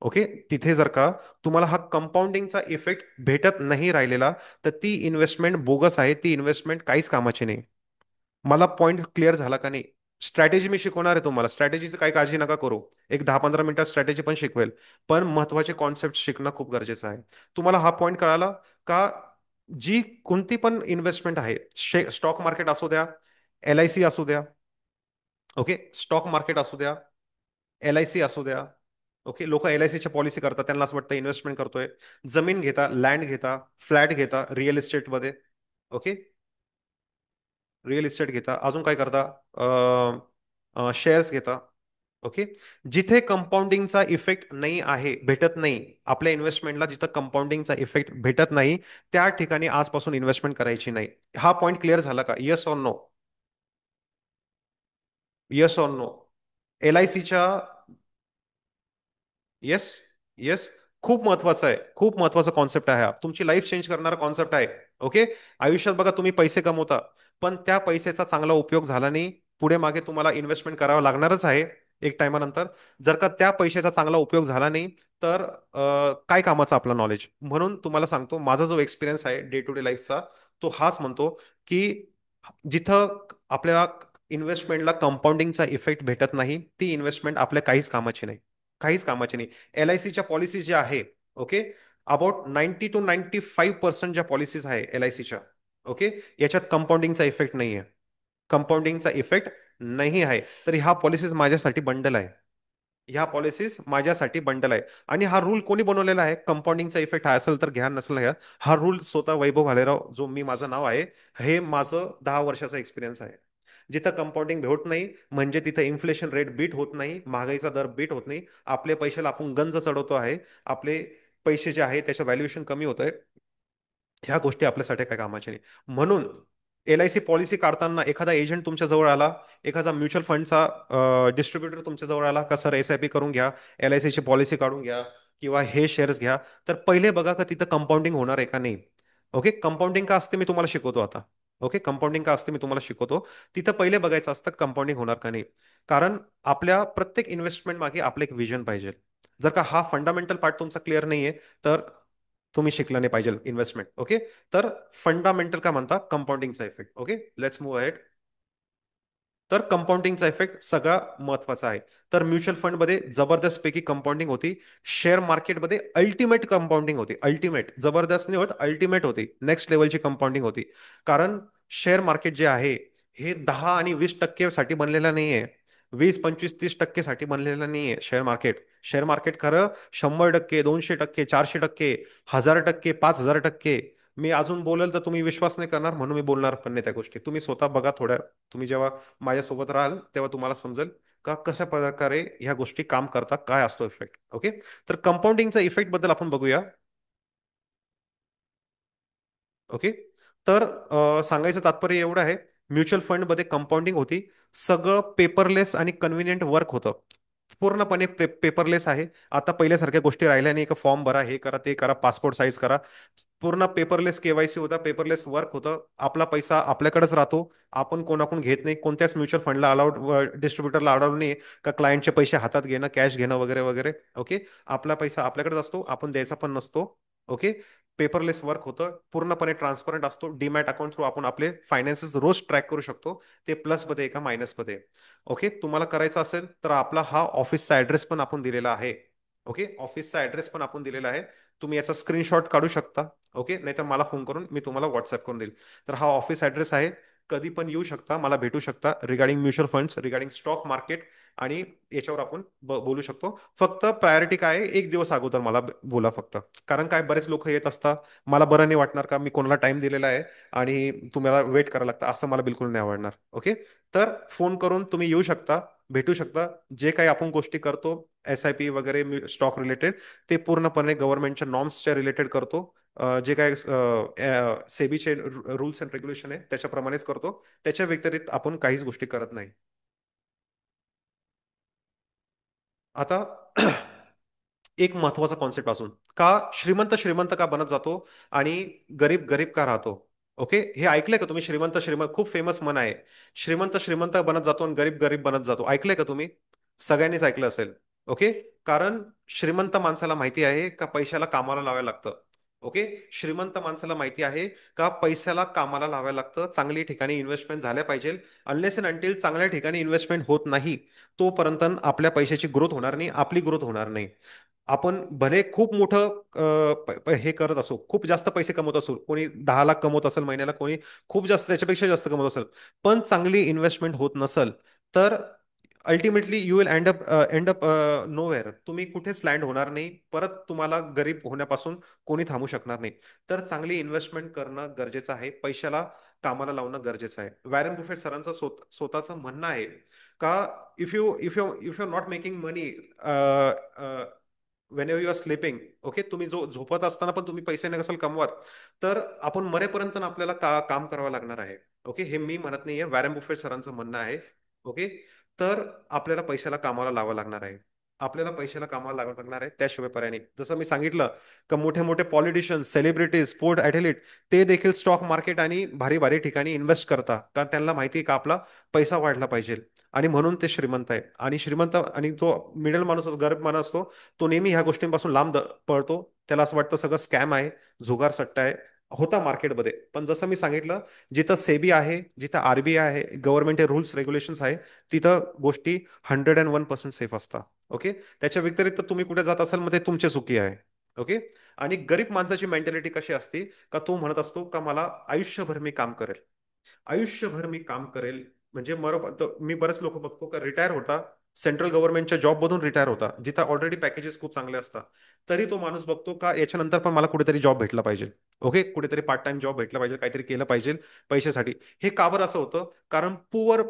ओके. तिथे जर का तुम्हाला हा कंपाऊंडिंगचा इफेक्ट भेटत नाही राहिलेला, तर ती इन्व्हेस्टमेंट बोगस आहे. ती इन्व्हेस्टमेंट काहीच कामाची नाही. मला पॉईंट क्लिअर झाला का नाही. स्ट्रॅटेजी मी शिकवणार आहे तुम्हाला. स्ट्रॅटेजीची काही काळजी नका करू. एक 10-15 मिनिटात स्ट्रॅटेजी पण शिकवेल. पण महत्वाचे कॉन्सेप्ट शिकणं खूप गरजेचं आहे. तुम्हाला हा पॉईंट कळाला का. जी कोणती पण इन्व्हेस्टमेंट आहे, स्टॉक मार्केट असू द्या, LIC असू द्या. ओके. स्टॉक मार्केट असू द्या, LIC असू द्या. ओके. लोक LICच्या पॉलिसी करतात, त्यांना असं वाटतं इन्व्हेस्टमेंट करतोय. जमीन घेता, लँड घेता, फ्लॅट घेता रिअल इस्टेटमध्ये. ओके. रिअल इस्टेट घेता, अजून काय करता, शेअर्स घेता. ओके. जिथे कंपाऊंडिंगचा इफेक्ट नाही आहे, भेटत नाही आपल्या इन्व्हेस्टमेंटला, जिथं कंपाऊंडिंगचा इफेक्ट भेटत नाही, त्या ठिकाणी आजपासून इन्व्हेस्टमेंट करायची नाही. हा पॉईंट क्लिअर झाला का? Yes or no? Yes or no? LICच्या. येस. येस. खूप महत्वाचा आहे. खूप महत्वाचा कॉन्सेप्ट आहे हा. तुमची लाईफ चेंज करणारा कॉन्सेप्ट आहे. ओके. आयुष्यात बघा तुम्ही पैसे कमवता, पण त्या पैशाचा चांगला उपयोग झाला नाही. पुढे मागे तुम्हाला इन्व्हेस्टमेंट करावं लागणारच आहे एक टायमानंतर. जर का त्या पैशाचा चांगला उपयोग झाला नाही, तर काय कामाचं आपलं नॉलेज. म्हणून तुम्हाला सांगतो, माझा जो एक्सपिरियन्स आहे डे टू डे लाईफचा, तो हाच म्हणतो की जिथं आपल्याला इन्व्हेस्टमेंटला कंपाऊंडिंगचा इफेक्ट भेटत नाही, ती इन्व्हेस्टमेंट आपल्या काहीच कामाची नाही. काहीच कामाची नाही. LICच्या पॉलिसीज ज्या आहे, ओके, अबाउट 90 to 95% ज्या पॉलिसीज आहे LICच्या, ओके, याच्यात कंपाऊंडिंगचा इफेक्ट नाही आहे. कंपाऊंडिंगचा इफेक्ट नाही आहे. तर ह्या पॉलिसीज माझ्यासाठी बंडल आहे. ह्या पॉलिसीज माझ्यासाठी बंडल आहे. आणि हा रूल कोणी बनवलेला आहे? कंपाऊंडिंगचा इफेक्ट हा असेल तर घ्या, नसेल घ्या. हा रूल स्वतः वैभव भालेराव, जो मी माझं नाव आहे, हे माझं 10 वर्षाचा एक्सपिरियन्स आहे. जिथं कंपाऊंडिंग होत नाही म्हणजे तिथं इन्फ्लेशन रेट बीट होत नाही, महागाईचा दर बीट होत नाही. आपले पैशाला आपण गंज चढवतो आहे. आपले पैसे जे आहे त्याचं व्हॅल्युएशन कमी होत आहे. ह्या गोष्टी आपल्यासाठी काय कामाच्या नाही. म्हणून LIC पॉलिसी काढताना एखादा एजंट तुमच्या जवळ आला, एखादा म्युच्युअल फंडचा डिस्ट्रीब्युटर तुमच्या जवळ आला का, सर SIP करून घ्या, LICची पॉलिसी काढून घ्या, किंवा हे शेअर्स घ्या, तर पहिले बघा का तिथं कंपाऊंडिंग होणार आहे का नाही. ओके. कंपाऊंडिंग का असते मी तुम्हाला शिकवतो आता. ओके. कंपाऊंडिंग का असते मी तुम्हाला शिकवतो. तिथं पहिले बघायचं असतं कंपाऊंडिंग होणार का नाही. कारण आपल्या प्रत्येक इन्व्हेस्टमेंट मागे आपलं एक विजन पाहिजे. जर का हा फंडामेंटल पार्ट तुमचा क्लिअर नाहीये, तर तुम्ही शिकला नाही पाहिजे इन्व्हेस्टमेंट. ओके. तर फंडामेंटल का म्हणता? कंपाऊंडिंगचा effect. Okay. Let's move ahead. तर कंपाऊंडिंगचा इफेक्ट सगळा महत्वाचा आहे. तर म्युच्युअल फंडमध्ये जबरदस्त पैकी कंपाऊंडिंग होती. शेअर मार्केटमध्ये अल्टिमेट कंपाऊंडिंग होती. अल्टिमेट, जबरदस्त नाही होत, अल्टिमेट होती. नेक्स्ट लेवलची कंपाऊंडिंग होती. कारण शेअर मार्केट जे आहे, हे 10 आणि 20% साठी बनलेलं नाहीये. 20, 25, 30% साठी बनलेलं नाहीये शेअर मार्केट. शेअर मार्केट खरं 100%, 200%, 400%, 1000%, 5000%. मी अजून बोलेल तर तुम्ही विश्वास नाही करणार, म्हणून मी बोलणार पण नाही त्या गोष्टी. तुम्ही स्वतः बघा थोड्या. तुम्ही जेव्हा माझ्यासोबत राहाल तेव्हा तुम्हाला समजेल का कशा प्रकारे ह्या गोष्टी काम करतात, काय असतो इफेक्ट. ओके. तर कंपाऊंडिंगचा इफेक्ट बद्दल आपण बघूया. ओके. तर सांगायचं तात्पर्य एवढं आहे, म्युच्युअल फंडमध्ये कंपाऊंडिंग होती. सगळं पेपरलेस आणि कन्व्हिनियंट वर्क होतं. पूर्णपणे पेपरलेस आहे. आता पहिल्यासारख्या गोष्टी राहिल्या नाही, का फॉर्म भरा, हे करा, ते करा, पासपोर्ट साईज करा. पूर्ण पेपरलेस केवायसी होता, पेपरलेस वर्क होतं. आपला पैसा आपल्याकडेच राहतो. आपण कोणाकडून घेत नाही, कोणत्याच म्युच्युअल फंडला अलाउड, डिस्ट्रीब्युटरला अलाउड नाही का क्लायंटचे पैसे हातात घेणं, कॅश घेणं वगैरे वगैरे. ओके. आपला पैसा आपल्याकडेच असतो, आपण द्यायचा पण नसतो. ओके. पेपरलेस वर्क होतं, पूर्णपणे ट्रान्सपरंट असतो. डीमॅट अकाउंट थ्रू आपण आपले फायनान्सेस रोज ट्रॅक करू शकतो, ते प्लसमध्ये का मायनसमध्ये. ओके. तुम्हाला करायचं असेल तर आपला हा ऑफिसचा ऍड्रेस पण आपण दिलेला आहे. ओके. ऑफिसचा ऍड्रेस पण आपण दिलेला आहे. तुम्ही याचा स्क्रीनशॉट काढू शकता. ओके. नाहीतर मला फोन करून मी तुम्हाला व्हॉट्सअप करून देईल. तर हा ऑफिस ॲड्रेस आहे. कधी पण येऊ शकता, मला भेटू शकता regarding mutual funds, regarding stock market, आणि याच्यावर आपण बोलू शकतो. फक्त प्रायोरिटी काय आहे, एक दिवस अगोदर मला बोला फक्त. कारण काय, बरेच लोक येत असतात. मला बरं नाही वाटणार का मी कोणाला टाइम दिलेला आहे आणि तुम्हाला वेट करायला लागतं, असं मला बिलकुल नाही आवडणार. ओके. तर फोन करून तुम्ही येऊ शकता, भेटू शकता. जे काही आपण गोष्टी करतो, SIP वगैरे स्टॉक रिलेटेड, ते पूर्णपणे गव्हर्नमेंटच्या नॉर्म्सच्या रिलेटेड करतो. जे काय सेबीचे रूल्स अँड रेग्युलेशन आहे त्याच्याप्रमाणेच करतो. त्याच्या व्यतिरिक्त आपण काहीच गोष्टी करत नाही. आता एक महत्वाचा कॉन्सेप्ट असून, का श्रीमंत श्रीमंत का बनत जातो आणि गरीब गरीब का राहतो. ओके. हे ऐकलंय का तुम्ही, श्रीमंत श्रीमंत खूप फेमस म्हण आहे. श्रीमंत श्रीमंत बनत जातो आणि गरीब गरीब बनत जातो, ऐकलंय का तुम्ही? सगळ्यांनीच ऐकलं असेल. ओके. कारण श्रीमंत माणसाला माहिती आहे का पैशाला कामाला लावायला लागतं. ओके. श्रीमंत माणसाला माहिती आहे का पैशाला कामाला लावायला लागतं, चांगली ठिकाणी इन्व्हेस्टमेंट झाल्या पाहिजे. अनलेस अँड अंटिल चांगल्या ठिकाणी इन्व्हेस्टमेंट होत नाही, तोपर्यंत आपल्या पैशाची ग्रोथ होणार नाही, आपली ग्रोथ होणार नाही. आपण भले खूप मोठं हे करत असो, खूप जास्त पैसे कमवत असो, कोणी 10 लाख कमवत असेल महिन्याला, कोणी खूप जास्त त्याच्यापेक्षा जास्त कमवत असेल, पण चांगली इन्व्हेस्टमेंट होत नसेल, तर ultimately you will end up nowhere. तुम्ही कुठेच लँड होणार नाही, परत तुम्हाला गरीब होण्यापासून कोणी थांबू शकणार नाही. तर चांगली इन्व्हेस्टमेंट करणं गरजेचं आहे, पैशाला कामाला लावणं गरजेचं आहे. वॅरन बुफेट सरांचं स्वतःचं म्हणणं आहे का, if you not making money whenever you are sleeping. Okay. तुम्ही जो झोपत असताना पण तुम्ही पैसे नसेल कमवत, तर आपण मरेपर्यंत ना आपल्याला काम करावं लागणार आहे. ओके. हे मी म्हणत नाहीये, वॅरन बुफेट सरांचं म्हणणं आहे. ओके. तर आपल्याला पैशाला कामाला लावावं लागणार आहे. आपल्याला पैशाला कामाला लावावं लागणार आहे, त्याशिवाय पर्याय नाही. जसं मी सांगितलं का मोठे मोठे पॉलिटिशियन्स, सेलिब्रिटीज, स्पोर्ट ॲथलीट, ते देखील स्टॉक मार्केट आणि भारी भारी ठिकाणी इन्व्हेस्ट करतात, कारण त्यांना माहिती आहे का आपला पैसा वाढला पाहिजे. आणि म्हणून ते श्रीमंत आहे. आणि श्रीमंत आणि तो मिडल माणूस, गरीब माणूस असतो, तो नेहमी ह्या गोष्टींपासून लांब पळतो. त्याला असं वाटतं सगळं स्कॅम आहे, जुगार सट्टा आहे. होता मार्केटमध्ये, पण जसं मी सांगितलं, जिथं सेबी आहे, जिथं RBI आहे, गव्हर्नमेंट रूल्स रेग्युलेशन्स आहे, तिथं गोष्टी 101% सेफ असतात. ओके. त्याच्या व्यतिरिक्त तुम्ही कुठे जात असाल, मग ते तुमची चुकी आहे. ओके. आणि गरीब माणसाची मेंटॅलिटी कशी असते, का तो म्हणत असतो का मला आयुष्यभर मी काम करेल, आयुष्यभर मी काम करेल. म्हणजे मी बरेच लोक बघतो का रिटायर होता, सेंट्रल गव्हर्नमेंटच्या जॉब मधून रिटायर होता, जिथं ऑलरेडी पॅकेजेस खूप चांगले असतात. तरी तो माणूस बघतो का याच्यानंतर पण मला कुठेतरी जॉब भेटला पाहिजे. ओके. कुठेतरी पार्ट टाइम जॉब भेटला पाहिजे, काहीतरी केलं पाहिजे पैशासाठी. हे का बरं असं होतं, कारण पुअर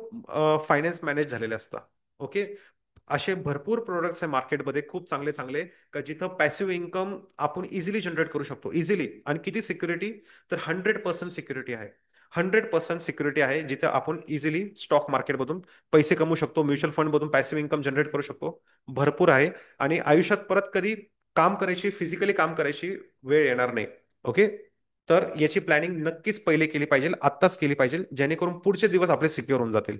फायनान्स मॅनेज झालेले असतात. ओके. असे भरपूर प्रोडक्ट्स आहे मार्केटमध्ये खूप चांगले चांगले, का जिथं पॅसिव्ह इन्कम आपण इझिली जनरेट करू शकतो, इझिली. आणि किती सिक्युरिटी, तर 100% सिक्युरिटी आहे. 100% सिक्युरिटी आहे, जिथे आपण इझिली स्टॉक मार्केटमधून पैसे कमवू शकतो, म्युच्युअल फंडमधून पॅसिव्ह इन्कम जनरेट करू शकतो. भरपूर आहे. आणि आयुष्यात परत कधी काम करायची, फिजिकली काम करायची वेळ येणार नाही. ओके. तर याची प्लॅनिंग नक्कीच पहिले केली पाहिजे, आत्ताच केली पाहिजे, जेणेकरून पुढचे दिवस आपले सिक्युअर होऊन जातील.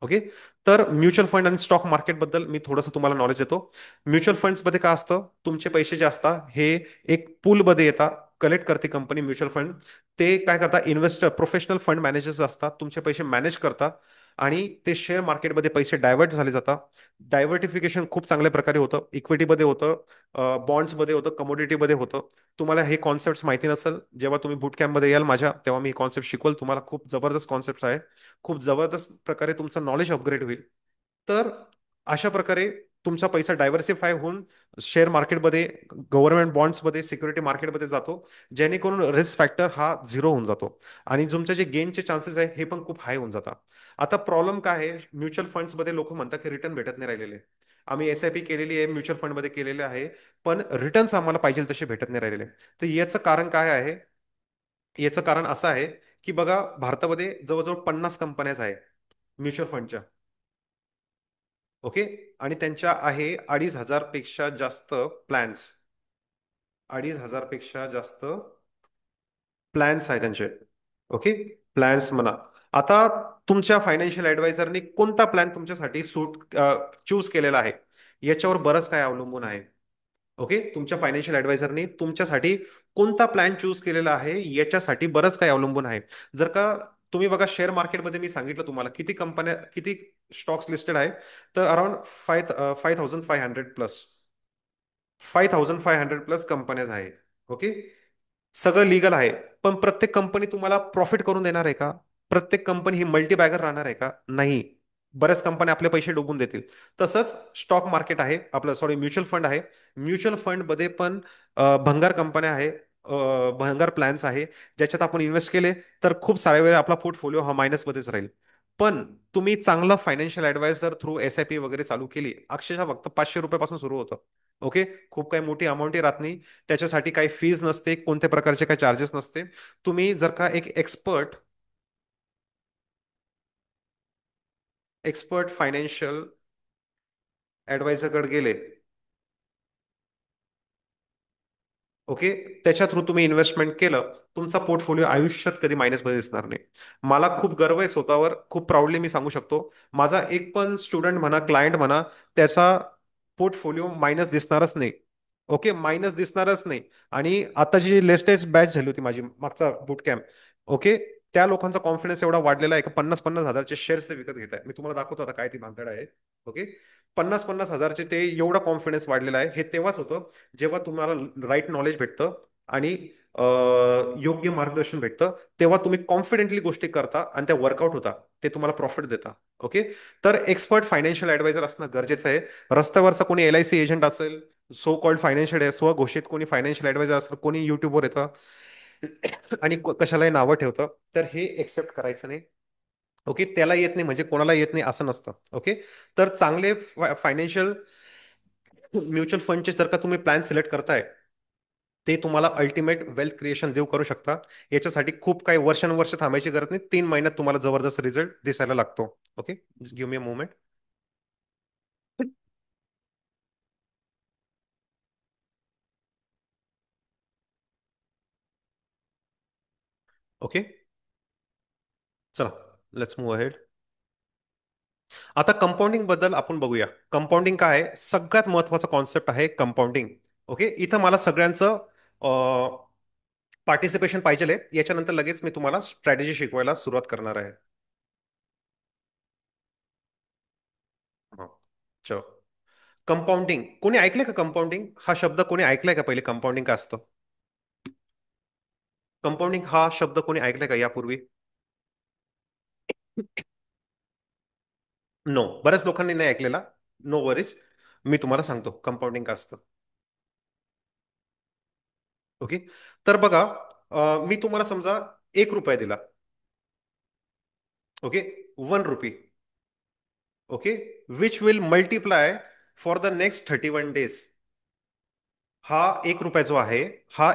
ओके. तर म्युच्युअल फंड आणि स्टॉक मार्केटबद्दल मी थोडंसं तुम्हाला नॉलेज देतो. म्युच्युअल फंड्समध्ये काय असतं, तुमचे पैसे जे असतात हे एक पूलमध्ये येतात, कलेक्ट करते कंपनी म्युच्युअल फंड. ते काय करतात, इन्व्हेस्टर, प्रोफेशनल फंड मॅनेजर्स असतात, तुमचे पैसे मॅनेज करतात. आणि ते शेअर मार्केटमध्ये पैसे डायव्हर्ट झाले जातात. डायव्हर्टिफिकेशन खूप चांगल्या प्रकारे होतं, इक्विटीमध्ये होतं, बॉन्ड्समध्ये होतं, कमोडिटीमध्ये होतं. तुम्हाला हे कॉन्सेप्ट माहिती नसेल, जेव्हा तुम्ही बुट कॅम्पमध्ये याल माझ्या, तेव्हा मी कॉन्सेप्ट शिकवल तुम्हाला. खूप जबरदस्त कॉन्सेप्ट आहे, खूप जबरदस्त प्रकारे तुमचं नॉलेज अपग्रेड होईल. तर अशा प्रकारे तुमचा पैसा डायव्हर्सिफाय होऊन शेअर मार्केटमध्ये, गव्हर्नमेंट बॉन्ड्समध्ये, सिक्युरिटी मार्केटमध्ये जातो, जेणेकरून रिस्क फॅक्टर हा झिरो होऊन जातो. आणि तुमचे जे गेनचे चान्सेस आहे हे पण खूप हाय होऊन जातात. आता प्रॉब्लेम काय आहे, म्युच्युअल फंड्समध्ये लोक म्हणतात की रिटर्न भेटत नाही राहिलेले. आम्ही SIP केलेली आहे, म्युच्युअल फंडमध्ये केलेले आहे, पण रिटर्न्स आम्हाला पाहिजे तसे भेटत नाही राहिलेले. तर याचं कारण काय आहे? याचं कारण असं आहे की बघा, भारतामध्ये जवळजवळ 50 कंपन्याच आहेत म्युच्युअल फंडच्या. ओके. आणि त्यांच्या आहे 2,500 पेक्षा जास्त प्लॅन्स. 2,500 पेक्षा जास्त प्लॅन्स आहे त्यांचे. ओके. प्लॅन्स म्हणा. आता तुमच्या फायनान्शियल ऍडवायझरनी कोणता प्लॅन तुमच्यासाठी चूज केलेला आहे याच्यावर बरंच काय अवलंबून आहे. ओके. तुमच्या फायनान्शियल ऍडवायझरनी तुमच्यासाठी कोणता प्लॅन चूज केलेला आहे याच्यासाठी बरंच काही अवलंबून आहे. जर का तुम्ही बघा शेअर मार्केटमध्ये मी सांगितलं तुम्हाला किती कंपन्या किती स्टॉक्स लिस्टेड आहे. तर अराउंड 5,500 प्लस 5,500 प्लस कंपन्याज आहेत. ओके. सगळं लिगल आहे. पण प्रत्येक कंपनी तुम्हाला प्रॉफिट करून देणार आहे का? प्रत्येक कंपनी ही मल्टीबॅगर राहणार आहे का? नाही. बऱ्याच कंपन्या आपले पैसे डुबून देतील. तसंच स्टॉक मार्केट आहे आपलं, सॉरी, म्युच्युअल फंड आहे. म्युच्युअल फंडमध्ये पण भंगार कंपन्या आहे, भंगार प्लॅन्स आहे. ज्याच्यात आपण इन्व्हेस्ट केले तर खूप साऱ्या वेळा आपला पोर्टफोलिओ हा मायनसमध्येच राहील. पण तुम्ही चांगलं फायनान्शियल ऍडवायझर थ्रू SIP वगैरे चालू केली, अक्षरशः फक्त 500 रुपयापासून सुरू होतं. ओके. खूप काही मोठी अमाऊंटही राहत नाही. त्याच्यासाठी काही फीज नसते, कोणत्या प्रकारचे काही चार्जेस नसते. तुम्ही जर का एक एक्सपर्ट फायनान्शियल ऍडवायझरकडे गेले, ओके, त्याच्या थ्रू तुम्ही इन्व्हेस्टमेंट केलं, तुमचा पोर्टफोलिओ आयुष्यात कधी मायनसमध्ये दिसणार नाही. मला खूप गर्व आहे स्वतःवर, खूप प्राऊडली मी सांगू शकतो. माझा एक पण स्टुडंट म्हणा, क्लायंट म्हणा, त्याचा पोर्टफोलिओ मायनस दिसणारच नाही. ओके. मायनस दिसणारच नाही. आणि आता जी लेटेस्ट बॅच झाली होती माझी, मागचा बूट कॅम्प, ओके, त्या लोकांचा कॉन्फिडन्स एवढा वाढलेला आहे की 50-50 हजारचे शेअर्स ते विकत घेत आहे. मी तुम्हाला दाखवतो आता काय ती भानगड आहे. ओके. 50-50 हजारचे ते एवढा कॉन्फिडन्स वाढलेला आहे. हे तेव्हाच होतं जेव्हा तुम्हाला राईट नॉलेज भेटतं आणि योग्य मार्गदर्शन भेटतं. तेव्हा तुम्ही कॉन्फिडेंटली गोष्टी करता आणि त्या वर्कआउट होता, ते तुम्हाला प्रॉफिट देता. ओके. तर एक्सपर्ट फायनान्शियल ऍडवायझर असणं गरजेचं आहे. रस्त्यावरचा कोणी LIC एजंट असेल, सो कॉल्ड फायनान्शियल स्वघोषित कोणी फायनान्शियल ऍडवायझर असेल, कोणी युट्यूबवर येतं आणि कशालाही नावं ठेवतं, तर हे एक्सेप्ट करायचं नाही. ओके. त्याला येत नाही म्हणजे कोणाला येत नाही असं नसतं. ओके. तर चांगले फायनान्शियल म्युच्युअल फंडचे जर का तुम्ही प्लॅन सिलेक्ट करताय, ते तुम्हाला अल्टिमेट वेल्थ क्रिएशन देऊ करू शकता. याच्यासाठी खूप काही वर्षानुवर्ष थांबायची गरज नाही. 3 महिन्यात तुम्हाला जबरदस्त रिझल्ट दिसायला लागतो. Okay. Give me a moment. Okay. चला, लेट्स मूव्ह अहेड. आता कंपाऊंडिंग बद्दल आपण बघूया. कंपाऊंडिंग काय आहे? सगळ्यात महत्वाचा कॉन्सेप्ट आहे कंपाऊंडिंग. ओके. इथं मला सगळ्यांचं पार्टिसिपेशन पाहिजे. याच्यानंतर लगेच मी तुम्हाला स्ट्रॅटेजी शिकवायला सुरुवात करणार आहे. हा. चलो. कंपाऊंडिंग कोणी ऐकलंय का? कंपाऊंडिंग हा शब्द कोणी ऐकलाय का पहिले? कंपाऊंडिंग काय असतं? कंपाऊंडिंग हा शब्द कोणी ऐकलाय का यापूर्वी? नो. बऱ्याच लोकांनी नाही ऐकलेला. No worries. मी तुम्हाला सांगतो कंपाऊंडिंग काय असतं. ओके. तर बघा, मी तुम्हाला समजा 1 रुपया दिला. Okay. 1 RuPay. Okay. Which will multiply for the next 31 days. हा 1 रुपया जो आहे, हा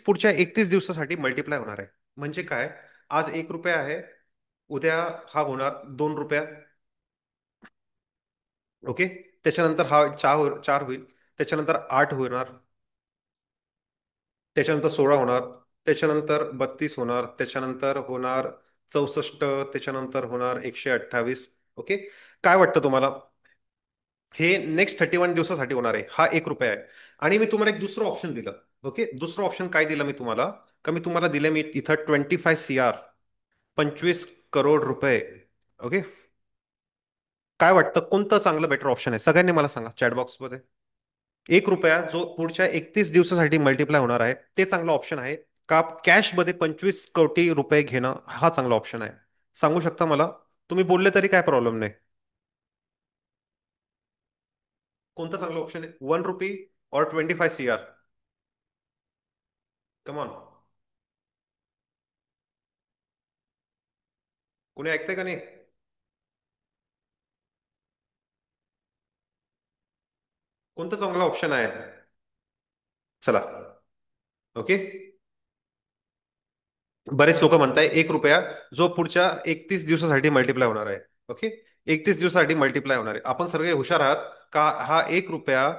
पुढच्या 31 दिवसासाठी मल्टिप्लाय होणार आहे. म्हणजे काय? आज 1 रुपया आहे, उद्या हा होणार 2 रुपया. ओके. त्याच्यानंतर हा 4 होईल, त्याच्यानंतर 8 होणार, त्याच्यानंतर 16 होणार, त्याच्यानंतर 32 होणार, त्याच्यानंतर होणार 64, त्याच्यानंतर होणार 128. ओके. काय वाटतं तुम्हाला? हे नेक्स्ट 31 दिवसासाठी होणार आहे. हा 1 रुपया आहे. आणि मी तुम्हाला एक दुसरं ऑप्शन दिलं. ओके. दुसरं ऑप्शन काय दिलं मी तुम्हाला? का मी तुम्हाला दिलं मी इथं 25 CR, 25 करोड रुपये. ओके. काय वाटतं कोणतं चांगलं बेटर ऑप्शन आहे? सगळ्यांनी मला सांगा चॅट बॉक्समध्ये. 1 रुपया जो पुढच्या 31 दिवसासाठी मल्टिप्लाय होणार आहे, ते चांगलं ऑप्शन आहे का कॅशमध्ये 25 कोटी रुपये घेणं हा चांगला ऑप्शन आहे? सांगू शकता मला? तुम्ही बोलले तरी काय प्रॉब्लेम नाही. कोणतं चांगलं ऑप्शन आहे? 1 रुपी और 25 CR? कमॉन. कोणी ऐकतंय का नाही? कोणतं चांगलं ऑप्शन आहे? चला. ओके. बरेच लोक म्हणताय 1 रुपया जो पुढच्या 31 दिवसासाठी मल्टिप्लाय होणार आहे. ओके. 31 दिवसासाठी मल्टिप्लाय होणार आहे. आपण सगळे हुशार आहात का? हा 1 रुपया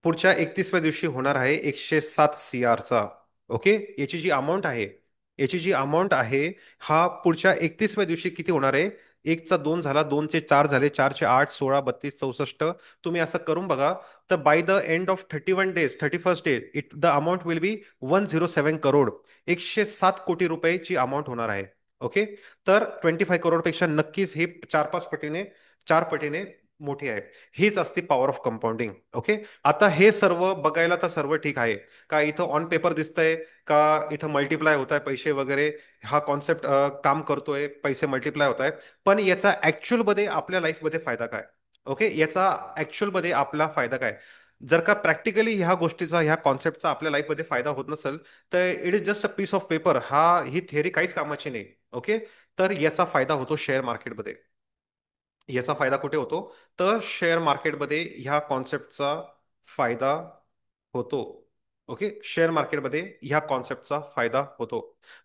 पुढच्या 31व्या दिवशी होणार आहे 107 CR चा. ओके. याची जी अमाऊंट आहे हा पुढच्या 31व्या दिवशी किती होणार आहे? एकचा 2 झाला, 2 चे 4 झाले, 4 चे 8, 16, 32, 64. तुम्ही असं करून बघा. तर by the end of 31 days, 31st day, the amount will be 107 crore. 107 कोटी रुपयाची अमाऊंट होणार आहे. ओके. तर 25 करोडपेक्षा नक्कीच हे 4-5 पटीने, 4 पटीने मोठी आहे. हीच असते पॉवर ऑफ कंपाऊंडिंग. ओके. आता हे सर्व बघायला तर सर्व ठीक आहे. का इथं ऑन पेपर दिसतंय का? इथं मल्टिप्लाय होत आहे पैसे वगैरे. हा कॉन्सेप्ट काम करतोय, पैसे मल्टिप्लाय होत आहे. पण याचा ऍक्च्युअल मध्ये आपल्या लाईफमध्ये फायदा काय? ओके. याचा ऍक्च्युअल मध्ये आपला फायदा काय? जर का प्रॅक्टिकली ह्या गोष्टीचा, ह्या कॉन्सेप्टचा आपल्या लाईफमध्ये फायदा होत नसेल, तर it is just a piece of paper. ही थेअरी काहीच कामाची नाही. ओके. तर याचा फायदा होतो शेअर मार्केटमध्ये. याचा फायदा कुठे होतो? तर शेअर मार्केटमध्ये ह्या कॉन्सेप्टचा फायदा होतो. ओके. शेअर मार्केटमध्ये ह्या कॉन्सेप्टचा फायदा होतो.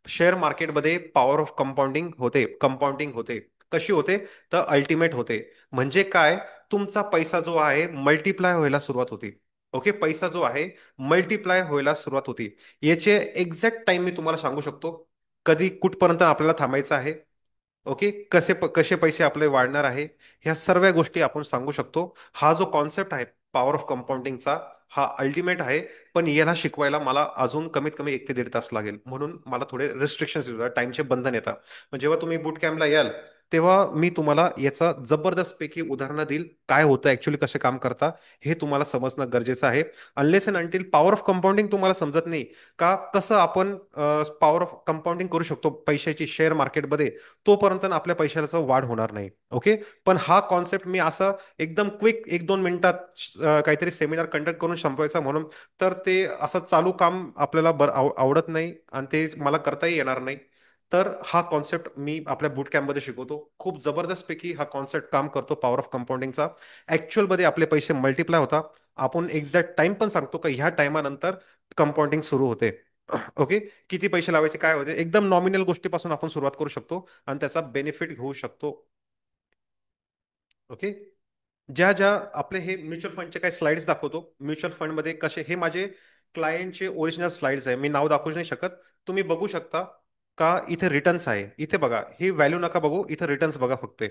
शेअर मार्केटमध्ये पॉवर ऑफ कंपाऊंडिंग होते. कशी होते? तर अल्टिमेट होते. म्हणजे काय? तुमचा पैसा जो आहे मल्टिप्लाय व्हायला सुरुवात होती. ओके. पैसा जो आहे मल्टिप्लाय व्हायला सुरुवात होती. याचे एक्झॅक्ट टाइम मी तुम्हाला सांगू शकतो. कधी कुठपर्यंत आपल्याला थांबायचं आहे. ओके. कसे पैसे आपले वाढणार आहे. ह्या सर्व गोष्टी आपण सांगू शकतो. हा जो कॉन्सेप्ट आहे पॉवर ऑफ कंपाऊंडिंगचा, हा अल्टिमेट आहे. पण याला शिकवायला मला अजून कमीत कमी 1 ते 1.5 तास लागेल. म्हणून मला थोडे रिस्ट्रिक्शन्स येतात, टाइमचे बंधन येतात. मग जेव्हा तुम्ही बूट कॅम्पला याल, तेव्हा मी तुम्हाला याचा जबरदस्त पैकी उदाहरणं देईल. काय होतं ऍक्च्युली, कसे काम करता, हे तुम्हाला समजणं गरजेचं आहे. Unless and until power of compounding तुम्हाला समजत नाही का, कसं आपण पॉवर ऑफ कंपाऊंडिंग करू शकतो पैशाची शेअर मार्केटमध्ये, तोपर्यंत आपल्या पैशाचा वाढ होणार नाही. ओके. पण हा कॉन्सेप्ट मी असं एकदम क्विक 1-2 मिनिटात काहीतरी सेमिनार कंडक्ट करून संपवायचा म्हणून, तर ते असं चालू काम आपल्याला आवडत नाही आणि ते मला करताही येणार नाही. तर हा कॉन्सेप्ट मी आपल्या बूट कॅम्पमध्ये शिकवतो. खूप जबरदस्त पैकी हा कॉन्सेप्ट काम करतो पॉवर ऑफ कंपाऊंडिंगचा. ऍक्च्युअलमध्ये आपले पैसे मल्टिप्लाय होता. आपण एक्झॅक्ट टाइम पण सांगतो का ह्या टाइमानंतर कंपाऊंडिंग सुरू होते. ओके. किती पैसे लावायचे, काय होते, एकदम नॉमिनल गोष्टीपासून आपण सुरुवात करू शकतो आणि त्याचा बेनिफिट घेऊ शकतो. ओके. ज्या ज्या आपले हे म्युच्युअल फंडचे काही स्लाइड्स दाखवतो. म्युच्युअल फंडमध्ये कसे, हे माझे क्लायंटचे ओरिजिनल स्लाइड्स आहे. मी नाव दाखवू नाही शकत. तुम्ही बघू शकता का इथे रिटर्न्स आहे. इथे बघा, हे व्हॅल्यू नका बघू, इथे रिटर्न्स बघा फक्त.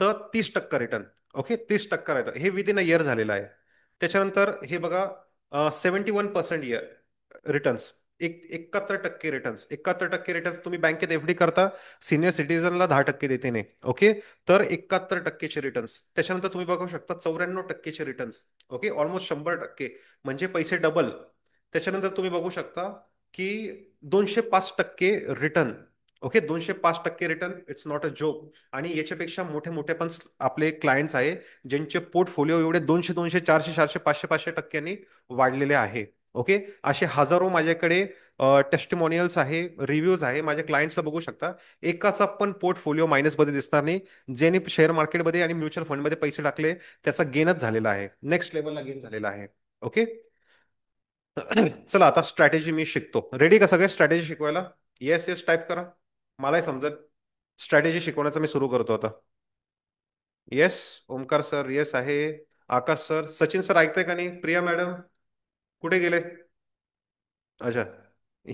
तर 30% रिटर्न. ओके. 30% रिटर्न हे विदिन अ इयर झालेलं आहे. त्याच्यानंतर हे बघा, 71% इयर रिटर्न्स. 71% रिटर्न्स. 71% रिटर्न्स तुम्ही बँकेत एफडी करता, सिनियर सिटीजनला 10% देते नाही. ओके. तर 71%चे रिटर्न्स. त्याच्यानंतर तुम्ही बघू शकता 94%चे रिटर्न्स. ओके. ऑलमोस्ट 100%, म्हणजे पैसे डबल. त्याच्यानंतर तुम्ही बघू शकता की 205% return. Okay. 205% return, it's not a joke. आणि याच्यापेक्षा मोठे मोठे पण आपले क्लायंट्स आहे, ज्यांचे पोर्टफोलिओ एवढे 200-200, 400, 400, 500-500% वाढलेले आहे. ओके. असे हजारो माझ्याकडे टेस्टिमोनियल्स आहे, रिव्ह्यूज आहे. माझ्या क्लायंट्सला बघू शकता. एकाचा पण पोर्टफोलिओ मायनसमध्ये दिसणार नाही. ज्यांनी शेअर मार्केटमध्ये आणि म्युच्युअल फंडमध्ये पैसे टाकले, त्याचा गेनच झालेला आहे, नेक्स्ट लेवलला गेन झालेला आहे. ओके. चला आता स्ट्रॅटेजी मी शिकतो. रेडी का सगळे स्ट्रॅटेजी शिकवायला? येस येस टाईप करा, मलाही समजेल. स्ट्रॅटेजी शिकवण्याचा मी सुरू करतो आता. येस. ओमकार सर येस आहे. आकाश सर, सचिन सर ऐकताय का नाही? प्रिया मॅडम कुठे गेले? अच्छा.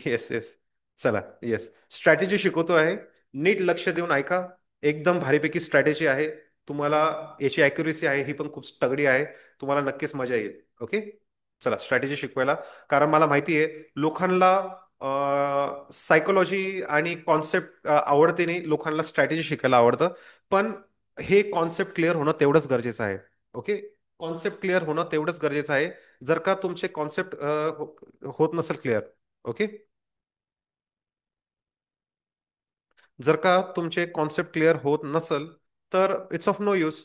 Yes yes. चला. येस. स्ट्रॅटेजी शिकवतो आहे. नीट लक्ष देऊन ऐका. एकदम भारीपैकी स्ट्रॅटेजी आहे. तुम्हाला याची अॅक्युरेसी आहे ही पण खूप तगडी आहे. तुम्हाला नक्कीच मजा येईल. ओके. चला स्ट्रॅटेजी शिकवायला. कारण मला माहिती आहे लोकांना सायकोलॉजी आणि कॉन्सेप्ट आवडते नाही, लोकांना स्ट्रॅटेजी शिकायला आवडतं. पण हे कॉन्सेप्ट क्लिअर होणं तेवढंच गरजेचं आहे. ओके. कॉन्सेप्ट क्लिअर होणं तेवढंच गरजेचं आहे. जर का तुमचे कॉन्सेप्ट होत नसेल क्लिअर. ओके. जर का तुमचे कॉन्सेप्ट क्लिअर होत नसेल, तर it's of no use.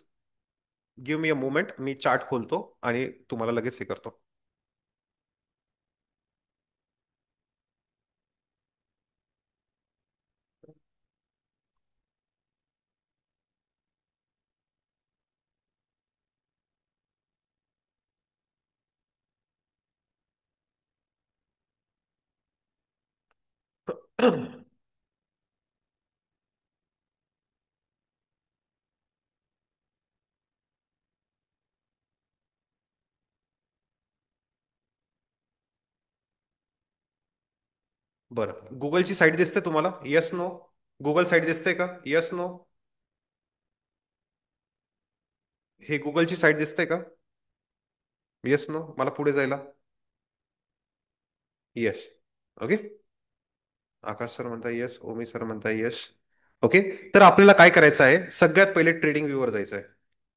Give me a moment, मी चार्ट खोलतो आणि तुम्हाला लगेच हे करतो. बरं, गुगलची साईट दिसते तुम्हाला? Yes no? गुगल साईट दिसते का? Yes no? हे गुगलची साईट दिसते का? Yes no? मला पुढे जायला? येस. ओके. आकाश सर म्हणता येस, ओमी सर म्हणता येस. ओके. तर आपल्याला काय करायचं आहे, सगळ्यात पहिले ट्रेडिंग व्ह्यूवर जायचं आहे.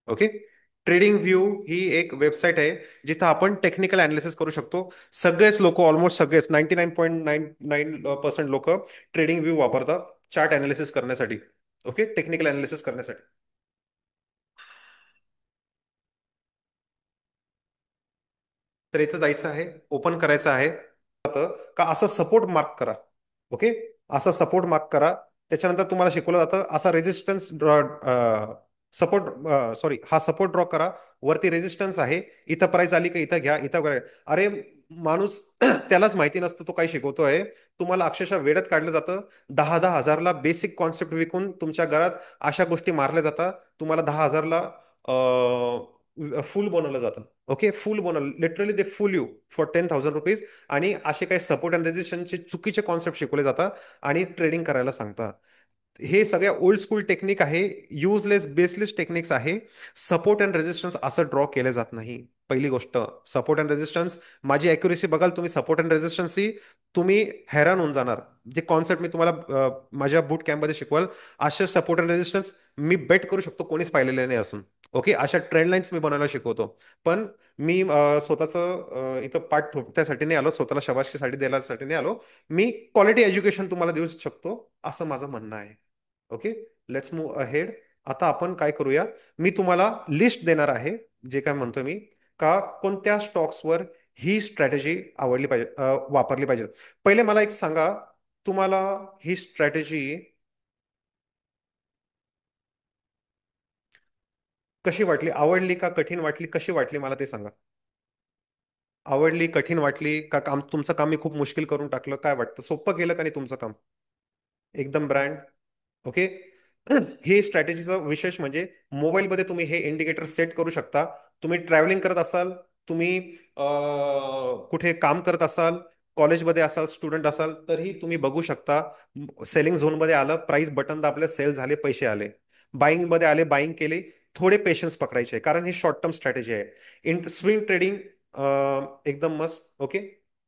ओके. ट्रेडिंग व्ह्यू ही एक वेबसाईट आहे जिथं आपण टेक्निकल अनालिसिस करू शकतो. सगळेच लोक, ऑलमोस्ट सगळेच, 99.99% लोक ट्रेडिंग व्ह्यू वापरतात चार्ट अनालिसिस करण्यासाठी. ओके, टेक्निकल अनालिसिस करण्यासाठी. तर इथं जायचं आहे, ओपन करायचं आहे. का असं सपोर्ट मार्क करा. ओके. असा सपोर्ट मार्क करा. त्याच्यानंतर तुम्हाला शिकवलं जातं असा रेजिस्टन्स ड्रॉ, सपोर्ट, सॉरी, हा सपोर्ट ड्रॉ करा. वरती रेजिस्टन्स आहे, इथं प्राइस आली का इथं घ्या, इथं करा. अरे माणूस त्यालाच माहिती नसतं तो काय शिकवतोय. तुम्हाला अक्षरशः वेळेत काढलं जातं. 10-10 हजारला बेसिक कॉन्सेप्ट विकून तुमच्या घरात अशा गोष्टी मारल्या जातात. तुम्हाला 10 हजारला फुल बनवलं जातं. ओके, फुल बनवलं, literally they full you for 10,000 rupees. आणि असे काही सपोर्ट अँड रेजिस्टन्सचे चुकीचे कॉन्सेप्ट शिकवले जातात आणि ट्रेडिंग करायला सांगतात. हे सगळ्या ओल्ड स्कूल टेक्निक आहे, युजलेस बेसलेस टेक्निक्स आहे. सपोर्ट अँड रेजिस्टन्स असं ड्रॉ केलं जात नाही. पहिली गोष्ट, सपोर्ट अँड रेजिस्टन्स, माझी अॅक्युरेसी बघाल तुम्ही सपोर्ट अँड रेजिस्टन्सची, तुम्ही हैराण होऊन जाणार. जे कॉन्सेप्ट मी तुम्हाला माझ्या बूट कॅम्पमध्ये शिकवाल, असे सपोर्ट अँड रेजिस्टन्स मी बेट करू शकतो कोणीच पाहिलेले नाही असून. ओके, अशा ट्रेंड लाईन्स मी बनवायला शिकवतो. पण मी स्वतःचं इथं पाठ थोपट्यासाठी नाही आलो, स्वतःला शबाशकीसाठी द्यायसाठी नाही आलो. मी क्वालिटी एज्युकेशन तुम्हाला देऊ शकतो, असं माझं म्हणणं आहे. ओके. Let's move ahead. आता आपण काय करूया, मी तुम्हाला लिस्ट देणार आहे, जे काय म्हणतो मी, का कोणत्या स्टॉक्सवर ही स्ट्रॅटेजी आवडली पाहिजे, वापरली पाहिजे. पहिले मला एक सांगा, तुम्हाला ही स्ट्रॅटेजी कशी वाटली? आवडली का कठीण वाटली? कशी वाटली मला ते सांगा. आवडली, कठीण वाटली का? काम तुमचं काम मी खूप मुश्किल करून टाकलं, काय वाटतं? सोपं केलं का नाही तुमचं काम? एकदम ब्रँड. ओके. हे स्ट्रॅटेजीचा विशेष म्हणजे मोबाईलमध्ये तुम्ही हे इंडिकेटर सेट करू शकता. तुम्ही ट्रॅव्हलिंग करत असाल, तुम्ही कुठे काम करत असाल, कॉलेजमध्ये असाल, स्टुडंट असाल, तरी तुम्ही बघू शकता. सेलिंग झोनमध्ये आलं, प्राइस बटन दाबले, सेल झाले, पैसे आले. बाईंग मध्ये आले, बाईंग केले. थोडे पेशन्स पकडायचे, कारण ही शॉर्ट टर्म स्ट्रॅटेजी आहे. स्विंग ट्रेडिंग एकदम मस्त. ओके.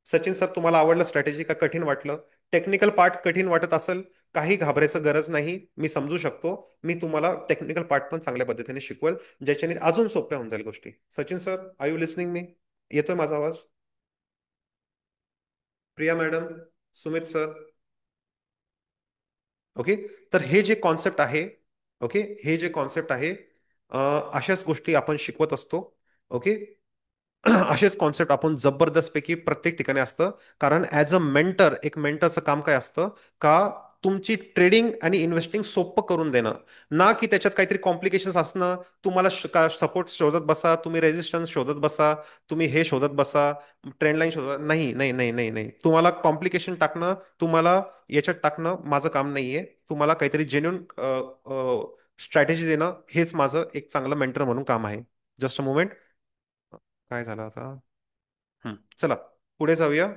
सचिन सर, तुम्हाला आवडलं स्ट्रॅटेजी का कठीण वाटलं? टेक्निकल पार्ट कठीण वाटत असेल, काही घाबरायचं गरज नाही, मी समजू शकतो. मी तुम्हाला टेक्निकल पार्ट पण चांगल्या पद्धतीने शिकवेल, ज्याच्याने अजून सोप्या होऊन जाईल गोष्टी. Sachin sir, I you listening me? येतोय माझा आवाज? Priya madam, Sumit sir. Okay. तर हे जे कॉन्सेप्ट आहे, ओके, हे जे कॉन्सेप्ट आहे, अशाच गोष्टी आपण शिकवत असतो. ओके. असेच कॉन्सेप्ट आपण जबरदस्तपैकी प्रत्येक ठिकाणी असतं. कारण ॲज अ मेंटर, एक मेंटरचं काम काय असतं, का तुमची ट्रेडिंग आणि इन्व्हेस्टिंग सोपं करून देणं, ना की त्याच्यात काहीतरी कॉम्प्लिकेशन्स असणं. तुम्हाला सपोर्ट शोधत बसा, तुम्ही रेजिस्टन्स शोधत बसा, तुम्ही हे शोधत बसा, ट्रेंड लाईन शोधत, नाही नाही नाही नाही नाही, तुम्हाला कॉम्प्लिकेशन टाकणं, तुम्हाला याच्यात टाकणं माझं काम नाहीये. तुम्हाला काहीतरी जेन्युन स्ट्रॅटेजी देणं, हेच माझं एक चांगलं मेंटर म्हणून काम आहे. Just a moment. काय झालं आता? चला, पुढे जाऊया.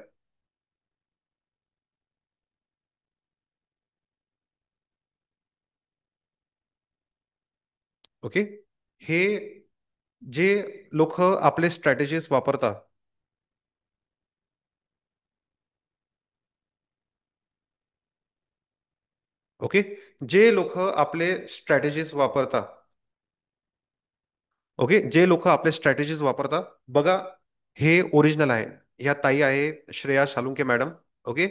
ओके. हे जे लोक आपले स्ट्रॅटेजीज वापरतात. ओके. जे लोक आपले स्ट्रॅटेजीज वापरतात. ओके, जे लोक आपले स्ट्रॅटेजीज वापरतात, बघा, हे ओरिजिनल आहे. ह्या ताई आहे, श्रेया शालुंके मॅडम. ओके.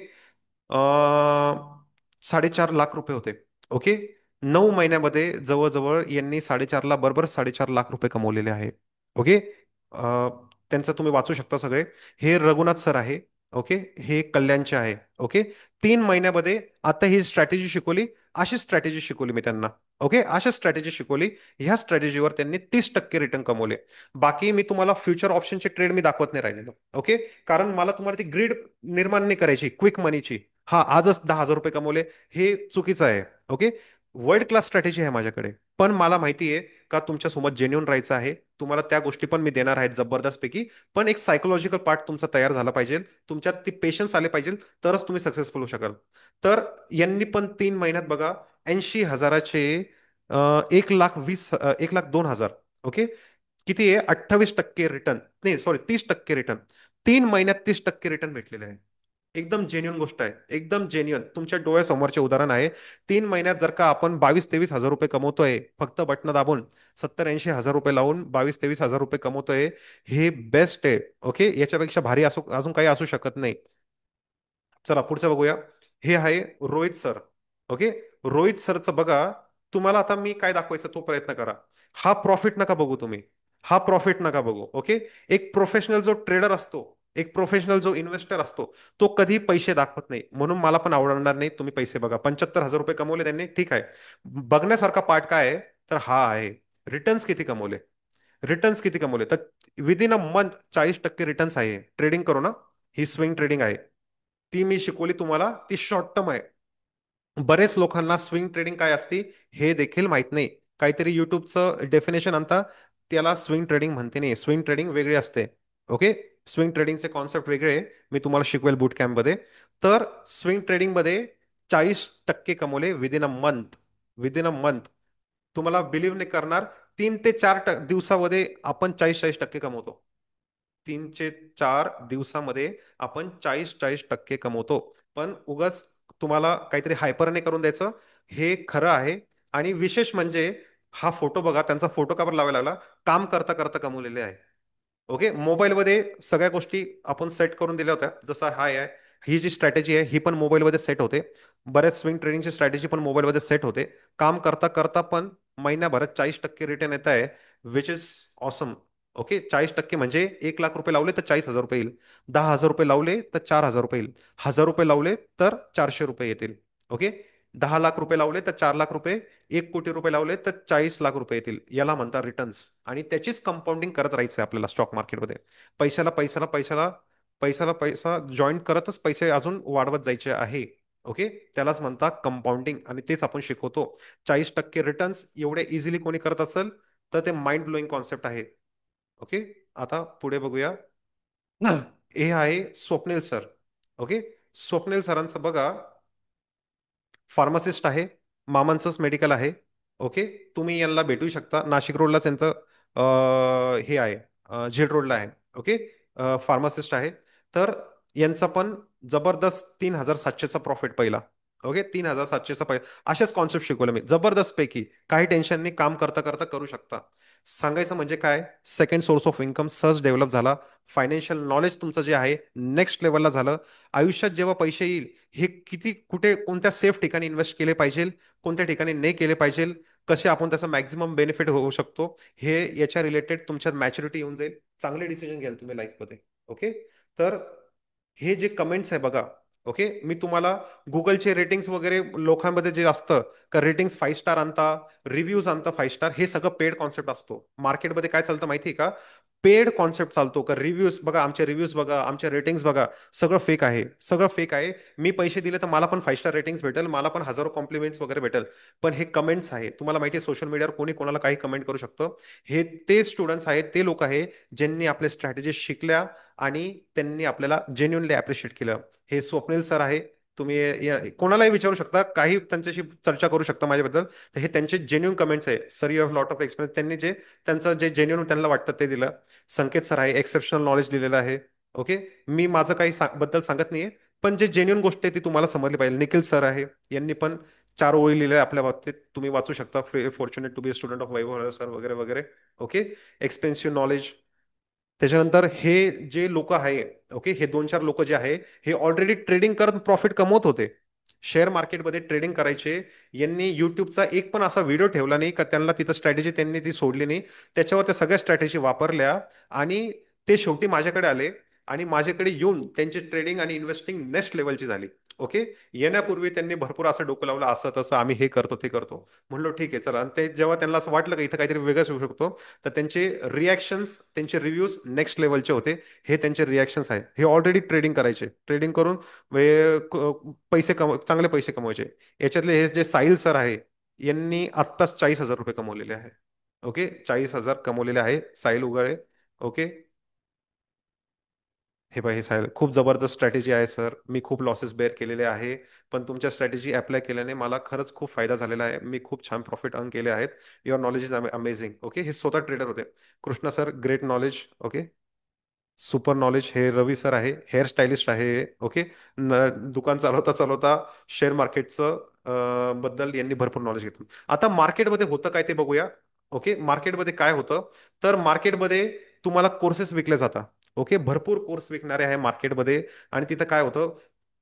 4.5 लाख रुपये होते. ओके. 9 महिन्यामध्ये जवळजवळ यांनी 4.5 ला, बरोबर 4.5 लाख रुपये कमवलेले आहे. ओके. त्यांचं तुम्ही वाचू शकता सगळे. हे रघुनाथ सर आहे. ओके. हे कल्याणचे आहे. ओके. 3 महिन्यामध्ये आता ही स्ट्रॅटेजी शिकवली, अशी स्ट्रॅटेजी शिकवली मी त्यांना. ओके, अशा स्ट्रॅटेजी शिकवली. ह्या स्ट्रॅटेजीवर त्यांनी 30% रिटर्न कमवले. बाकी मी तुम्हाला फ्युचर ऑप्शनचे ट्रेड मी दाखवत नाही राहिलेलो. ओके. कारण मला तुम्हाला ती ग्रीड निर्माण नाही करायची क्विक मनीची. हा, आजच 10 हजार रुपये कमवले, हे चुकीचं आहे. ओके. वर्ल्ड क्लास स्ट्रॅटेजी आहे माझ्याकडे. पण मला माहिती आहे का तुमच्यासोबत जेन्युन राहायचं आहे. तुम्हाला त्या गोष्टी पण मी देणार आहेत जबरदस्त पैकी. पण एक सायकोलॉजिकल पार्ट तुमचा तयार झाला पाहिजे, तुमच्यात ती पेशन्स आले पाहिजे, तरच तुम्ही सक्सेसफुल होऊ शकाल. तर यांनी पण 3 महिन्यात बघा 80,000चे 1,20,000 1,02,000. ओके. किती आहे? 28% रिटर्न, नाही सॉरी 30% रिटर्न. 3 महिन्यात 30% रिटर्न भेटलेले आहे. एकदम जेन्युन गोष्ट आहे, एकदम जेन्युन तुमच्या डोळ्यासमोरचे उदाहरण आहे. 3 महिन्यात जर का आपण 22-23 हजार रुपये कमवतोय फक्त बटन दाबून, 70-80 हजार रुपये लावून 22-23 हजार रुपये कमवतोय, हे बेस्ट आहे. ओके, याच्यापेक्षा भारी असू अजून काही असू शकत नाही. चला पुढचं बघूया. हे आहे रोहित सर. ओके. रोहित सरचं बघा. तुम्हाला आता मी काय दाखवायचं तो प्रयत्न करा. हा प्रॉफिट नका बघू तुम्ही. हा प्रॉफिट नका बघू. ओके. एक प्रोफेशनल जो ट्रेडर असतो, एक प्रोफेशनल जो इन्व्हेस्टर असतो, तो कधी पैसे दाखवत नाही. म्हणून मला पण आवडणार नाही तुम्ही पैसे बघा. 75,000 रुपये कमवले त्यांनी, ठीक आहे. बघण्यासारखा पार्ट काय आहे? तर हा आहे रिटर्न्स किती कमवले. रिटर्न्स किती कमवले तर विदिन अ मंथ 40% रिटर्न्स आहे. ट्रेडिंग करू ना, ही स्विंग ट्रेडिंग आहे. ती मी शिकवली तुम्हाला, ती शॉर्ट टर्म आहे. बरेच लोकांना स्विंग ट्रेडिंग काय असते हे देखील माहित नाही. काहीतरी युट्यूबचं डेफिनेशन आणता, त्याला स्विंग ट्रेडिंग म्हणते नाही. स्विंग ट्रेडिंग वेगळी असते. ओके. स्विंग ट्रेडिंगचे कॉन्सेप्ट वेगळे आहे. मी तुम्हाला शिकवेल बूट कॅम्पमध्ये. तर स्विंग ट्रेडिंगमध्ये 40% कमवले within a month. Within a month. तुम्हाला बिलीव्ह नाही करणार. 3 ते 4 दिवसामध्ये आपण 40-40% कमवतो. 3 ते 4 दिवसामध्ये आपण 40-40% कमवतो. पण उगाच तुम्हाला काहीतरी हायपर नाही करून द्यायचं. हे खरं आहे. आणि विशेष म्हणजे हा फोटो बघा, त्यांचा फोटो का बरं लावायला लागला? काम करता करता कमवलेले आहे. ओके. मोबाईलमध्ये सगळ्या गोष्टी आपण सेट करून दिल्या होत्या. जसं हाय आहे, ही जी स्ट्रॅटेजी आहे ही पण मोबाईलमध्ये सेट होते. बऱ्याच स्विंग ट्रेडिंगची स्ट्रॅटेजी पण मोबाईलमध्ये सेट होते. काम करता करता पण महिन्याभरात 40% रिटर्न येत आहे, विच इज ऑसम. ओके. 40% म्हणजे 1 लाख रुपये लावले तर 40,000 रुपये येईल. 10,000 रुपये लावले तर 4,000 रुपये येईल. 1,000 रुपये लावले तर 400 रुपये येतील. ओके. 10 लाख रुपये लावले तर 4 लाख रुपये. 1 कोटी रुपये लावले तर 40 लाख रुपये येतील. याला म्हणतात रिटर्न्स. आणि त्याचीच कंपाऊंडिंग करत राहायचं आहे आपल्याला स्टॉक मार्केटमध्ये. पैशाला पैशाला पैशाला पैशाला पैसा जॉईन करतच पैसे अजून वाढवत जायचे आहे. ओके. त्यालाच म्हणतात कंपाऊंडिंग, आणि तेच आपण शिकवतो. 40% रिटर्न्स एवढे इझिली कोणी करत असेल तर ते माइंड ब्लोईंग कॉन्सेप्ट आहे. ओके. आता पुढे बघूया. हे आहे स्वप्नील सर. ओके. स्वप्नील सरांचं बघा. फार्मासिस्ट आहे. मामांचंच मेडिकल आहे. ओके. तुम्ही यांना भेटू शकता. नाशिक रोडलाच यांचं हे आहे, झेड रोडला आहे. ओके. फार्मासिस्ट आहे. तर यांचा पण जबरदस्त 3,700चा प्रॉफिट पहिला. ओके. 3,700चा पहिला. अशाच कॉन्सेप्ट शिकवलं मी जबरदस्त पैकी. काही टेन्शन नाही, काम करता करता करू शकता. सांगायचं म्हणजे काय, सेकंड सोर्स ऑफ इन्कम सहज डेव्हलप झाला. फायनान्शियल नॉलेज तुमचं जे आहे नेक्स्ट लेवलला झालं. आयुष्यात जेव्हा पैसे येईल, हे किती कुठे कोणत्या सेफ ठिकाणी इन्व्हेस्ट केले पाहिजे, कोणत्या ठिकाणी नाही केले पाहिजे, कसे आपण त्याचा मॅक्झिमम बेनिफिट होऊ शकतो, हे याच्या रिलेटेड तुमच्यात मॅच्युरिटी येऊन जाईल. चांगले डिसिजन घ्याल तुम्ही लाईफमध्ये. ओके. तर हे जे कमेंट्स आहे बघा. ओके. मी तुम्हाला गुगलचे रेटिंग्स वगैरे लोकांमध्ये जे असतं का, रेटिंग्स 5 स्टार आणता, रिव्ह्यूज आणता 5 स्टार, हे सगळं पेड कॉन्सेप्ट असतो. मार्केटमध्ये काय चालतं माहिती आहे का? पेड कॉन्सेप्ट चालतो. का रिव्ह्यूज बघा, आमचे रिव्ह्यूज बघा, आमचे रेटिंग्स बघा, सगळं फेक आहे. सगळं फेक आहे. मी पैसे दिले तर मला पण 5 स्टार रेटिंग्स भेटेल, मला पण हजारो कॉम्प्लिमेंट्स वगैरे भेटेल. पण हे कमेंट्स आहे. तुम्हाला माहिती आहे सोशल मीडियावर कोणी कोणाला काही कमेंट करू शकतं. हे ते स्टुडंट्स आहेत, ते लोक आहे ज्यांनी आपल्या स्ट्रॅटेजी शिकल्या आणि त्यांनी आपल्याला जेन्युनली अप्रिशिएट केलं. हे स्वप्नील सर आहे. तुम्ही कोणालाही विचारू शकता, काही त्यांच्याशी चर्चा करू शकता माझ्याबद्दल. तर हे त्यांचे जेन्युन कमेंट्स आहे. Sir you have lot of experience. त्यांनी जे त्यांचं जे जेन्युन त्यांना वाटतं ते दिलं. संकेत सर आहे, एक्सेप्शनल नॉलेज दिलेलं आहे. ओके. मी माझं काही बद्दल सांगत नाहीये, पण जे जेन्युन गोष्ट आहे ती तुम्हाला समजली पाहिजे. निखिल सर आहे, यांनी पण 4 ओळी लिहिल्या आपल्या बाबतीत, तुम्ही वाचू शकता. Fortunate to be student of Vaibhav sir वगैरे वगैरे. ओके. Expensive knowledge. त्याच्यानंतर हे जे लोक आहे, ओके, हे 2-4 लोक जे आहे, हे ऑलरेडी ट्रेडिंग करत प्रॉफिट कमवत होते. शेअर मार्केटमध्ये ट्रेडिंग करायचे. यांनी युट्यूबचा एक पण असा व्हिडिओ ठेवला नाही का त्यांना तिथं स्ट्रॅटेजी त्यांनी ती सोडली नाही. त्याच्यावर त्या सगळ्या स्ट्रॅटेजी वापरल्या. आणि ते शेवटी माझ्याकडे आले. आणि माझ्याकडे येऊन त्यांची ट्रेडिंग आणि इन्व्हेस्टिंग नेक्स्ट लेवलची झाली. ओके. येण्यापूर्वी त्यांनी भरपूर असं डोकं लावलं, असं तसं आम्ही हे करतो ते करतो. म्हणलो ठीक आहे चला. आणि ते जेव्हा त्यांना असं वाटलं का इथं काहीतरी वेगळंच होऊ शकतो, तर त्यांचे रिॲक्शन्स, त्यांचे रिव्ह्यूज नेक्स्ट लेवलचे होते. हे त्यांचे रिॲक्शन्स आहेत. हे ऑलरेडी ट्रेडिंग करायचे. ट्रेडिंग करून चांगले पैसे कमवायचे. याच्यातले हे जे साहिल सर आहे, यांनी आत्ताच 40,000 रुपये कमवलेले आहे. ओके, 40,000 कमवलेले आहे साहिल उगाळे. ओके. हे बघा, हे साहिल, खूप जबरदस्त स्ट्रॅटेजी आहे सर. मी खूप लॉसेस बेअर केलेले आहे, पण तुमच्या स्ट्रॅटेजी अप्लाय केल्याने मला खरंच खूप फायदा झालेला आहे. मी खूप छान प्रॉफिट अर्न केले आहेत. Your knowledge is amazing. Okay, हे स्वतः ट्रेडर होते. Krishna sir, great knowledge. Okay. Super knowledge. हे रवी सर आहे, हेअर स्टायलिस्ट आहे. ओके. दुकान चालवता चालवता शेअर मार्केटचं बद्दल यांनी भरपूर नॉलेज घेतलं. आता मार्केटमध्ये होतं काय ते बघूया. ओके, मार्केटमध्ये काय होतं, तर मार्केटमध्ये तुम्हाला कोर्सेस विकले जातात. ओके, भरपूर कोर्स विकणारे आहे मार्केटमध्ये. आणि तिथं काय होतं,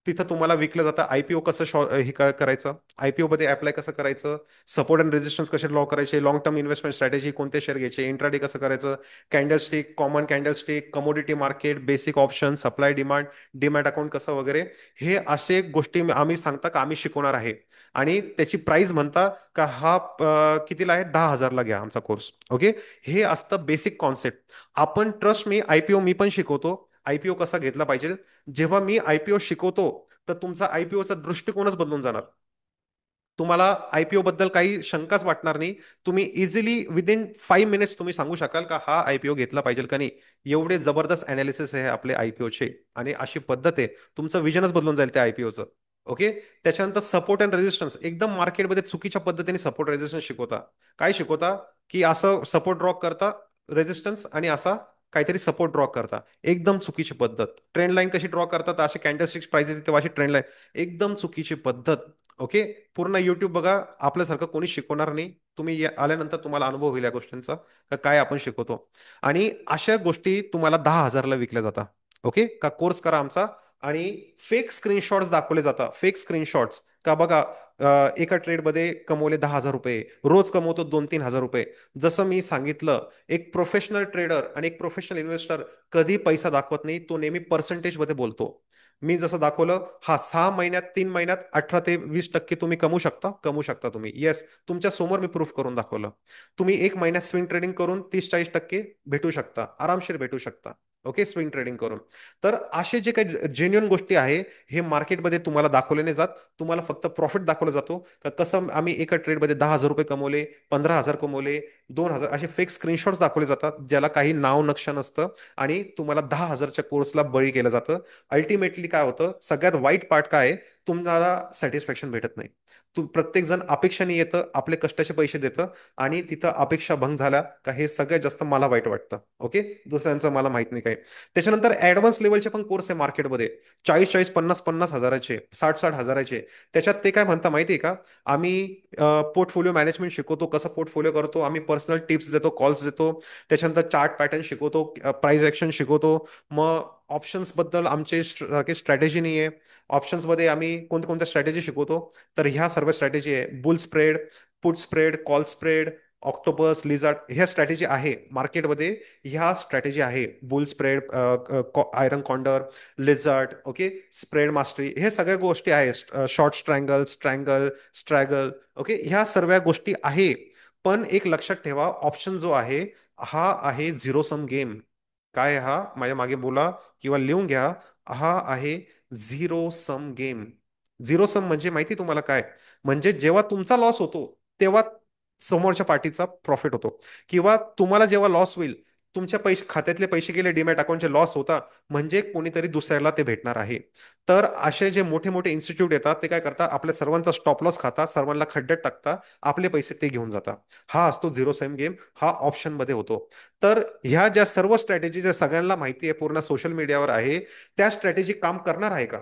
तिथं तुम्हाला विकलं जातं आयपीओ कसं करायचं, आयपीओ मध्ये अप्लाय कसं करायचं, सपोर्ट अँड रेजिस्टन्स कसे ड्रॉ करायचे, लॉंग टर्म इन्व्हेस्टमेंट स्ट्रॅटेजी, कोणते शेअर घ्यायचे, इंट्राडे कसं करायचं, candlestick, common candlestick, commodity market, basic option, supply demand, demat account कसं वगैरे, हे असे गोष्टी आम्ही सांगता का आम्ही शिकवणार आहे. आणि त्याची प्राइस म्हणता का हा कितीला आहे, 10,000ला घ्या आमचा कोर्स. ओके. हे असतं बेसिक कॉन्सेप्ट. आपण ट्रस्ट मी, आयपीओ मी पण शिकवतो. आयपीओ कसा घेतला पाहिजे. जेव्हा मी आयपीओ शिकवतो, तर तुमचा आयपीओचा दृष्टिकोनच बदलून जाणार. तुम्हाला आयपीओ बद्दल काही शंकाच वाटणार नाही. तुम्ही इझिली विदिन 5 मिनिट्स तुम्ही सांगू शकाल का हा आयपीओ घेतला पाहिजे का नाही. एवढे जबरदस्त अनालिसिस आहे आपले आयपीओचे. आणि अशी पद्धत आहे, तुमचं विजनच बदलून जाईल त्या आयपीओचं. ओके. त्याच्यानंतर सपोर्ट अँड रेजिस्टन्स, एकदम मार्केटमध्ये चुकीच्या पद्धतीने सपोर्ट रेजिस्टन्स शिकवता. काय शिकवता, की असं सपोर्ट ड्रॉ करता, रेजिस्टन्स, आणि असा काहीतरी सपोर्ट ड्रॉ करता. एकदम चुकीची पद्धत. ट्रेंड लाईन कशी ड्रॉ करतात, असे कॅन्डलस्टिक्स प्राइस तेव्हा अशी ट्रेंड लाईन. एकदम चुकीची पद्धत. ओके. पूर्ण युट्यूब बघा, आपल्यासारखं कोणी शिकवणार नाही. तुम्ही आल्यानंतर तुम्हाला अनुभव होईल या गोष्टींचा, का काय आपण शिकवतो. आणि अशा गोष्टी तुम्हाला 10,000ला विकल्या जातात. ओके, का कोर्स करा आमचा. आणि फेक स्क्रीनशॉट्स दाखवले जातात, फेक स्क्रीनशॉट्स का बघा, एका ट्रेडमध्ये कमवले 10,000 रुपये, रोज कमवतो 2-3 हजार रुपये. जसं मी सांगितलं, एक प्रोफेशनल ट्रेडर आणि एक प्रोफेशनल इन्व्हेस्टर कधी पैसा दाखवत नाही, तो नेहमी पर्सेंटेज मध्ये बोलतो. मी जसं दाखवलं, हा 6 महिन्यात, 3 महिन्यात 18 ते 20% तुम्ही कमवू शकता तुम्ही. येस, तुमच्या समोर मी प्रूफ करून दाखवलं. तुम्ही 1 महिन्यात स्विंग ट्रेडिंग करून 30-40% भेटू शकता, आरामशीर भेटू शकता. ओके, स्विंग ट्रेडिंग करून. तर असे जे काही जेन्युन गोष्टी आहे, हे मार्केटमध्ये तुम्हाला दाखवले नाही जात. तुम्हाला फक्त प्रॉफिट दाखवला जातो, का कसं आम्ही एका ट्रेडमध्ये 10,000 रुपये कमवले, 15,000 कमवले, 2,000, असे फेक स्क्रीनशॉट्स दाखवले जातात, ज्याला काही नाव नक्षा नसतं. आणि तुम्हाला 10,000च्या कोर्सला बळी केलं जातं. अल्टिमेटली काय होतं, सगळ्यात वाईट पार्ट काय आहे, तुम्हाला सॅटिस्फॅक्शन भेटत नाही. प्रत्येक जण अपेक्षाने येतं, आपले कष्टाचे पैसे देतं. आणि तिथं अपेक्षा भंग झाल्या का हे सगळ्यात जास्त मला वाईट वाटतं. ओके. दुसऱ्यांचं मला माहित नाही काय. त्याच्यानंतर ऍडव्हान्स लेवलचे पण कोर्स आहे मार्केटमध्ये. 40-40, 50-50 हजाराचे, 60-60 हजाराचे. त्याच्यात ते काय म्हणता माहिती आहे का, आम्ही पोर्टफोलिओ मॅनेजमेंट शिकवतो, कसं पोर्टफोलिओ करतो आम्ही, पर्सनल टिप्स देतो, कॉल्स देतो. त्याच्यानंतर चार्ट पॅटर्न शिकवतो, प्राइस ऍक्शन शिकवतो. मग ऑप्शन्स बद्दल आमचे स्ट्रॅटेजी नाही आहे. ऑप्शन्स मध्ये आम्ही कोणत्या कोणत्या स्ट्रॅटेजी शिकवतो. तर ह्या सर्व स्ट्रॅटेजी आहे, boule spread, put spread, call spread, octopus, lizard, ह्या स्ट्रॅटेजी आहे मार्केटमध्ये. ह्या स्ट्रॅटेजी आहे, boule spread, iron condor, lizard. Okay. Spread mastery, हे सगळ्या गोष्टी आहेत. शॉर्ट स्ट्रँगल, स्ट्रॅगल. ओके, ह्या सर्व गोष्टी आहे. पण एक लक्षात ठेवा, ऑप्शन जो आहे, हा आहे झिरो सम गेम. काय हा, माझ्या मागे बोला किंवा लिहून घ्या. हा आहे झिरो सम गेम. झिरो सम म्हणजे माहिती तुम्हाला काय, म्हणजे जेव्हा तुमचा लॉस होतो, तेव्हा समोरच्या पार्टीचा प्रॉफिट होतो. किंवा तुम्हाला जेव्हा लॉस होईल, तुमच्या पैसे खात्यातले पैसे गेले, डीमॅट अकाउंटचे लॉस होता, म्हणजे कोणीतरी दुसऱ्याला ते भेटणार आहे. तर असे जे मोठे मोठे इन्स्टिट्यूट येतात, ते काय करतात, आपल्या सर्वांचा स्टॉप लॉस खाता, सर्वांना खड्ड्यात टाकता, आपले पैसे ते घेऊन जातात. हा असतो झिरो सम गेम. हा ऑप्शन मध्ये होतो. तर ह्या ज्या सर्व स्ट्रॅटेजी ज्या सगळ्यांना माहिती आहे, पूर्ण सोशल मीडियावर आहे, त्या स्ट्रॅटेजी काम करणार आहे का,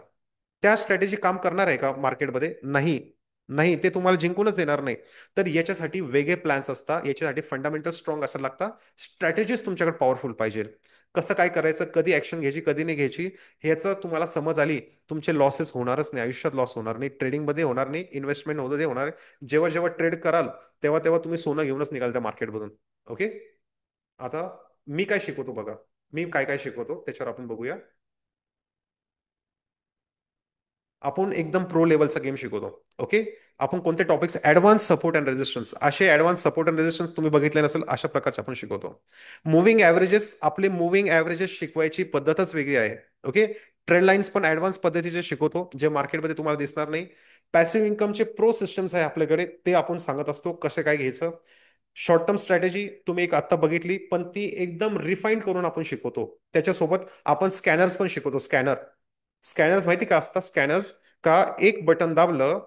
त्या स्ट्रॅटेजी काम करणार आहे का मार्केटमध्ये? नाही. नाही, ते तुम्हाला जिंकूनच देणार नाही. तर याच्यासाठी वेगळे प्लॅन्स असतात, याच्यासाठी फंडामेंटल स्ट्रॉंग असायला लागतात. स्ट्रॅटेजीज तुमच्याकडे पॉवरफुल पाहिजे. कसं काय करायचं, कधी ऍक्शन घ्यायची, कधी नाही घ्यायची, ह्याचं तुम्हाला समज आली, तुमचे लॉसेस होणारच नाही, आयुष्यात लॉस होणार नाही, ट्रेडिंगमध्ये होणार नाही, इन्व्हेस्टमेंट होतं ते होणार आहे. जेव्हा जेव्हा ट्रेड कराल, तेव्हा तेव्हा तुम्ही सोनं घेऊनच निघाल त्या मार्केटमधून. ओके. आता मी काय शिकवतो बघा, मी काय काय शिकवतो त्याच्यावर आपण बघूया. आपण एकदम प्रो लेवलचा गेम शिकवतो. ओके. आपण कोणते topics, advance support and resistance, असे ऍडव्हान्स सपोर्ट अँड रेजिस्टन्स तुम्ही बघितले नसेल, अशा प्रकारचे आपण शिकवतो. मुव्हिंग ऍव्हरेजेस, आपले मुव्हिंग ऍव्हरेजेस शिकवायची पद्धतच वेगळी आहे. ओके. ट्रेड लाईन्स पण ऍडव्हान्स पद्धतीचे शिकवतो, जे मार्केटमध्ये तुम्हाला दिसणार नाही. पॅसिव्ह इन्कमचे प्रो सिस्टम्स आहे आपल्याकडे, ते आपण सांगत असतो कसं काय घ्यायचं. शॉर्ट टर्म स्ट्रॅटेजी तुम्ही एक आता बघितली, पण ती एकदम रिफाईन करून आपण शिकवतो. त्याच्यासोबत आपण स्कॅनर्स पण शिकवतो. स्कॅनर्स माहिती का असतात स्कॅनर्स? का एक बटन दाबलं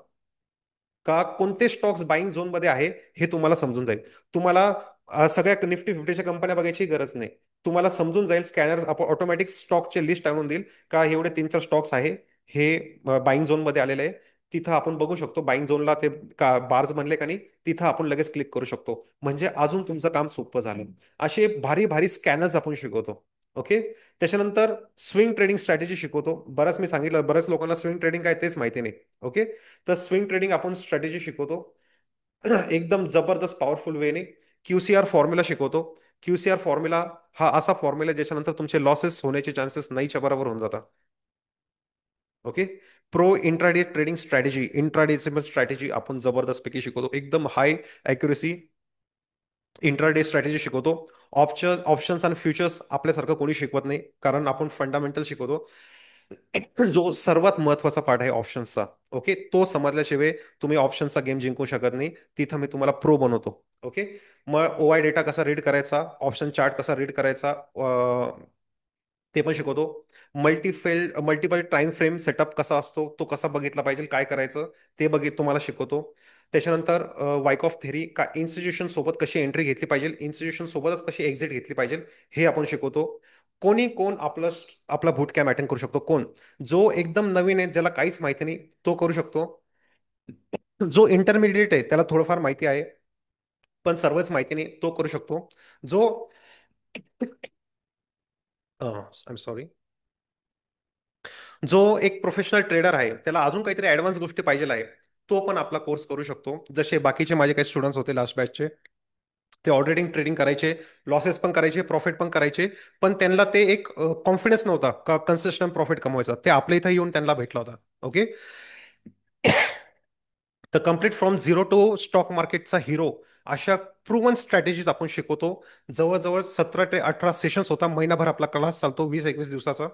का कोणते स्टॉक्स बाईंग झोन मध्ये आहे हे तुम्हाला समजून जाईल. तुम्हाला सगळ्या निफ्टी फिफ्टीच्या कंपन्या बघायची गरज नाही. तुम्हाला समजून जाईल, स्कॅनर ऑटोमॅटिक स्टॉकचे लिस्ट आणून देईल का एवढे 3-4 स्टॉक्स आहे, हे बाईंग झोन मध्ये आलेले आहे. तिथं आपण बघू शकतो बाईंग झोनला ते का बार्स बनले का नाही, तिथं आपण लगेच क्लिक करू शकतो. म्हणजे अजून तुमचं काम सोपं झालं. असे भारी भारी स्कॅनर्स आपण शिकवतो. ओके. त्याच्यानंतर स्विंग ट्रेडिंग स्ट्रॅटेजी शिकवतो. बरंच मी सांगितलं, बऱ्याच लोकांना स्विंग ट्रेडिंग काय तेच माहिती नाही. ओके. तर स्विंग ट्रेडिंग आपण स्ट्रॅटेजी शिकवतो. एकदम जबरदस्त पॉवरफुल वेने. क्यूसीआर फॉर्म्युला शिकवतो. क्यूसीआर फॉर्म्युला हा असा फॉर्म्युला ज्याच्यानंतर तुमचे लॉसेस होण्याचे चान्सेस नाहीच्या बरोबर होऊन जातात. Okay. Pro intraday trading strategy, इंट्राडेसिमल स्ट्रॅटेजी आपण जबरदस्तपैकी शिकवतो. एकदम हाय अॅक्युरेसी इंट्राडे स्ट्रॅटेजी शिकवतो. ऑप्शन्स आणि फ्युचर्स आपल्यासारखं कोणी शिकवत नाही, कारण आपण फंडामेंटल शिकवतो. जो सर्वात महत्वाचा पार्ट आहे ऑप्शन्सचा. ओके. तो समजल्याशिवाय तुम्ही ऑप्शन्सचा गेम जिंकू शकत नाही. तिथं मी तुम्हाला प्रो बनवतो. ओके. मग ओआय डेटा कसा रीड करायचा, ऑप्शन चार्ट कसा रीड करायचा, ते पण शिकवतो. मल्टिपल टाइम फ्रेम सेटअप कसा असतो, तो कसा बघितला पाहिजे, काय करायचं ते तुम्हाला शिकवतो. त्याच्यानंतर वाईक ऑफ थेरी, का इन्स्टिट्यूशन सोबत कशी एंट्री घेतली पाहिजे, इन्स्टिट्यूशन सोबतच कशी एक्झिट घेतली पाहिजे, हे आपण शिकवतो. कोण आपला बूट कॅम्प अटेंड करू शकतो, कोण जो एकदम नवीन आहे, ज्याला काहीच माहिती नाही, तो करू शकतो. जो इंटरमिडिएट आहे त्याला थोडंफार माहिती आहे, पण सर्वच माहिती नाही, तो करू शकतो. जो आय एम सॉरी, जो एक प्रोफेशनल ट्रेडर आहे, त्याला अजून काहीतरी ऍडव्हान्स गोष्टी पाहिजे आहे, तो पण आपला कोर्स करू शकतो. जसे बाकीचे माझे काही स्टुडंट्स होते लास्ट बॅचचे, ते ऑलरेडी ट्रेडिंग करायचे, लॉसेस पण करायचे, प्रॉफिट पण करायचे, पण त्यांना ते एक कॉन्फिडन्स नव्हता का कन्सिस्टंट प्रॉफिट कमवायचा. ते आपल्या इथं येऊन त्यांना भेटला होता. ओके. तर complete from zero to stock मार्केटचा हिरो, अशा प्रूव्हन स्ट्रॅटेजीज आपण शिकवतो. जवळजवळ 17 ते 18 सेशन्स होता, महिनाभर आपला क्लास चालतो, 20-21 दिवसाचा.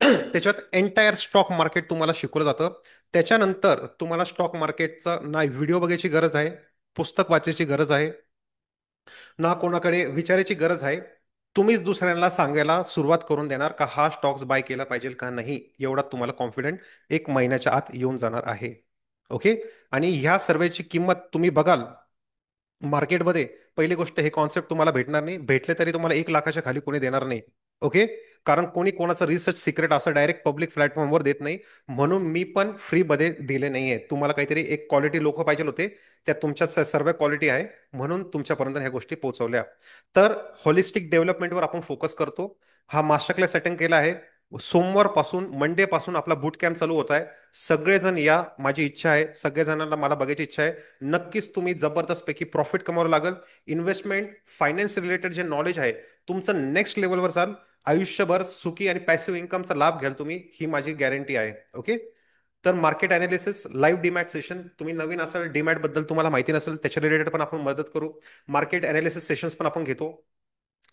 त्याच्यात एंटायर स्टॉक मार्केट तुम्हाला शिकवलं जातं. त्याच्यानंतर तुम्हाला स्टॉक मार्केटचा ना व्हिडिओ बघायची गरज आहे, पुस्तक वाचायची गरज आहे, ना कोणाकडे विचारायची गरज आहे. तुम्हीच दुसऱ्यांना सांगायला सुरुवात करून देणार का हा स्टॉक्स बाय केला पाहिजे का नाही, एवढा तुम्हाला कॉन्फिडंट 1 महिन्याच्या आत येऊन जाणार आहे. ओके. आणि ह्या सर्वेची किंमत तुम्ही बघाल मार्केटमध्ये, पहिली गोष्ट हे कॉन्सेप्ट तुम्हाला भेटणार नाही, भेटले तरी तुम्हाला 1 लाखाच्या खाली कोणी देणार नाही. ओके. कारण कोणी कोणाचं रिसर्च सिक्रेट असं डायरेक्ट पब्लिक प्लॅटफॉर्मवर देत नाही. म्हणून मी पण फ्री मध्ये दिले नाहीये. तुम्हाला काहीतरी एक क्वालिटी लोक पाहिजे होते, त्या तुमच्या सर्व क्वालिटी आहे, म्हणून तुमच्यापर्यंत ह्या गोष्टी पोहोचवल्या. तर होलिस्टिक डेव्हलपमेंटवर आपण फोकस करतो. हा मास्टर क्लास अटेंड केला आहे. सोमवार पासून मंडे पासून आपला बूट कॅम्प चालू होत आहे. सगळेजण या, माझी इच्छा आहे, सगळेजणांना मला बघायची इच्छा आहे. नक्कीच तुम्ही जबरदस्त पैकी प्रॉफिट कमावं लागेल. इन्व्हेस्टमेंट फायनान्स रिलेटेड जे नॉलेज आहे तुमचं नेक्स्ट लेवलवर जाल. आयुष्यभर सुखी आणि पॅसिव्ह इन्कमचा लाभ घ्याल तुम्ही, ही माझी गॅरंटी आहे. ओके. तर market analysis live demat session, तुम्ही नवीन असाल, डीमॅट बद्दल तुम्हाला माहिती नसेल, त्याच्या रिलेटेड पण आपण मदत करू. मार्केट अनालिसिस सेशन्स पण आपण घेतो.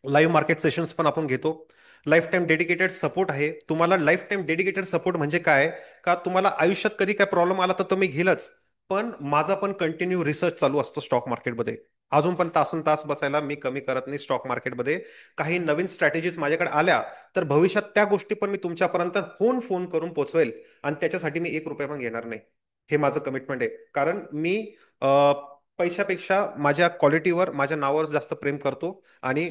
लाईव्ह मार्केट सेशन्स पण आपण घेतो. लाईफ टाईम डेडिकेटेड सपोर्ट आहे तुम्हाला. लाईफ टाईम डेडिकेटेड सपोर्ट म्हणजे काय, का तुम्हाला आयुष्यात कधी काय प्रॉब्लेम आला तर तुम्ही घेलच, पण माझा पण कंटिन्यू रिसर्च चालू असतो स्टॉक मार्केटमध्ये. अजून पण तासन तास बसायला मी कमी करत नाही स्टॉक मार्केटमध्ये. काही नवीन स्ट्रॅटेजीज माझ्याकडे आल्या तर भविष्यात त्या गोष्टी पण मी तुमच्यापर्यंत फोन करून पोहोचवेल, आणि त्याच्यासाठी मी 1 रुपया पण घेणार नाही. हे माझं कमिटमेंट आहे. कारण मी पैशापेक्षा माझ्या क्वालिटीवर, माझ्या नावावर जास्त प्रेम करतो. आणि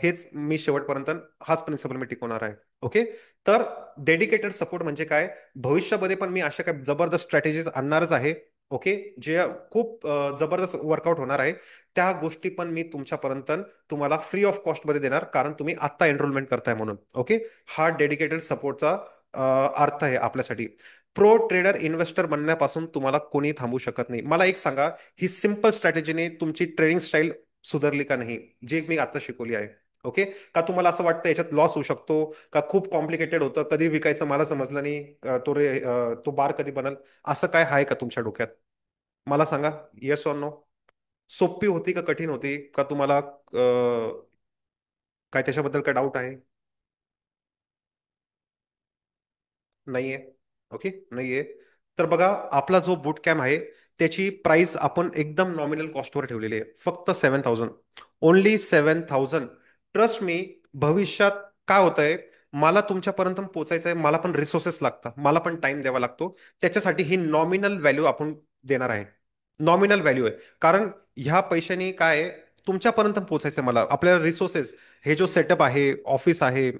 हेच मी शेवटपर्यंत, हाच प्रिन्सिपल मी टिकवणार आहे. ओके. तर डेडिकेटेड सपोर्ट म्हणजे काय, भविष्यामध्ये पण मी अशा काही जबरदस्त स्ट्रॅटेजीज आणणारच आहे. ओके. जे खूप जबरदस्त वर्कआउट होणार आहे, त्या गोष्टी पण मी तुमच्यापर्यंत तुम्हाला फ्री ऑफ कॉस्टमध्ये देणार, कारण तुम्ही आत्ता एनरोलमेंट करताय म्हणून. ओके. हा डेडिकेटेड सपोर्टचा अर्थ आहे आपल्यासाठी. प्रो ट्रेडर इन्व्हेस्टर बनण्यापासून तुम्हाला कोणी थांबू शकत नाही. मला एक सांगा, ही सिंपल स्ट्रॅटेजीने तुमची ट्रेडिंग स्टाईल सुधारली का नाही, जे मी आता शिकवली आहे. ओके. का तुम्हाला असं वाटतं याच्यात लॉस होऊ शकतो, का खूप कॉम्प्लिकेटेड होतं, कधी विकायचं मला समजलं नाही, तो बार कधी बनल, असं काय आहे का तुमच्या डोक्यात? मला सांगा. Yes or no. सोपी होती का कठीण होती, का तुम्हाला काय त्याच्याबद्दल काय डाऊट आहे? नाहीये. ओके, नाहीये. तर बघा, आपला जो बूट कॅम्प आहे त्याची प्राइस आपण एकदम नॉमिनल कॉस्टवर ठेवलेली आहे, फक्त 7,000. ओनली 7,000. Trust me. भविष्यात काय होतंय, मला तुमच्यापर्यंत पोहोचायचं आहे, मला पण रिसोर्सेस लागतात, मला पण टाइम द्यावा लागतो. त्याच्यासाठी ही नॉमिनल व्हॅल्यू आपण देणार आहे. नॉमिनल व्हॅल्यू आहे. कारण ह्या पैशानी काय आहे, तुमच्यापर्यंत पोहोचायचं आहे मला. आपल्याला रिसोर्सेस, हे जो सेटअप आहे, ऑफिस आहे,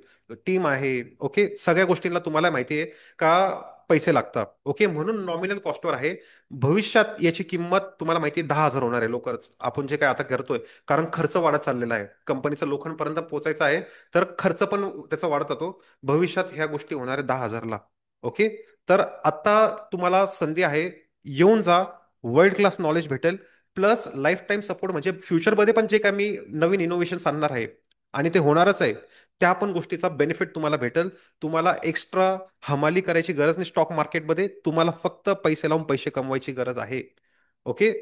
टीम आहे, ओके, सगळ्या गोष्टींना तुम्हाला माहिती आहे का पैसे लागतात. ओके, म्हणून नॉमिनल कॉस्टवर आहे. भविष्यात याची किंमत तुम्हाला माहिती आहे 10,000 होणार आहे लवकरच, आपण जे काय आता करतोय. कारण खर्च वाढत चाललेला आहे, कंपनीचं लोकांपर्यंत पोहोचायचं आहे. तर खर्च पण त्याचा वाढत जातो. भविष्यात ह्या गोष्टी होणार आहे 10,000ला. ओके. तर आता तुम्हाला संधी आहे, येऊन जा. वर्ल्ड क्लास नॉलेज भेटेल, प्लस लाईफ टाईम सपोर्ट. म्हणजे फ्युचरमध्ये पण जे काय मी नवीन इनोव्हेशन आणणार आहे, आणि ते होणारच आहे, त्या पण गोष्टीचा बेनिफिट तुम्हाला भेटेल. तुम्हाला एक्स्ट्रा हमाली करायची गरज नाही स्टॉक मार्केटमध्ये. तुम्हाला फक्त पैसे लावून पैसे कमवायची गरज आहे. ओके.